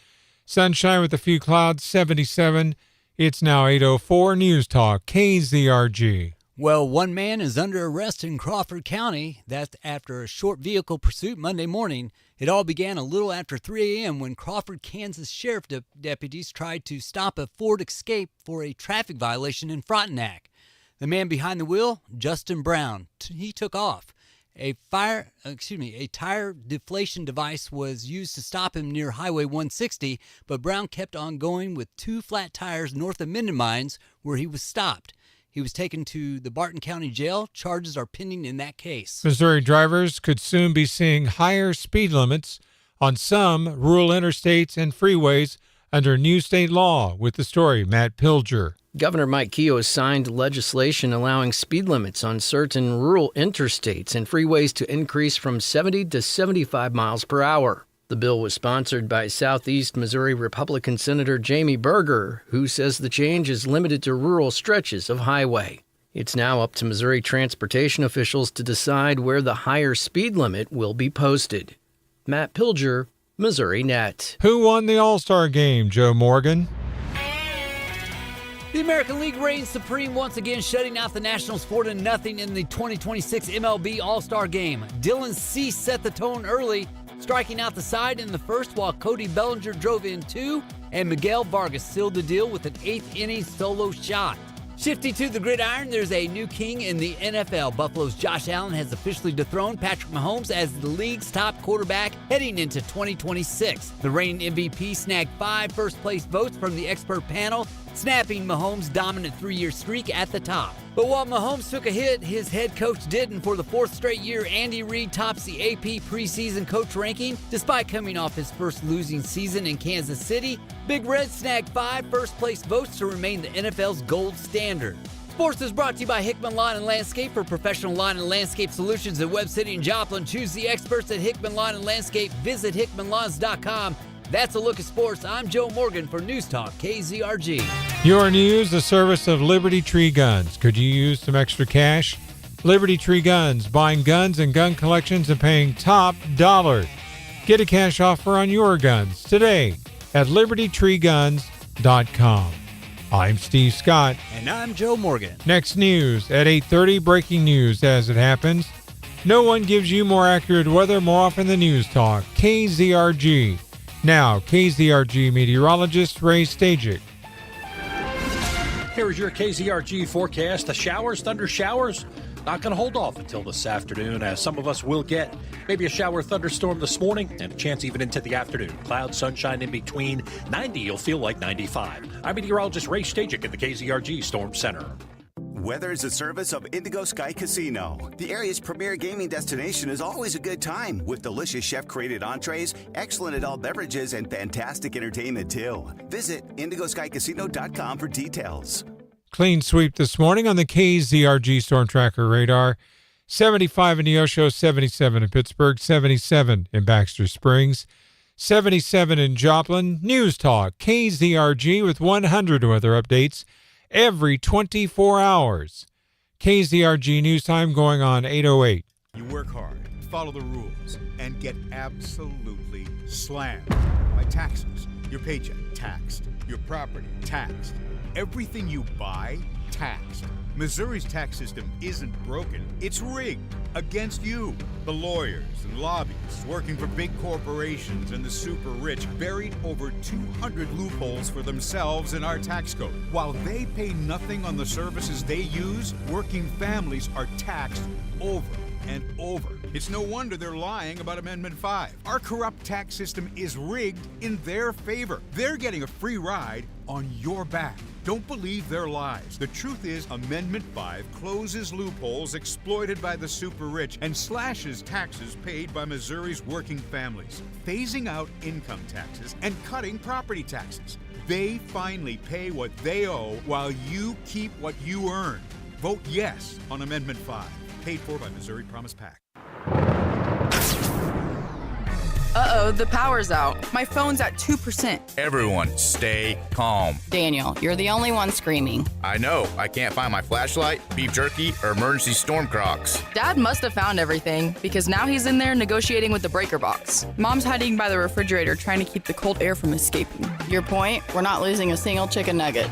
Sunshine with a few clouds, 77. It's now 8:04. News Talk, KZRG. Well, one man is under arrest in Crawford County. That's after a short vehicle pursuit Monday morning. It all began a little after 3 a.m. when Crawford, Kansas sheriff deputies tried to stop a Ford Escape for a traffic violation in Frontenac. The man behind the wheel, Justin Brown, he took off. A tire deflation device was used to stop him near Highway 160, but Brown kept on going with 2 flat tires north of Minden Mines, where he was stopped. He was taken to the Barton County Jail. Charges are pending in that case. Missouri drivers could soon be seeing higher speed limits on some rural interstates and freeways under new state law. With the story, Matt Pilger. Governor Mike Keogh has signed legislation allowing speed limits on certain rural interstates and freeways to increase from 70 to 75 miles per hour. The bill was sponsored by Southeast Missouri Republican Senator Jamie Berger, who says the change is limited to rural stretches of highway. It's now up to Missouri transportation officials to decide where the higher speed limit will be posted. Matt Pilger, Missouri Net. Who won the All-Star game, Joe Morgan? The American League reigns supreme once again, shutting out the Nationals 4-0 in the 2026 MLB All-Star Game. Dylan Cease set the tone early, striking out the side in the first while Cody Bellinger drove in 2, and Miguel Vargas sealed the deal with an 8th-inning solo shot. Shifting to the gridiron, there's a new king in the NFL. Buffalo's Josh Allen has officially dethroned Patrick Mahomes as the league's top quarterback heading into 2026. The reigning MVP snagged 5 first-place votes from the expert panel, snapping Mahomes' dominant 3-year streak at the top. But while Mahomes took a hit, his head coach didn't. For the 4th straight year, Andy Reid tops the AP preseason coach ranking. Despite coming off his first losing season in Kansas City, Big Red snagged 5 first-place votes to remain the NFL's gold standard. Sports is brought to you by Hickman Lawn and Landscape. For professional lawn and landscape solutions in Webb City and Joplin, choose the experts at Hickman Lawn and Landscape. Visit hickmanlawns.com. That's a look at sports. I'm Joe Morgan for News Talk KZRG. Your news, the service of Liberty Tree Guns. Could you use some extra cash? Liberty Tree Guns, buying guns and gun collections and paying top dollar. Get a cash offer on your guns today at libertytreeguns.com. I'm Steve Scott. And I'm Joe Morgan. Next news at 8:30, breaking news as it happens. No one gives you more accurate weather more often than News Talk. KZRG. Now, KZRG meteorologist Ray Stajic. Here is your KZRG forecast. The showers, thunder showers, not going to hold off until this afternoon, as some of us will get maybe a shower thunderstorm this morning and a chance even into the afternoon. Clouds, sunshine in between. 90, you'll feel like 95. I'm meteorologist Ray Stajic at the KZRG Storm Center. Weather is a service of Indigo Sky Casino. The area's premier gaming destination is always a good time with delicious chef-created entrees, excellent adult beverages, and fantastic entertainment too. Visit IndigoSkyCasino.com for details. Clean sweep this morning on the KZRG Storm Tracker radar. 75 in Neosho, 77 in Pittsburgh, 77 in Baxter Springs, 77 in Joplin. News Talk, KZRG with 100 weather updates every 24 hours. KZRG News Time going on 8:08. You work hard, follow the rules, and get absolutely slammed by taxes. Your paycheck taxed, your property taxed, everything you buy taxed. Missouri's tax system isn't broken, it's rigged against you. The lawyers and lobbyists working for big corporations and the super rich buried over 200 loopholes for themselves in our tax code. While they pay nothing on the services they use, working families are taxed over and over. It's no wonder they're lying about Amendment 5. Our corrupt tax system is rigged in their favor. They're getting a free ride on your back. Don't believe their lies. The truth is, Amendment 5 closes loopholes exploited by the super rich and slashes taxes paid by Missouri's working families, phasing out income taxes and cutting property taxes. They finally pay what they owe while you keep what you earn. Vote yes on Amendment 5, paid for by Missouri Promise PAC. Uh-oh, the power's out. My phone's at 2%. Everyone, stay calm. Daniel, you're the only one screaming. I know. I can't find my flashlight, beef jerky, or emergency storm Crocs. Dad must have found everything, because now he's in there negotiating with the breaker box. Mom's hiding by the refrigerator trying to keep the cold air from escaping. Your point? We're not losing a single chicken nugget.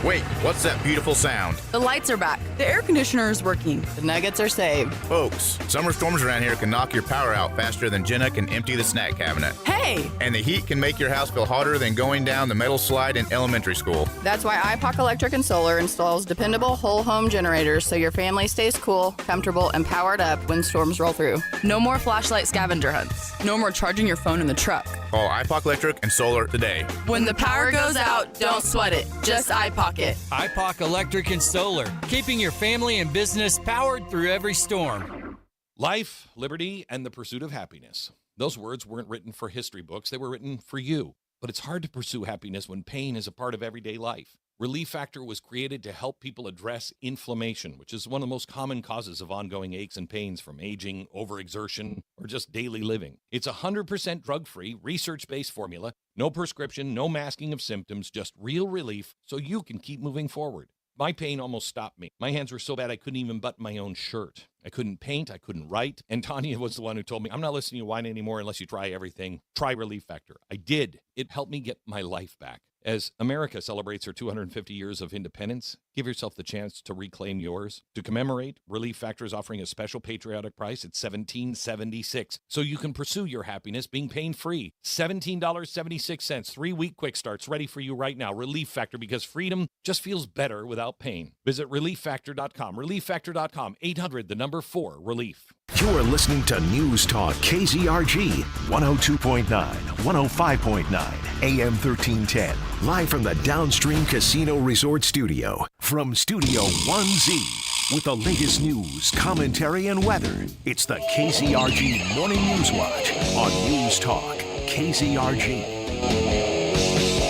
Wait, what's that beautiful sound? The lights are back. The air conditioner is working. The nuggets are saved. Folks, summer storms around here can knock your power out faster than Jenna can empty the snack cabinet. Hey! And the heat can make your house feel hotter than going down the metal slide in elementary school. That's why IPOC Electric and Solar installs dependable whole home generators so your family stays cool, comfortable, and powered up when storms roll through. No more flashlight scavenger hunts. No more charging your phone in the truck. Call IPOC Electric and Solar today. When the power goes out, don't sweat it. Just IPOC it. IPOC Electric and Solar, keeping your family and business powered through every storm. Life, liberty, and the pursuit of happiness. Those words weren't written for history books. They were written for you. But it's hard to pursue happiness when pain is a part of everyday life. Relief Factor was created to help people address inflammation, which is one of the most common causes of ongoing aches and pains from aging, overexertion, or just daily living. It's 100% drug-free, research-based formula, no prescription, no masking of symptoms, just real relief so you can keep moving forward. My pain almost stopped me. My hands were so bad I couldn't even button my own shirt. I couldn't paint, I couldn't write. And Tanya was the one who told me, I'm not listening to you whine anymore unless you try everything. Try Relief Factor. I did. It helped me get my life back. As America celebrates her 250 years of independence, give yourself the chance to reclaim yours. To commemorate, Relief Factor is offering a special patriotic price at $17.76, so you can pursue your happiness being pain-free. $17.76, 3-week quick starts ready for you right now. Relief Factor, because freedom just feels better without pain. Visit ReliefFactor.com. ReliefFactor.com. 800-4-RELIEF. You're listening to News Talk KZRG 102.9, 105.9, AM 1310. Live from the Downstream Casino Resort Studio. From Studio 1Z. With the latest news, commentary, and weather. It's the KZRG Morning News Watch on News Talk KZRG.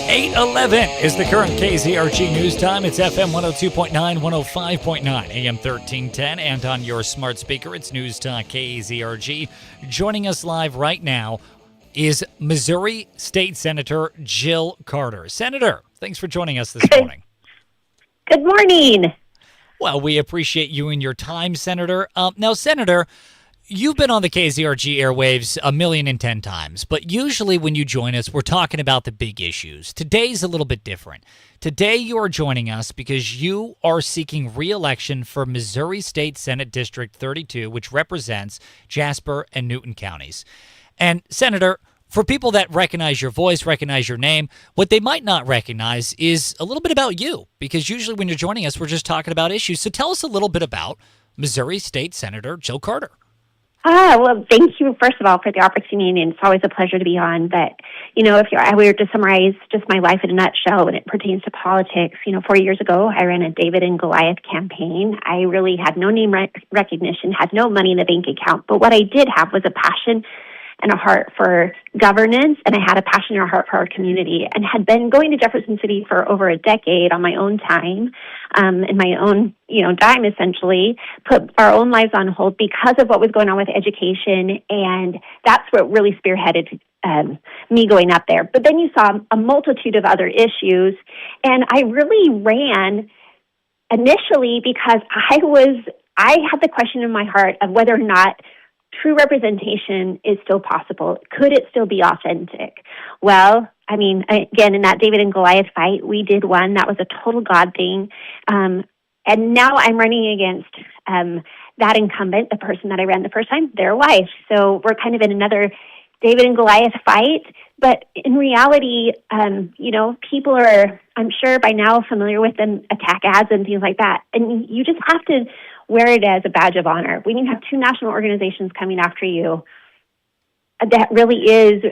8:11 is the current KZRG news time. It's FM 102.9, 105.9, AM 1310, and on your smart speaker, it's News Talk KZRG. Joining us live right now is Missouri State Senator Jill Carter. Senator, thanks for joining us this morning. Good morning. Well, we appreciate you and your time, Senator. Now, Senator, you've been on the KZRG airwaves 1,010,000 times, but usually when you join us, we're talking about the big issues. Today's a little bit different. Today you are joining us because you are seeking re-election for Missouri State Senate District 32, which represents Jasper and Newton counties. And, Senator, for people that recognize your voice, recognize your name, what they might not recognize is a little bit about you, because usually when you're joining us, we're just talking about issues. So tell us a little bit about Missouri State Senator Jill Carter. Well, thank you, first of all, for the opportunity, and it's always a pleasure to be on. But, if I were to summarize just my life in a nutshell when it pertains to politics, 4 years ago, I ran a David and Goliath campaign. I really had no name recognition, had no money in the bank account, but what I did have was a passion and a heart for governance, and I had a passion and a heart for our community, and had been going to Jefferson City for over a decade on my own time, in my own, dime, essentially, put our own lives on hold because of what was going on with education, and that's what really spearheaded me going up there. But then you saw a multitude of other issues, and I really ran initially because I had the question in my heart of whether or not true representation is still possible. Could it still be authentic? Well, again, in that David and Goliath fight, we did one. That was a total God thing. And now I'm running against that incumbent, the person that I ran the first time, their wife. So we're kind of in another David and Goliath fight. But in reality, people are, I'm sure by now, familiar with them attack ads and things like that. And you just have to wear it as a badge of honor. When you have two national organizations coming after you, that really is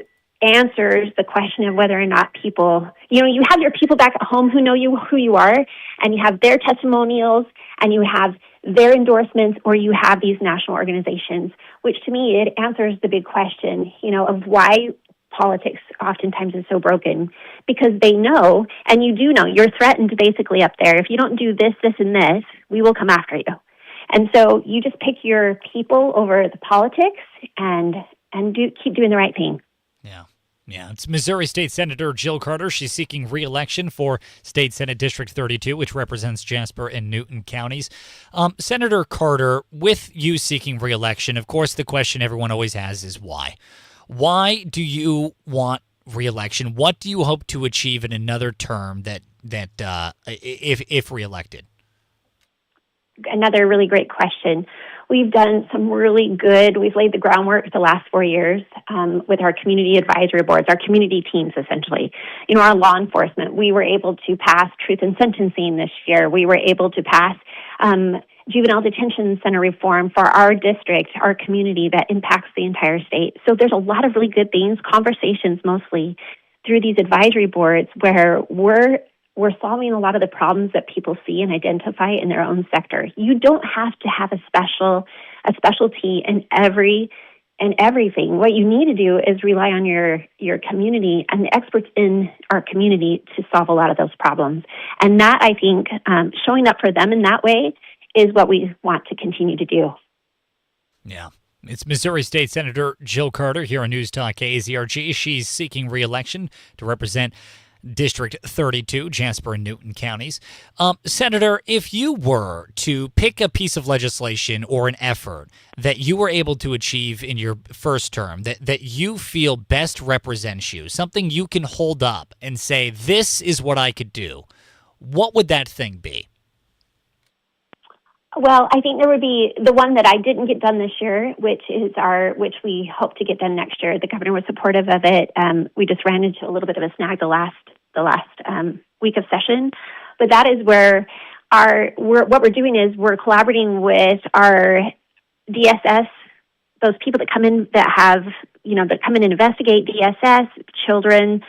answers the question of whether or not people, you have your people back at home who know who you are, and you have their testimonials, and you have their endorsements, or you have these national organizations, which to me, it answers the big question, of why politics oftentimes is so broken, because they know, and you do know, you're threatened basically up there. If you don't do this, this, and this, we will come after you. And so you just pick your people over the politics and keep doing the right thing. Yeah, it's Missouri State Senator Jill Carter. She's seeking re-election for State Senate District 32, which represents Jasper and Newton counties. Senator Carter, with you seeking re-election, of course, the question everyone always has is why? Why do you want re-election? What do you hope to achieve in another term that if re-elected? Another really great question. We've done some really good, we've laid the groundwork the last 4 years with our community advisory boards, our community teams, essentially. Our law enforcement, we were able to pass truth in sentencing this year. We were able to pass juvenile detention center reform for our district, our community, that impacts the entire state. So there's a lot of really good things, conversations mostly, through these advisory boards where we're solving a lot of the problems that people see and identify in their own sector. You don't have to have a specialty in everything. What you need to do is rely on your community and the experts in our community to solve a lot of those problems. And that, I think, showing up for them in that way is what we want to continue to do. Yeah. It's Missouri State Senator Jill Carter here on News Talk KZRG. She's seeking re-election to represent District 32, Jasper and Newton counties. Senator, if you were to pick a piece of legislation or an effort that you were able to achieve in your first term that you feel best represents you, something you can hold up and say, this is what I could do, what would that thing be? Well, I think there would be the one that I didn't get done this year, which we hope to get done next year. The governor was supportive of it. We just ran into a little bit of a snag the last week of session, but that is where what we're doing is we're collaborating with our DSS, those people that come in that come in and investigate DSS, children,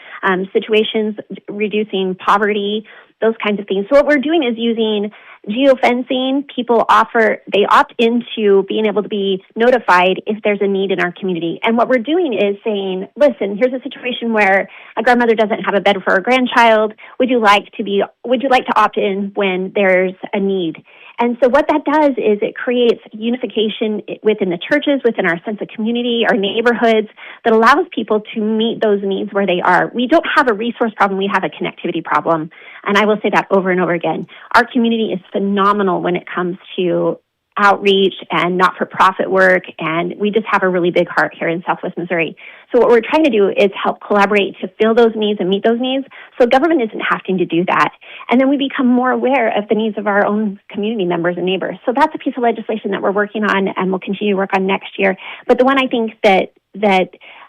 situations, reducing poverty, those kinds of things. So what we're doing is using geofencing. People opt into being able to be notified if there's a need in our community. And what we're doing is saying, listen, here's a situation where a grandmother doesn't have a bed for her grandchild. Would you like to opt in when there's a need? And so what that does is it creates unification within the churches, within our sense of community, our neighborhoods, that allows people to meet those needs where they are. We don't have a resource problem, we have a connectivity problem. And I will say that over and over again. Our community is phenomenal when it comes to outreach and not-for-profit work, and we just have a really big heart here in Southwest Missouri. So what we're trying to do is help collaborate to fill those needs and meet those needs, so government isn't having to do that. And then we become more aware of the needs of our own community members and neighbors. So that's a piece of legislation that we're working on and we'll continue to work on next year. But the one I think that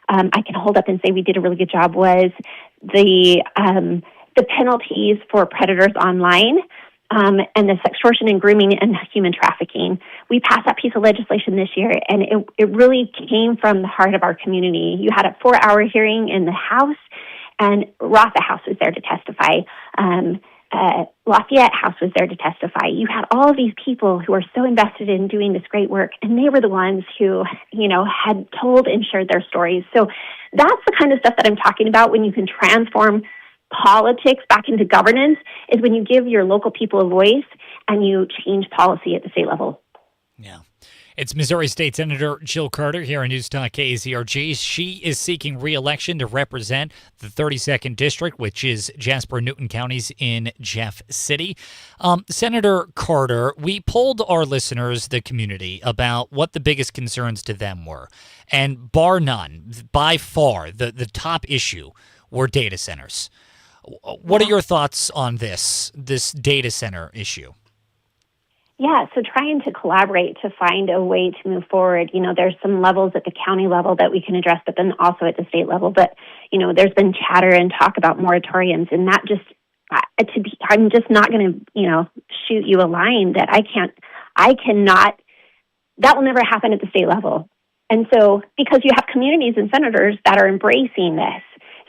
I can hold up and say we did a really good job was the penalties for predators online. And the extortion and grooming and human trafficking. We passed that piece of legislation this year, and it really came from the heart of our community. You had a 4-hour hearing in the House, and Rotha House was there to testify. Lafayette House was there to testify. You had all of these people who are so invested in doing this great work, and they were the ones who, had told and shared their stories. So that's the kind of stuff that I'm talking about when you can transform politics back into governance, is when you give your local people a voice and you change policy at the state level. Yeah. It's Missouri State Senator Jill Carter here on News Talk KZRG. She is seeking re-election to represent the 32nd District, which is Jasper and Newton counties in Jeff City. Senator Carter, we polled our listeners, the community, about what the biggest concerns to them were. And bar none, by far, the top issue were data centers. What are your thoughts on this data center issue? Yeah, so trying to collaborate to find a way to move forward. There's some levels at the county level that we can address, but then also at the state level. But, there's been chatter and talk about moratoriums, and that just, I'm just not going to, shoot you a line that I cannot, that will never happen at the state level. And so, because you have communities and senators that are embracing this,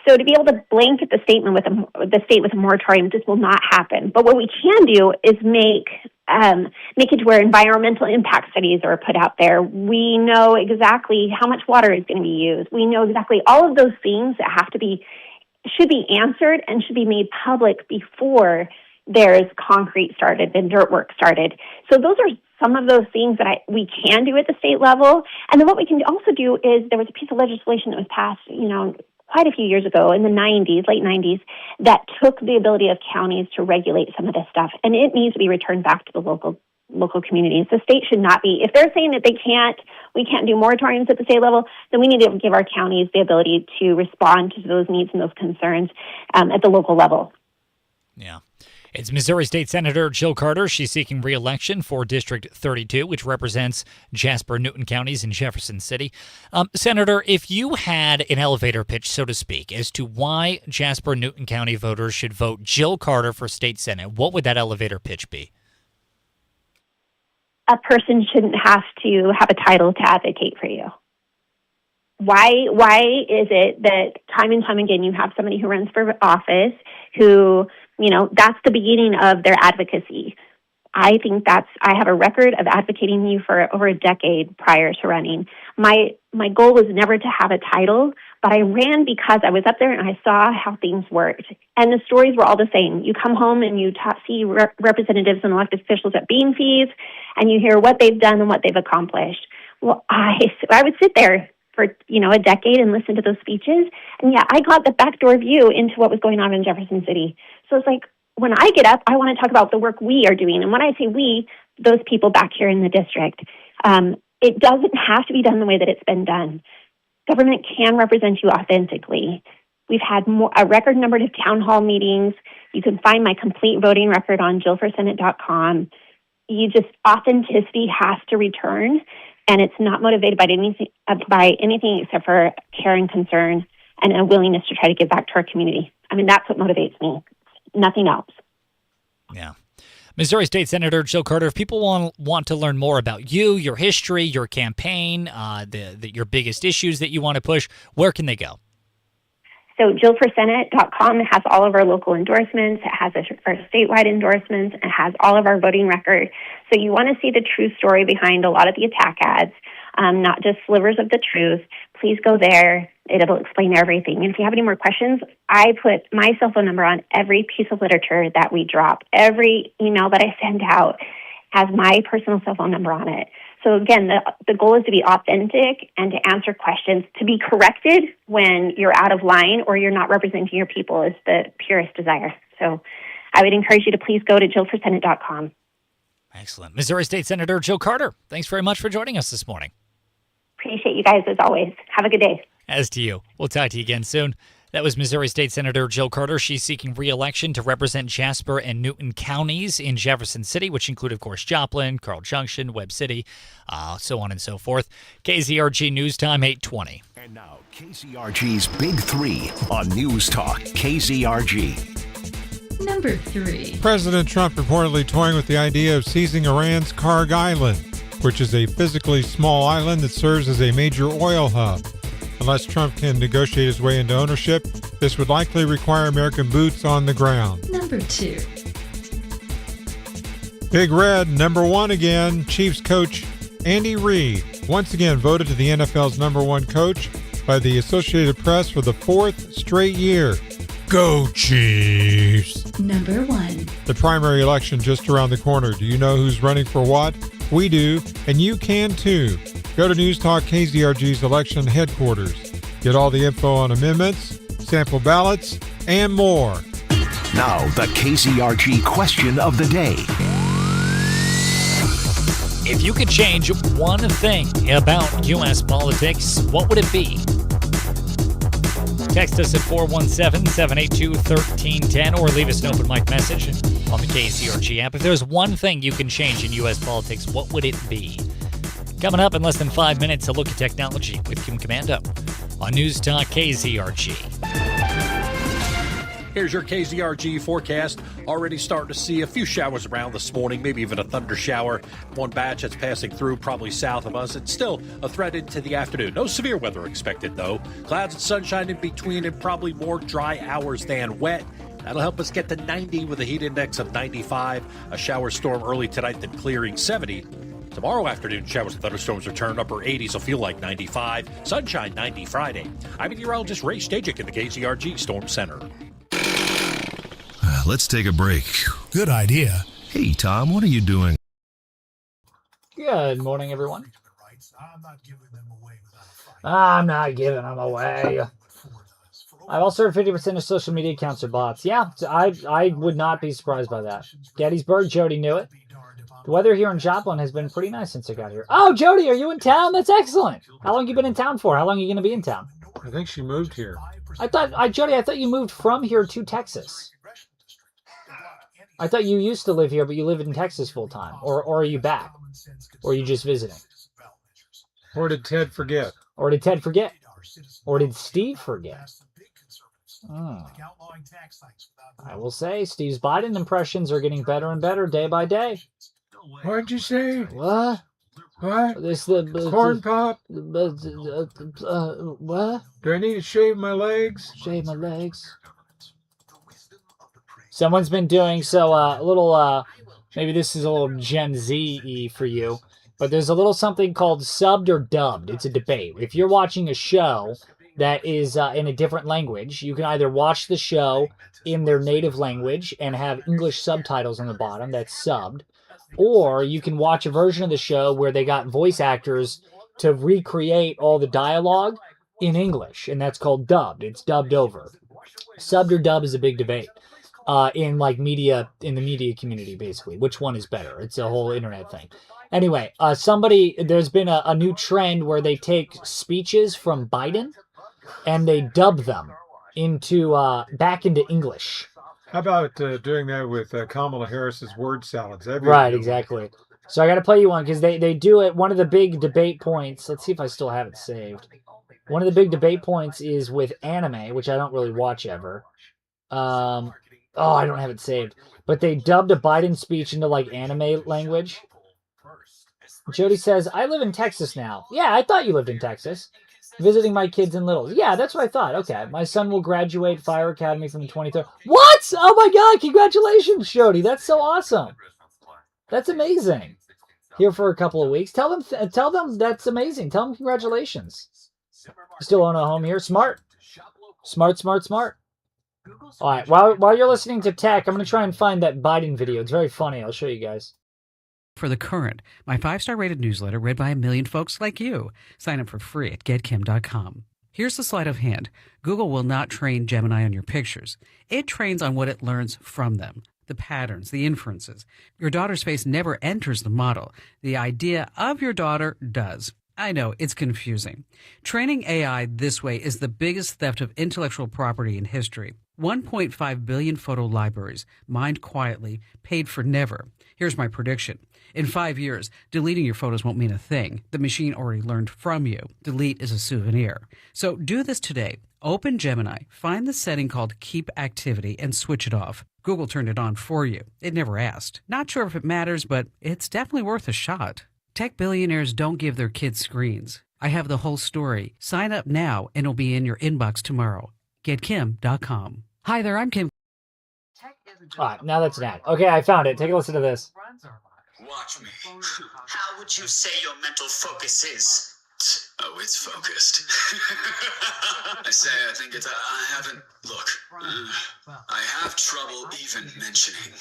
so to be able to blanket the state with a moratorium just will not happen. But what we can do is make it to where environmental impact studies are put out there. We know exactly how much water is going to be used. We know exactly all of those things that should be answered and should be made public before there's concrete started and dirt work started. So those are some of those things that we can do at the state level. And then what we can also do is there was a piece of legislation that was passed, quite a few years ago in the late 90s, that took the ability of counties to regulate some of this stuff. And it needs to be returned back to the local communities. The state should not be, if they're saying that we can't do moratoriums at the state level, then we need to give our counties the ability to respond to those needs and those concerns at the local level. Yeah. It's Missouri State Senator Jill Carter. She's seeking re-election for District 32, which represents Jasper, Newton counties in Jefferson City. Senator, if you had an elevator pitch, so to speak, as to why Jasper, Newton County voters should vote Jill Carter for State Senate, what would that elevator pitch be? A person shouldn't have to have a title to advocate for you. Why is it that time and time again you have somebody who runs for office who, that's the beginning of their advocacy? I think I have a record of advocating you for over a decade prior to running. My goal was never to have a title, but I ran because I was up there and I saw how things worked. And the stories were all the same. You come home and you see representatives and elected officials at bean fees, and you hear what they've done and what they've accomplished. Well, I would sit there for, a decade and listen to those speeches. And yeah, I got the backdoor view into what was going on in Jefferson City. So it's like, when I get up, I want to talk about the work we are doing. And when I say we, those people back here in the district, it doesn't have to be done the way that it's been done. Government can represent you authentically. We've had a record number of town hall meetings. You can find my complete voting record on jillforsenate.com. Authenticity has to return, and it's not motivated by anything except for care and concern and a willingness to try to give back to our community. I mean, that's what motivates me. Nothing else. Yeah. Missouri State Senator Jill Carter, if people want to learn more about you, your history, your campaign, your biggest issues that you want to push, where can they go? So jillforsenate.com has all of our local endorsements. It has our statewide endorsements. It has all of our voting record. So you want to see the true story behind a lot of the attack ads, not just slivers of the truth. Please go there. It'll explain everything. And if you have any more questions, I put my cell phone number on every piece of literature that we drop. Every email that I send out has my personal cell phone number on it. So again, the goal is to be authentic and to answer questions. To be corrected when you're out of line or you're not representing your people is the purest desire. So I would encourage you to please go to jillforsenate.com. Excellent. Missouri State Senator Jill Carter, thanks very much for joining us this morning. Appreciate you guys as always. Have a good day. As to you. We'll talk to you again soon. That was Missouri State Senator Jill Carter. She's seeking re-election to represent Jasper and Newton counties in Jefferson City, which include, of course, Joplin, Carl Junction, Webb City, so on and so forth. KZRG News Time, 8:20. And now, KZRG's Big Three on News Talk KZRG. Number 3. President Trump reportedly toying with the idea of seizing Iran's Karg Island, which is a physically small island that serves as a major oil hub. Unless Trump can negotiate his way into ownership, this would likely require American boots on the ground. Number 2. Big Red, number 1 again. Chiefs coach Andy Reid, once again voted to the NFL's number 1 coach by the Associated Press for the 4th straight year. Go Chiefs! Number 1. The primary election just around the corner. Do you know who's running for what? We do, and you can too. Go to News Talk KZRG's election headquarters. Get all the info on amendments, sample ballots, and more. Now, the KZRG question of the day. If you could change one thing about U.S. politics, what would it be? Text us at 417-782-1310 or leave us an open mic message on the KZRG app. If there's one thing you can change in U.S. politics, what would it be? Coming up in less than 5 minutes, a look at technology with Kim Commando on News Talk KZRG. Here's your KZRG forecast. Already starting to see a few showers around this morning, maybe even a thunder shower. One batch that's passing through probably south of us. It's still a threat into the afternoon. No severe weather expected, though. Clouds and sunshine in between and probably more dry hours than wet. That'll help us get to 90 with a heat index of 95. A shower storm early tonight, then clearing 70. Tomorrow afternoon, showers and thunderstorms return. Upper 80s will feel like 95. Sunshine 90 Friday. I'm meteorologist Ray Stajic in the KZRG Storm Center. Let's take a break. Good idea. Hey, Tom, what are you doing? Good morning, everyone. I'm not giving them away. I've also heard 50% of social media accounts are bots. Yeah, I would not be surprised by that. Gettysburg, Jody knew it. The weather here in Joplin has been pretty nice since I got here. Oh, Jody, are you in town? That's excellent. How long have you been in town for? How long are you going to be in town? I think she moved here. Jody, I thought you moved from here to Texas. I thought you used to live here, but you live in Texas full time. Or are you back? Or are you just visiting? Or did Ted forget? Or did Ted forget? Or did Steve forget? I will say Steve's Biden impressions are getting better and better day by day. What'd you say? What? What? Corn pop? What? Do I need to shave my legs? Shave my legs. Someone's been doing a little, maybe this is a little Gen Z-y for you, but there's a little something called subbed or dubbed. It's a debate. If you're watching a show that is in a different language, you can either watch the show in their native language and have English subtitles on the bottom, that's subbed, or you can watch a version of the show where they got voice actors to recreate all the dialogue in English, and that's called dubbed. It's dubbed over. Subbed or dubbed is a big debate in the media community, basically. Which one is better? It's a whole internet thing. Anyway, there's been a new trend where they take speeches from Biden and they dub them back into English. How about doing that with Kamala Harris's word salads? Right, exactly. So I got to play you one because they do it. One of the big debate points, let's see if I still have it saved. One of the big debate points is with anime, which I don't really watch ever. I don't have it saved. But they dubbed a Biden speech into anime language. Jody says, I live in Texas now. Yeah, I thought you lived in Texas. Visiting my kids in Littles. Yeah, that's what I thought. Okay. My son will graduate Fire Academy from the 23rd. What? Oh my God. Congratulations, Jody. That's so awesome. That's amazing. Here for a couple of weeks. Tell them that's amazing. Tell them congratulations. Still own a home here. Smart. Smart. All right. While you're listening to tech, I'm going to try and find that Biden video. It's very funny. I'll show you guys. For The Current, my 5-star rated newsletter read by 1 million folks like you. Sign up for free at getkim.com. Here's the sleight of hand. Google will not train Gemini on your pictures. It trains on what it learns from them, the patterns, the inferences. Your daughter's face never enters the model. The idea of your daughter does. I know, it's confusing. Training AI this way is the biggest theft of intellectual property in history. 1.5 billion photo libraries, mined quietly, paid for never. Here's my prediction. In 5 years, deleting your photos won't mean a thing. The machine already learned from you. Delete is a souvenir. So do this today. Open Gemini, find the setting called Keep Activity, and switch it off. Google turned it on for you. It never asked. Not sure if it matters, but it's definitely worth a shot. Tech billionaires don't give their kids screens. I have the whole story. Sign up now, and it'll be in your inbox tomorrow. GetKim.com. Hi there, I'm Kim. All right, now that's an ad. Okay, I found it. Take a listen to this. Watch me. How would you say your mental focus is? Oh, it's focused. I think it's... I haven't... Look. I have trouble even mentioning.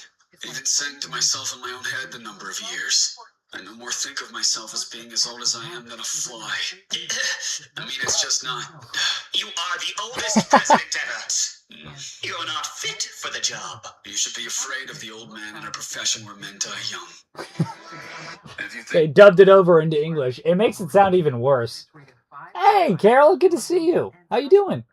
Even saying to myself in my own head the number of years. I no more think of myself as being as old as I am than a fly. I mean, it's just not... You are the oldest president ever. You're not fit for the job. You should be afraid of the old man in a profession where men die young. They dubbed it over into English. It makes it sound even worse. Hey, Carol, good to see you. How you doing?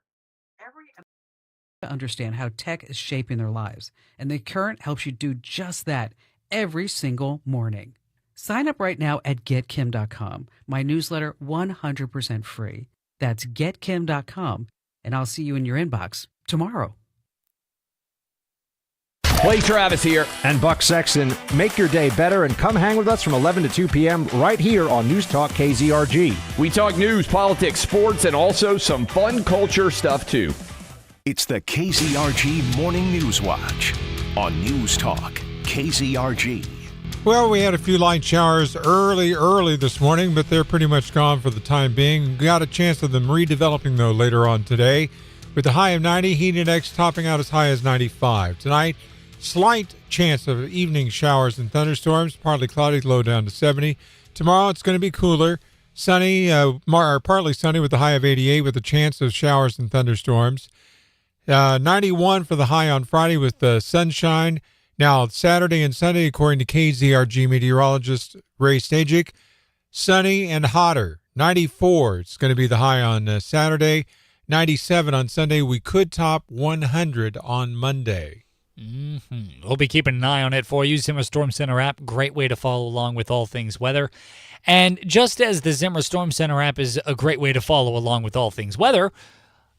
To understand how tech is shaping their lives, and The Current helps you do just that every single morning. Sign up right now at getkim.com. My newsletter 100% free. That's getkim.com, and I'll see you in your inbox tomorrow. Clay Travis here. And Buck Sexton. Make your day better and come hang with us from 11 to 2 p.m. right here on News Talk KZRG. We talk news, politics, sports, and also some fun culture stuff, too. It's the KZRG Morning News Watch on News Talk KZRG. Well, we had a few light showers early this morning, but they're pretty much gone for the time being. Got a chance of them redeveloping, though, later on today. With the high of 90, heat index topping out as high as 95. Tonight, slight chance of evening showers and thunderstorms, partly cloudy, low down to 70. Tomorrow, it's going to be cooler, sunny, partly sunny with a high of 88 with a chance of showers and thunderstorms. 91 for the high on Friday with the sunshine. Now, Saturday and Sunday, according to KZRG meteorologist Ray Stajic, sunny and hotter. 94, it's going to be the high on Saturday. 97 on Sunday. We could top 100 on Monday. We'll be keeping an eye on it for you. Zimmer Storm Center app, great way to follow along with all things weather. And just as the Zimmer Storm Center app is a great way to follow along with all things weather,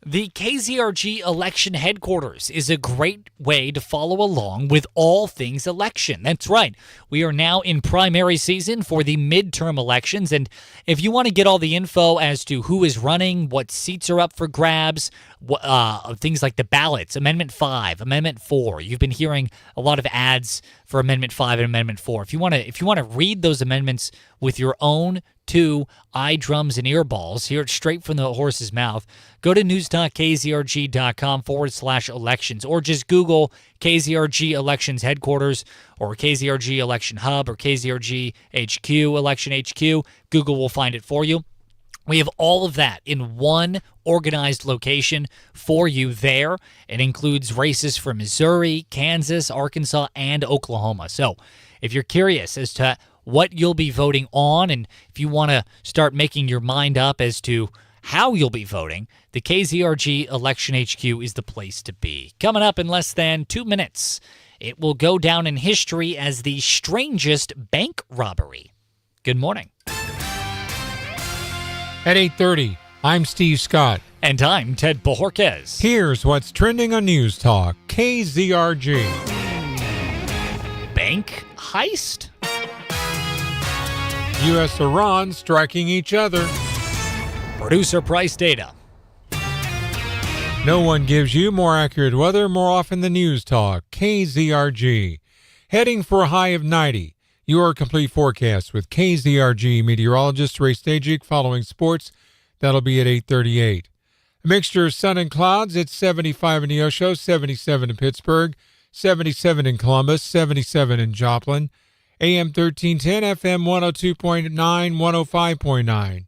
the KZRG election headquarters is a great way to follow along with all things election. That's right. We are now in primary season for the midterm elections. And if you want to get all the info as to who is running, what seats are up for grabs, things like the ballots, Amendment 5, Amendment 4. You've been hearing a lot of ads for Amendment 5 and Amendment 4. If you want to read those amendments with your own two eye drums and earballs, hear it straight from the horse's mouth, go to newstalkkzrg.com/elections or just Google KZRG Elections Headquarters or KZRG Election Hub or KZRG HQ, Election HQ. Google will find it for you. We have all of that in one organized location for you there. It includes races for Missouri, Kansas, Arkansas, and Oklahoma. So if you're curious as to what you'll be voting on, and if you want to start making your mind up as to how you'll be voting, the KZRG Election HQ is the place to be. Coming up in less than 2 minutes, it will go down in history as the strangest bank robbery. Good morning. At 8:30, I'm Steve Scott. And I'm Ted Bojorquez. Here's what's trending on News Talk, KZRG. Bank heist? U.S.-Iran striking each other. Producer price data. No one gives you more accurate weather more often than News Talk, KZRG. Heading for a high of 90. Your complete forecast with KZRG meteorologist Ray Stajic following sports. That'll be at 8:38. A mixture of sun and clouds. It's 75 in Neosho, 77 in Pittsburgh, 77 in Columbus, 77 in Joplin. AM 1310, FM 102.9, 105.9.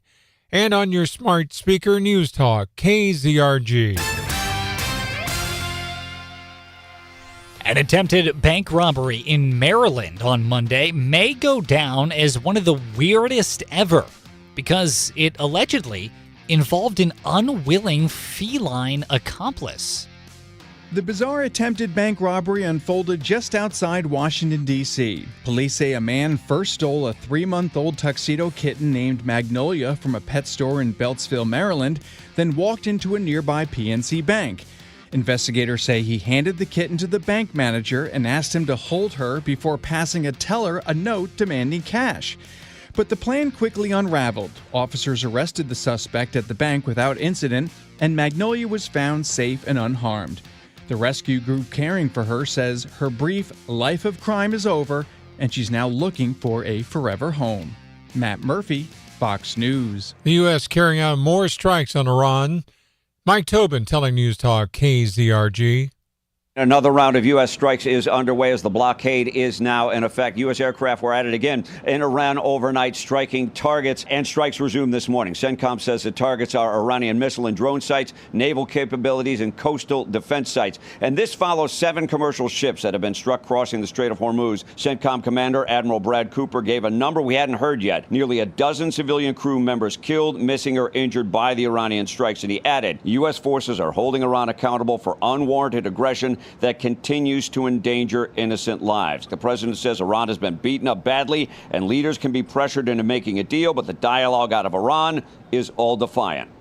And on your smart speaker, News Talk, KZRG. An attempted bank robbery in Maryland on Monday may go down as one of the weirdest ever because it allegedly involved an unwilling feline accomplice. The bizarre attempted bank robbery unfolded just outside Washington, D.C. Police say a man first stole a 3-month-old tuxedo kitten named Magnolia from a pet store in Beltsville, Maryland, then walked into a nearby PNC bank. Investigators say he handed the kitten to the bank manager and asked him to hold her before passing a teller a note demanding cash. But the plan quickly unraveled. Officers arrested the suspect at the bank without incident, and Magnolia was found safe and unharmed. The rescue group caring for her says her brief life of crime is over, and she's now looking for a forever home. Matt Murphy, Fox News. The U.S. carrying out more strikes on Iran. Mike Tobin telling News Talk KZRG. Another round of U.S. strikes is underway as the blockade is now in effect. U.S. aircraft were at it again in Iran overnight, striking targets, and strikes resumed this morning. CENTCOM says the targets are Iranian missile and drone sites, naval capabilities, and coastal defense sites. And this follows 7 commercial ships that have been struck crossing the Strait of Hormuz. CENTCOM Commander Admiral Brad Cooper gave a number we hadn't heard yet. Nearly a dozen civilian crew members killed, missing, or injured by the Iranian strikes. And he added, U.S. forces are holding Iran accountable for unwarranted aggression that continues to endanger innocent lives. The president says Iran has been beaten up badly and leaders can be pressured into making a deal, but the dialogue out of Iran is all defiant.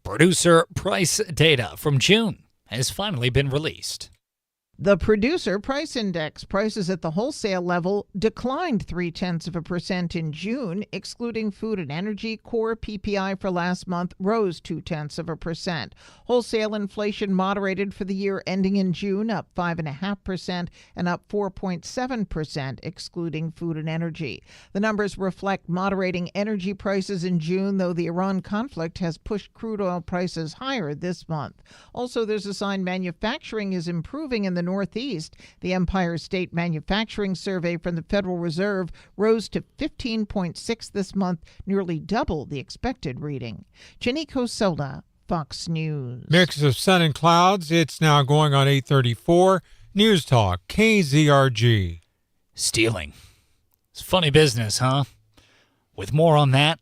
Producer price data from June has finally been released. The producer price index, prices at the wholesale level, declined 0.3% in June. Excluding food and energy, core PPI for last month rose 0.2%. Wholesale inflation moderated for the year ending in June, up 5.5% and up 4.7%, excluding food and energy. The numbers reflect moderating energy prices in June, though the Iran conflict has pushed crude oil prices higher this month. Also, there's a sign manufacturing is improving in the Northeast. The Empire State Manufacturing Survey from the Federal Reserve rose to 15.6 this month, nearly double the expected reading. Jenny Cosola, Fox News. Mix of sun and clouds. It's now going on 8:34. News Talk, KZRG. Stealing. It's funny business, huh? With more on that,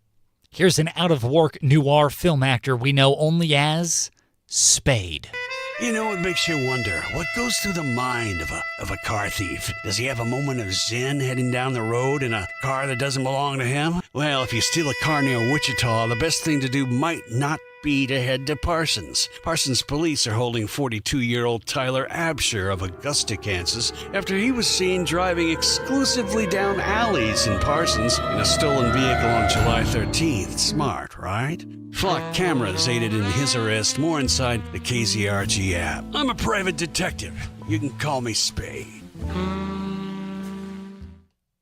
here's an out-of-work noir film actor we know only as Spade. You know, it makes you wonder, what goes through the mind of a car thief? Does he have a moment of zen heading down the road in a car that doesn't belong to him? Well, if you steal a car near Wichita, the best thing to do might not be to head to Parsons. Parsons police are holding 42-year-old Tyler Absher of Augusta, Kansas, after he was seen driving exclusively down alleys in Parsons in a stolen vehicle on July 13th. Smart, right? Flock cameras aided in his arrest. More inside the KZRG app. I'm a private detective. You can call me Spade.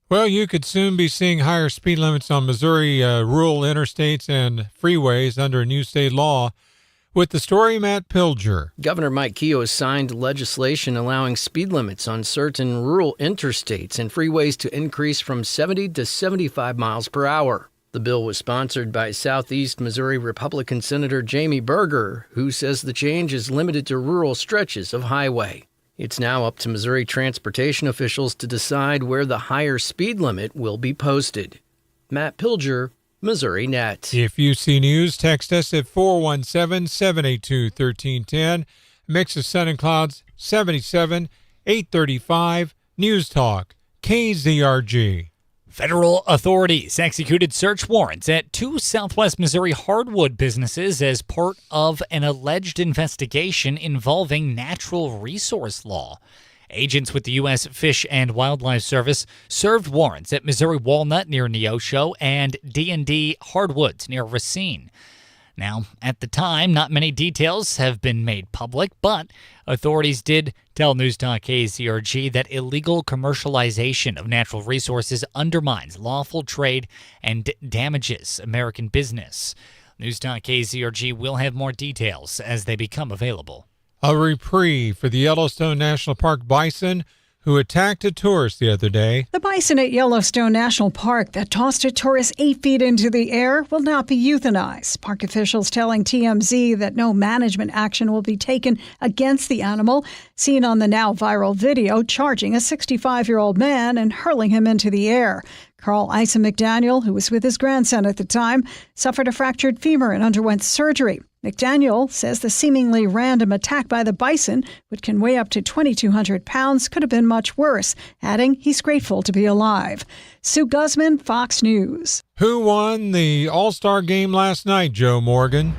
Well, you could soon be seeing higher speed limits on Missouri rural interstates and freeways under a new state law. With the story, Matt Pilger. Governor Mike Keogh has signed legislation allowing speed limits on certain rural interstates and freeways to increase from 70 to 75 miles per hour. The bill was sponsored by Southeast Missouri Republican Senator Jamie Berger, who says the change is limited to rural stretches of highway. It's now up to Missouri transportation officials to decide where the higher speed limit will be posted. Matt Pilger, Missouri Net. If you see news, text us at 417-782-1310. Mix of sun and clouds, 77, 835. News Talk, KZRG. Federal authorities executed search warrants at 2 Southwest Missouri hardwood businesses as part of an alleged investigation involving natural resource law. Agents with the U.S. Fish and Wildlife Service served warrants at Missouri Walnut near Neosho and D&D Hardwoods near Racine. Now, at the time, not many details have been made public, but authorities did tell News Talk KZRG that illegal commercialization of natural resources undermines lawful trade and damages American business. News Talk KZRG will have more details as they become available. A reprieve for the Yellowstone National Park bison who attacked a tourist the other day. The bison at Yellowstone National Park that tossed a tourist 8 feet into the air will not be euthanized. Park officials telling TMZ that no management action will be taken against the animal, seen on the now viral video charging a 65-year-old man and hurling him into the air. Carl Isa McDaniel, who was with his grandson at the time, suffered a fractured femur and underwent surgery. McDaniel says the seemingly random attack by the bison, which can weigh up to 2,200 pounds, could have been much worse, adding he's grateful to be alive. Sue Guzman, Fox News. Who won the All-Star game last night, Joe Morgan?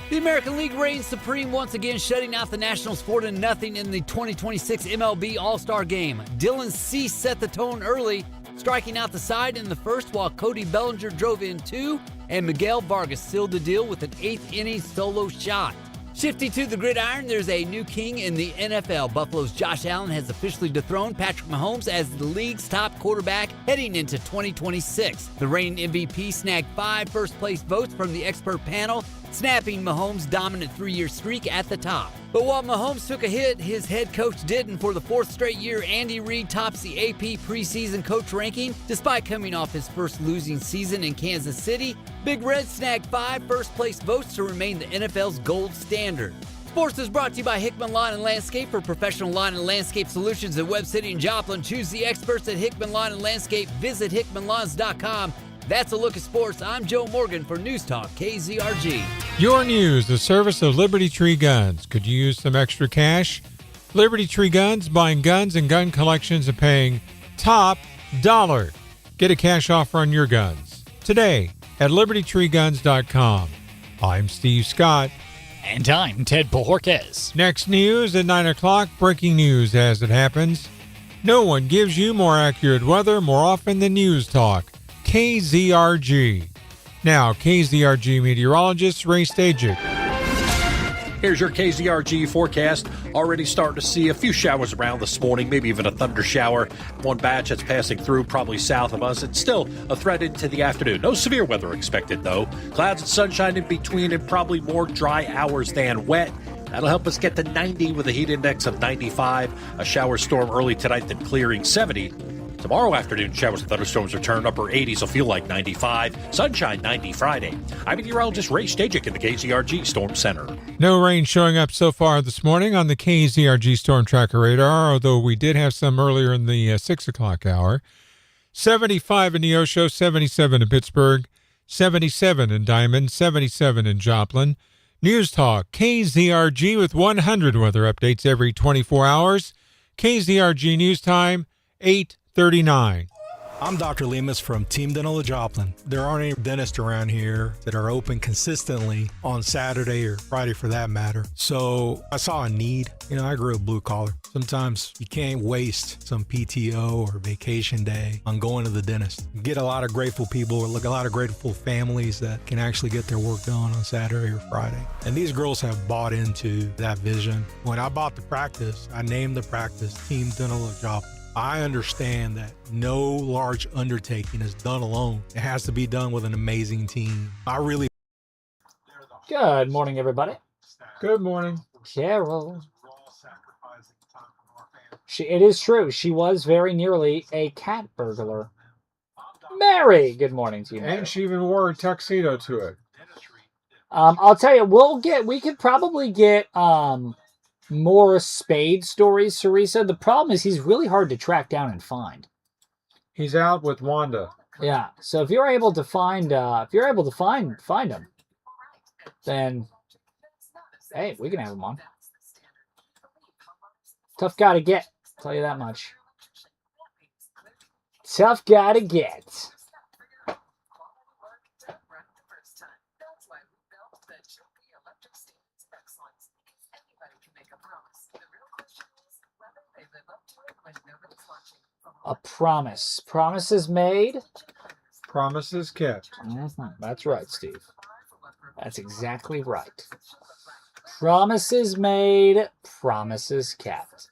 The American League reigns supreme once again, shutting out the Nationals 4-0 in the 2026 MLB All-Star Game. Dylan Cease set the tone early, striking out the side in the first while Cody Bellinger drove in 2, and Miguel Vargas sealed the deal with an 8th-inning solo shot. Shifting to the gridiron, there's a new king in the NFL. Buffalo's Josh Allen has officially dethroned Patrick Mahomes as the league's top quarterback heading into 2026. The reigning MVP snagged 5 first-place votes from the expert panel, snapping Mahomes' dominant 3-year streak at the top. But while Mahomes took a hit, his head coach didn't. For the 4th straight year, Andy Reid tops the AP preseason coach ranking. Despite coming off his first losing season in Kansas City, Big Red snagged 5 first-place votes to remain the NFL's gold standard. Sports is brought to you by Hickman Lawn and Landscape. For professional lawn and landscape solutions at Webb City and Joplin, choose the experts at Hickman Lawn and Landscape. Visit hickmanlawns.com. That's a look at sports. I'm Joe Morgan for News Talk KZRG. Your news, the service of Liberty Tree Guns. Could you use some extra cash? Liberty Tree Guns, buying guns and gun collections and paying top dollar. Get a cash offer on your guns today at libertytreeguns.com. I'm Steve Scott. And I'm Ted Bojorquez. Next news at 9 o'clock, breaking news as it happens. No one gives you more accurate weather more often than News Talk. KZRG. Now, KZRG meteorologist Ray Stajic. Here's your KZRG forecast. Already starting to see a few showers around this morning, maybe even a thunder shower. One batch that's passing through probably south of us. It's still a threat into the afternoon. No severe weather expected, though. Clouds and sunshine in between and probably more dry hours than wet. That'll help us get to 90 with a heat index of 95. A shower storm early tonight, then clearing 70. Tomorrow afternoon, showers and thunderstorms return. Upper 80s will feel like 95. Sunshine 90 Friday. I'm meteorologist Ray Stajic in the KZRG Storm Center. No rain showing up so far this morning on the KZRG Storm Tracker radar, although we did have some earlier in the 6 o'clock hour. 75 in Neosho, 77 in Pittsburgh, 77 in Diamond, 77 in Joplin. News Talk, KZRG with 100 weather updates every 24 hours. KZRG News Time, 8:39. I'm Dr. Lemus from Team Dental of Joplin. There aren't any dentists around here that are open consistently on Saturday or Friday for that matter. So I saw a need. I grew up blue collar. Sometimes you can't waste some PTO or vacation day on going to the dentist. You get a lot of grateful people, or look, a lot of grateful families that can actually get their work done on Saturday or Friday. And these girls have bought into that vision. When I bought the practice, I named the practice Team Dental of Joplin. I understand that no large undertaking is done alone. It has to be done with an amazing team. Good morning, everybody. Good morning. Carol. It is true. She was very nearly a cat burglar. Mary, good morning to you, Mary. And she even wore a tuxedo to it. I'll tell you, we could probably get more Spade stories, Teresa. The problem is he's really hard to track down and find. He's out with Wanda. Yeah. So if you're able to find him, then hey, we can have him on. Tough guy to get. I'll tell you that much. Tough guy to get. A promise. Promises made. Promises kept. Mm-hmm. That's right, Steve. That's exactly right. Promises made. Promises kept.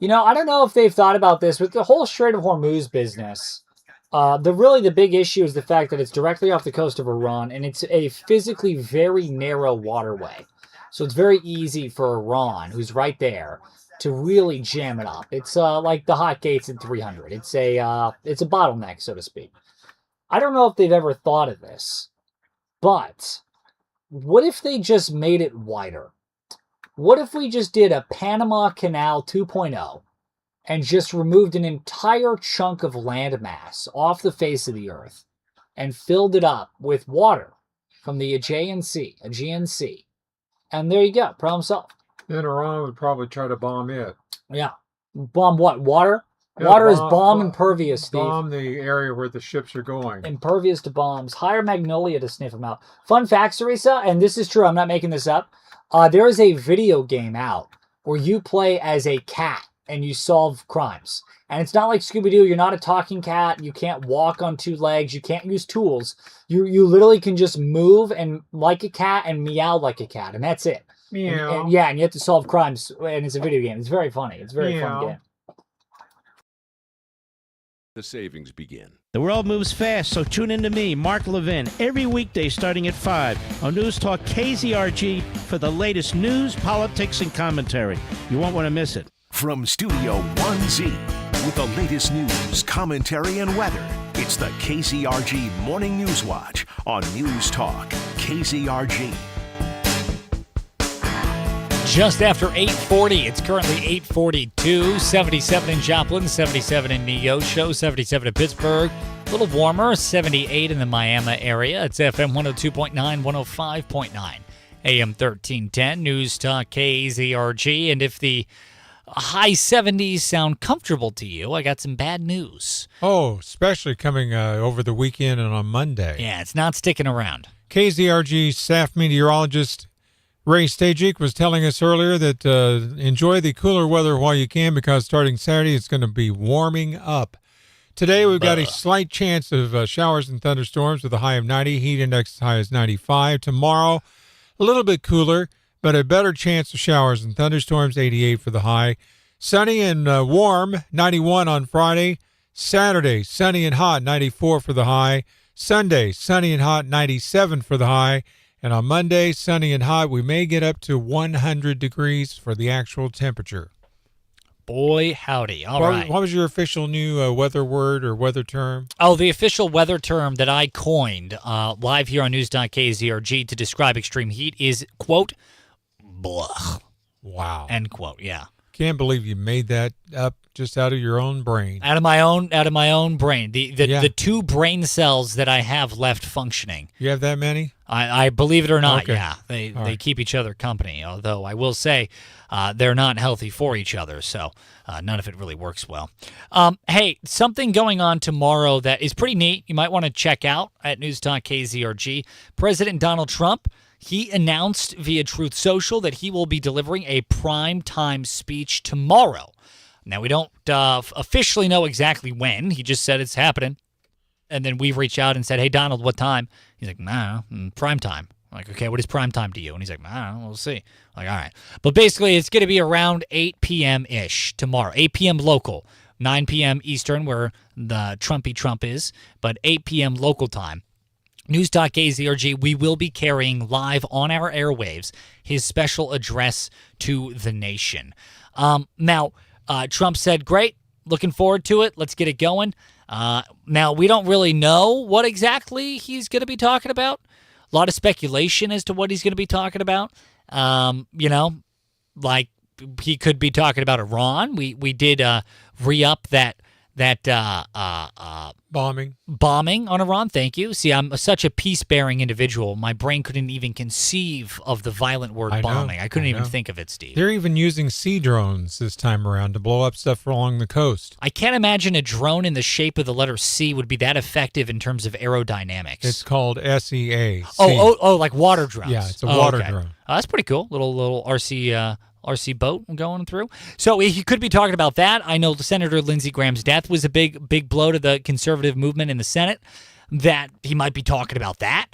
I don't know if they've thought about this, but the whole Strait of Hormuz business, the big issue is the fact that it's directly off the coast of Iran, and it's a physically very narrow waterway. So it's very easy for Iran, who's right there, to really jam it up. It's like the hot gates at 300. It's a bottleneck, so to speak. I don't know if they've ever thought of this, but what if they just made it wider? What if we just did a Panama Canal 2.0 and just removed an entire chunk of landmass off the face of the earth and filled it up with water from the Aegean Sea, and there you go, problem solved. Then Iran would probably try to bomb it. Yeah. Bomb what? Water? Yeah, water is bomb impervious, Steve. Bomb the area where the ships are going. Impervious to bombs. Hire Magnolia to sniff them out. Fun fact, Teresa, and this is true, I'm not making this up. There is a video game out where you play as a cat and you solve crimes. And it's not like Scooby-Doo. You're not a talking cat. You can't walk on two legs. You can't use tools. You literally can just move and like a cat and meow like a cat. And that's it. Meow. And you have to solve crimes. And it's a video game. It's very funny. It's a very fun game. The savings begin. The world moves fast, so tune in to me, Mark Levin, every weekday starting at 5 on News Talk KZRG for the latest news, politics, and commentary. You won't want to miss it. From Studio 1Z, with the latest news, commentary, and weather, it's the KZRG Morning News Watch on News Talk KZRG. Just after 8:40, it's currently 8:42, 77 in Joplin, 77 in Neosho, 77 in Pittsburgh, a little warmer, 78 in the Miami area. It's FM 102.9, 105.9, AM 1310, News Talk KZRG. And if the high 70s sound comfortable to you, I got some bad news. Oh, especially coming over the weekend and on Monday. Yeah, it's not sticking around. KZRG staff meteorologist Ray Stajic was telling us earlier that enjoy the cooler weather while you can, because starting Saturday it's going to be warming up. Today we've got a slight chance of showers and thunderstorms with a high of 90. Heat index as high as 95. Tomorrow, a little bit cooler, but a better chance of showers and thunderstorms, 88 for the high. Sunny and warm, 91 on Friday. Saturday, sunny and hot, 94 for the high. Sunday, sunny and hot, 97 for the high. And on Monday, sunny and hot, we may get up to 100 degrees for the actual temperature. Boy, howdy. All right. What was your official new weather word or weather term? Oh, the official weather term that I coined live here on News.KZRG to describe extreme heat is, quote, blah. Wow. End quote, yeah. Can't believe you made that up just out of your own brain. Out of my own brain. The two brain cells that I have left functioning. You have that many? I believe it or not, okay. yeah. They keep each other company, although I will say they're not healthy for each other, so none of it really works well. Hey, something going on tomorrow that is pretty neat. You might want to check out at News.KZRG. President Donald Trump, he announced via Truth Social that he will be delivering a primetime speech tomorrow. Now, we don't officially know exactly when. He just said it's happening. And then we've reached out and said, hey, Donald, what time? He's like, nah, prime time. I'm like, okay, what is prime time to you? And he's like, I don't know, we'll see. I'm like, all right. But basically, it's going to be around 8 p.m.-ish tomorrow. 8 p.m. local, 9 p.m. Eastern, where the Trumpy Trump is, but 8 p.m. local time. News.KZRG, we will be carrying live on our airwaves his special address to the nation. Now, Trump said, great, looking forward to it. Let's get it going. Now, we don't really know what exactly he's going to be talking about. A lot of speculation as to what he's going to be talking about. Like he could be talking about Iran. We did re-up that bombing on Iran. Thank you. See, I'm such a peace-bearing individual. My brain couldn't even conceive of the violent word bombing. I couldn't even think of it, Steve. They're even using sea drones this time around to blow up stuff along the coast. I can't imagine a drone in the shape of the letter C would be that effective in terms of aerodynamics. It's called SEA. Oh, like water drones. Yeah, it's a water drone. That's pretty cool. Little RC boat going through. So he could be talking about that. I know Senator Lindsey Graham's death was a big blow to the conservative movement in the Senate, that he might be talking about that.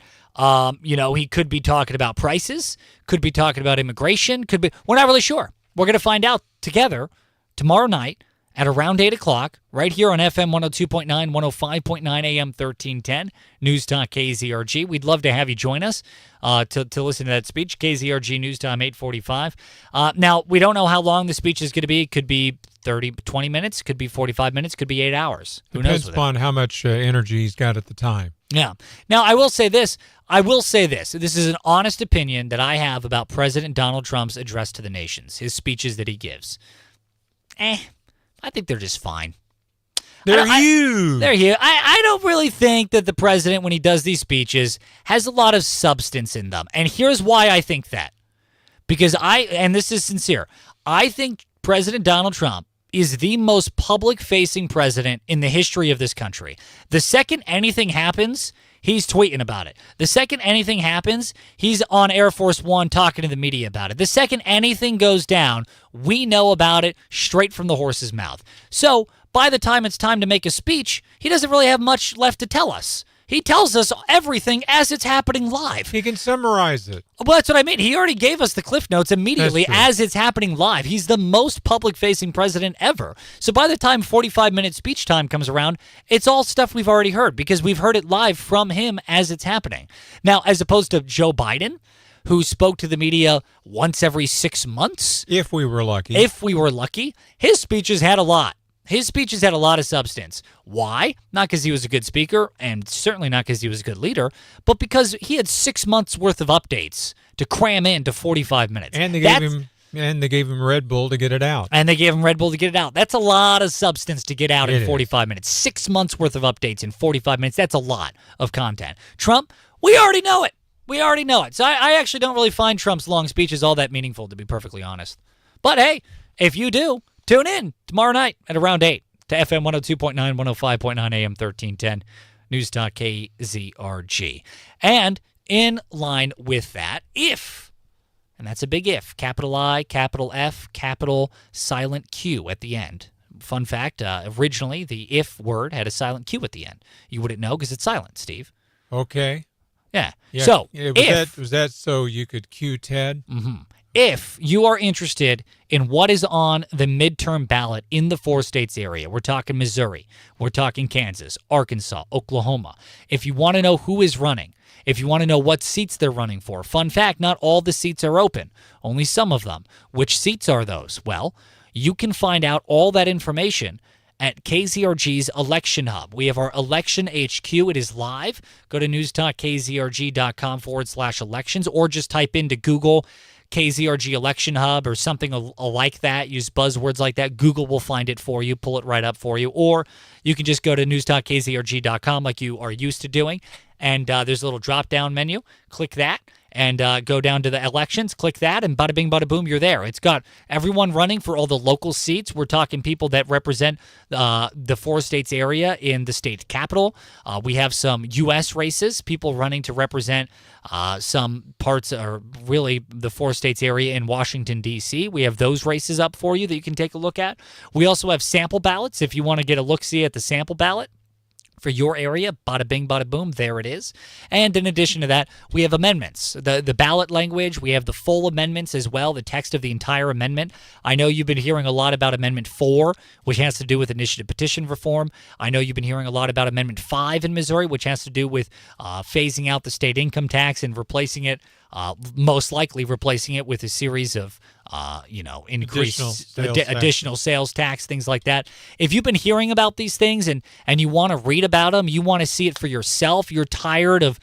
He could be talking about prices, could be talking about immigration, we're not really sure. We're going to find out together tomorrow night at around 8 o'clock, right here on FM 102.9, 105.9 AM 1310, News Talk KZRG. We'd love to have you join us to listen to that speech. KZRG News Time 845. Now, we don't know how long the speech is going to be. It could be 20 minutes, could be 45 minutes, could be 8 hours. Who knows? Depends upon how much energy he's got at the time. Yeah. Now, I will say this. This is an honest opinion that I have about President Donald Trump's address to the nations, his speeches that he gives. I think they're just fine. They're huge. They're huge. I don't really think that the president, when he does these speeches, has a lot of substance in them. And here's why I think that. Because and this is sincere, I think President Donald Trump is the most public-facing president in the history of this country. The second anything happens, he's tweeting about it. The second anything happens, he's on Air Force One talking to the media about it. The second anything goes down, we know about it straight from the horse's mouth. So by the time it's time to make a speech, he doesn't really have much left to tell us. He tells us everything as it's happening live. He can summarize it. Well, that's what I mean. He already gave us the Cliff Notes immediately as it's happening live. He's the most public-facing president ever. So by the time 45-minute speech time comes around, it's all stuff we've already heard because we've heard it live from him as it's happening. Now, as opposed to Joe Biden, who spoke to the media once every 6 months. If we were lucky. His speeches had a lot. His speeches had a lot of substance. Why? Not because he was a good speaker, and certainly not because he was a good leader, but because he had 6 months worth of updates to cram into 45 minutes. And they gave him Red Bull to get it out. That's a lot of substance to get out in 45 minutes. 6 months worth of updates in 45 minutes. That's a lot of content. Trump, we already know it. So I actually don't really find Trump's long speeches all that meaningful, to be perfectly honest. But hey, if you do, tune in tomorrow night at around 8 to FM 102.9, 105.9 AM 1310, News Talk KZRG. And in line with that, if And that's a big if. Capital I, capital F, capital silent Q at the end. Fun fact, originally the if word had a silent Q at the end. You wouldn't know because it's silent, Steve. Okay. Yeah. So, if... Was that so you could cue Ted? Mm-hmm. If you are interested in what is on the midterm ballot in the 4 states area, we're talking Missouri, we're talking Kansas, Arkansas, Oklahoma. If you want to know who is running, if you want to know what seats they're running for, fun fact, not all the seats are open, only some of them. Which seats are those? Well, you can find out all that information at KZRG's Election Hub. We have our Election HQ. It is live. Go to newstalkkzrg.com/elections or just type into Google KZRG Election Hub or something like that. Use buzzwords like that. Google will find it for you, pull it right up for you. Or you can just go to newstalkkzrg.com like you are used to doing. And there's a little drop-down menu. Click that and go down to the elections. Click that, and bada bing, bada boom, you're there. It's got everyone running for all the local seats. We're talking people that represent the 4 states area in the state capital. We have some U.S. races, people running to represent some parts, or really the 4 states area in Washington, D.C. We have those races up for you that you can take a look at. We also have sample ballots if you want to get a look-see at the sample ballot for your area. Bada bing, bada boom, there it is. And in addition to that, we have amendments. The ballot language, we have the full amendments as well, the text of the entire amendment. I know you've been hearing a lot about Amendment 4, which has to do with initiative petition reform. I know you've been hearing a lot about Amendment 5 in Missouri, which has to do with phasing out the state income tax and replacing it, most likely replacing it with a series of increased additional sales tax, things like that. If you've been hearing about these things and you want to read about them, you want to see it for yourself, you're tired of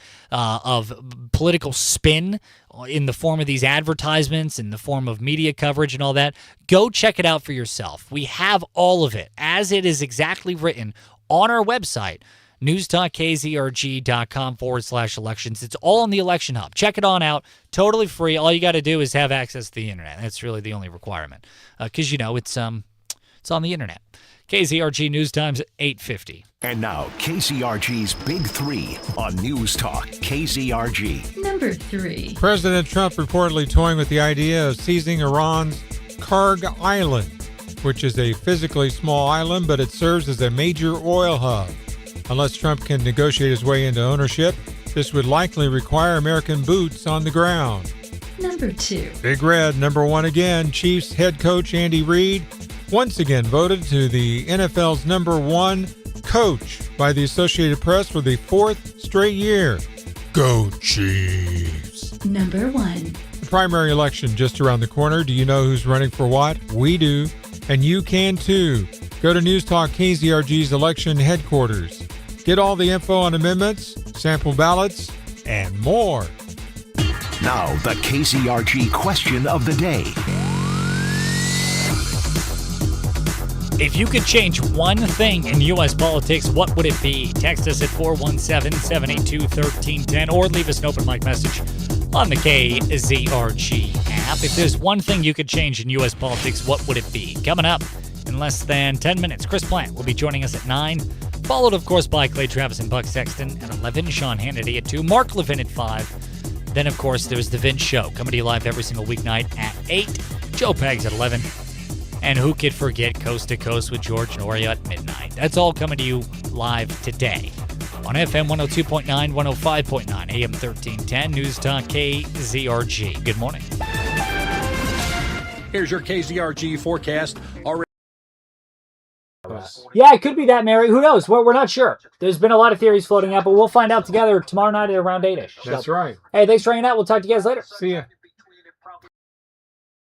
political spin in the form of these advertisements, in the form of media coverage and all that, go check it out for yourself. We have all of it as it is exactly written on our website, newstalkkzrg.com/elections. It's all on the Election Hub. Check it on out. Totally free. All you got to do is have access to the internet. That's really the only requirement because, it's on the internet. KZRG News Times at 8:50. And now, KZRG's Big 3 on News Talk KZRG. Number 3. President Trump reportedly toying with the idea of seizing Iran's Karg Island, which is a physically small island, but it serves as a major oil hub. Unless Trump can negotiate his way into ownership, this would likely require American boots on the ground. Number 2. Big Red, number 1 again. Chiefs head coach Andy Reid once again voted to the NFL's number 1 coach by the Associated Press for the 4th straight year. Go Chiefs! Number 1. The primary election just around the corner. Do you know who's running for what? We do, and you can too. Go to News Talk KZRG's election headquarters. Get all the info on amendments, sample ballots, and more. Now, the KZRG question of the day. If you could change one thing in U.S. politics, what would it be? Text us at 417-782-1310 or leave us an open mic message on the KZRG app. If there's one thing you could change in U.S. politics, what would it be? Coming up in less than 10 minutes, Chris Plant will be joining us at 9, followed, of course, by Clay Travis and Buck Sexton at 11, Sean Hannity at 2, Mark Levin at 5. Then, of course, there's The Vince Show, coming to you live every single weeknight at 8, Joe Pags at 11, and who could forget Coast to Coast with George Noria at midnight. That's all coming to you live today on FM 102.9, 105.9, AM 1310, News Talk KZRG. Good morning. Here's your KZRG forecast. Already. Yeah, it could be that, Mary. Who knows? We're not sure. There's been a lot of theories floating out, but we'll find out together tomorrow night at around 8-ish. That's right. Hey, thanks for hanging out. We'll talk to you guys later. See ya.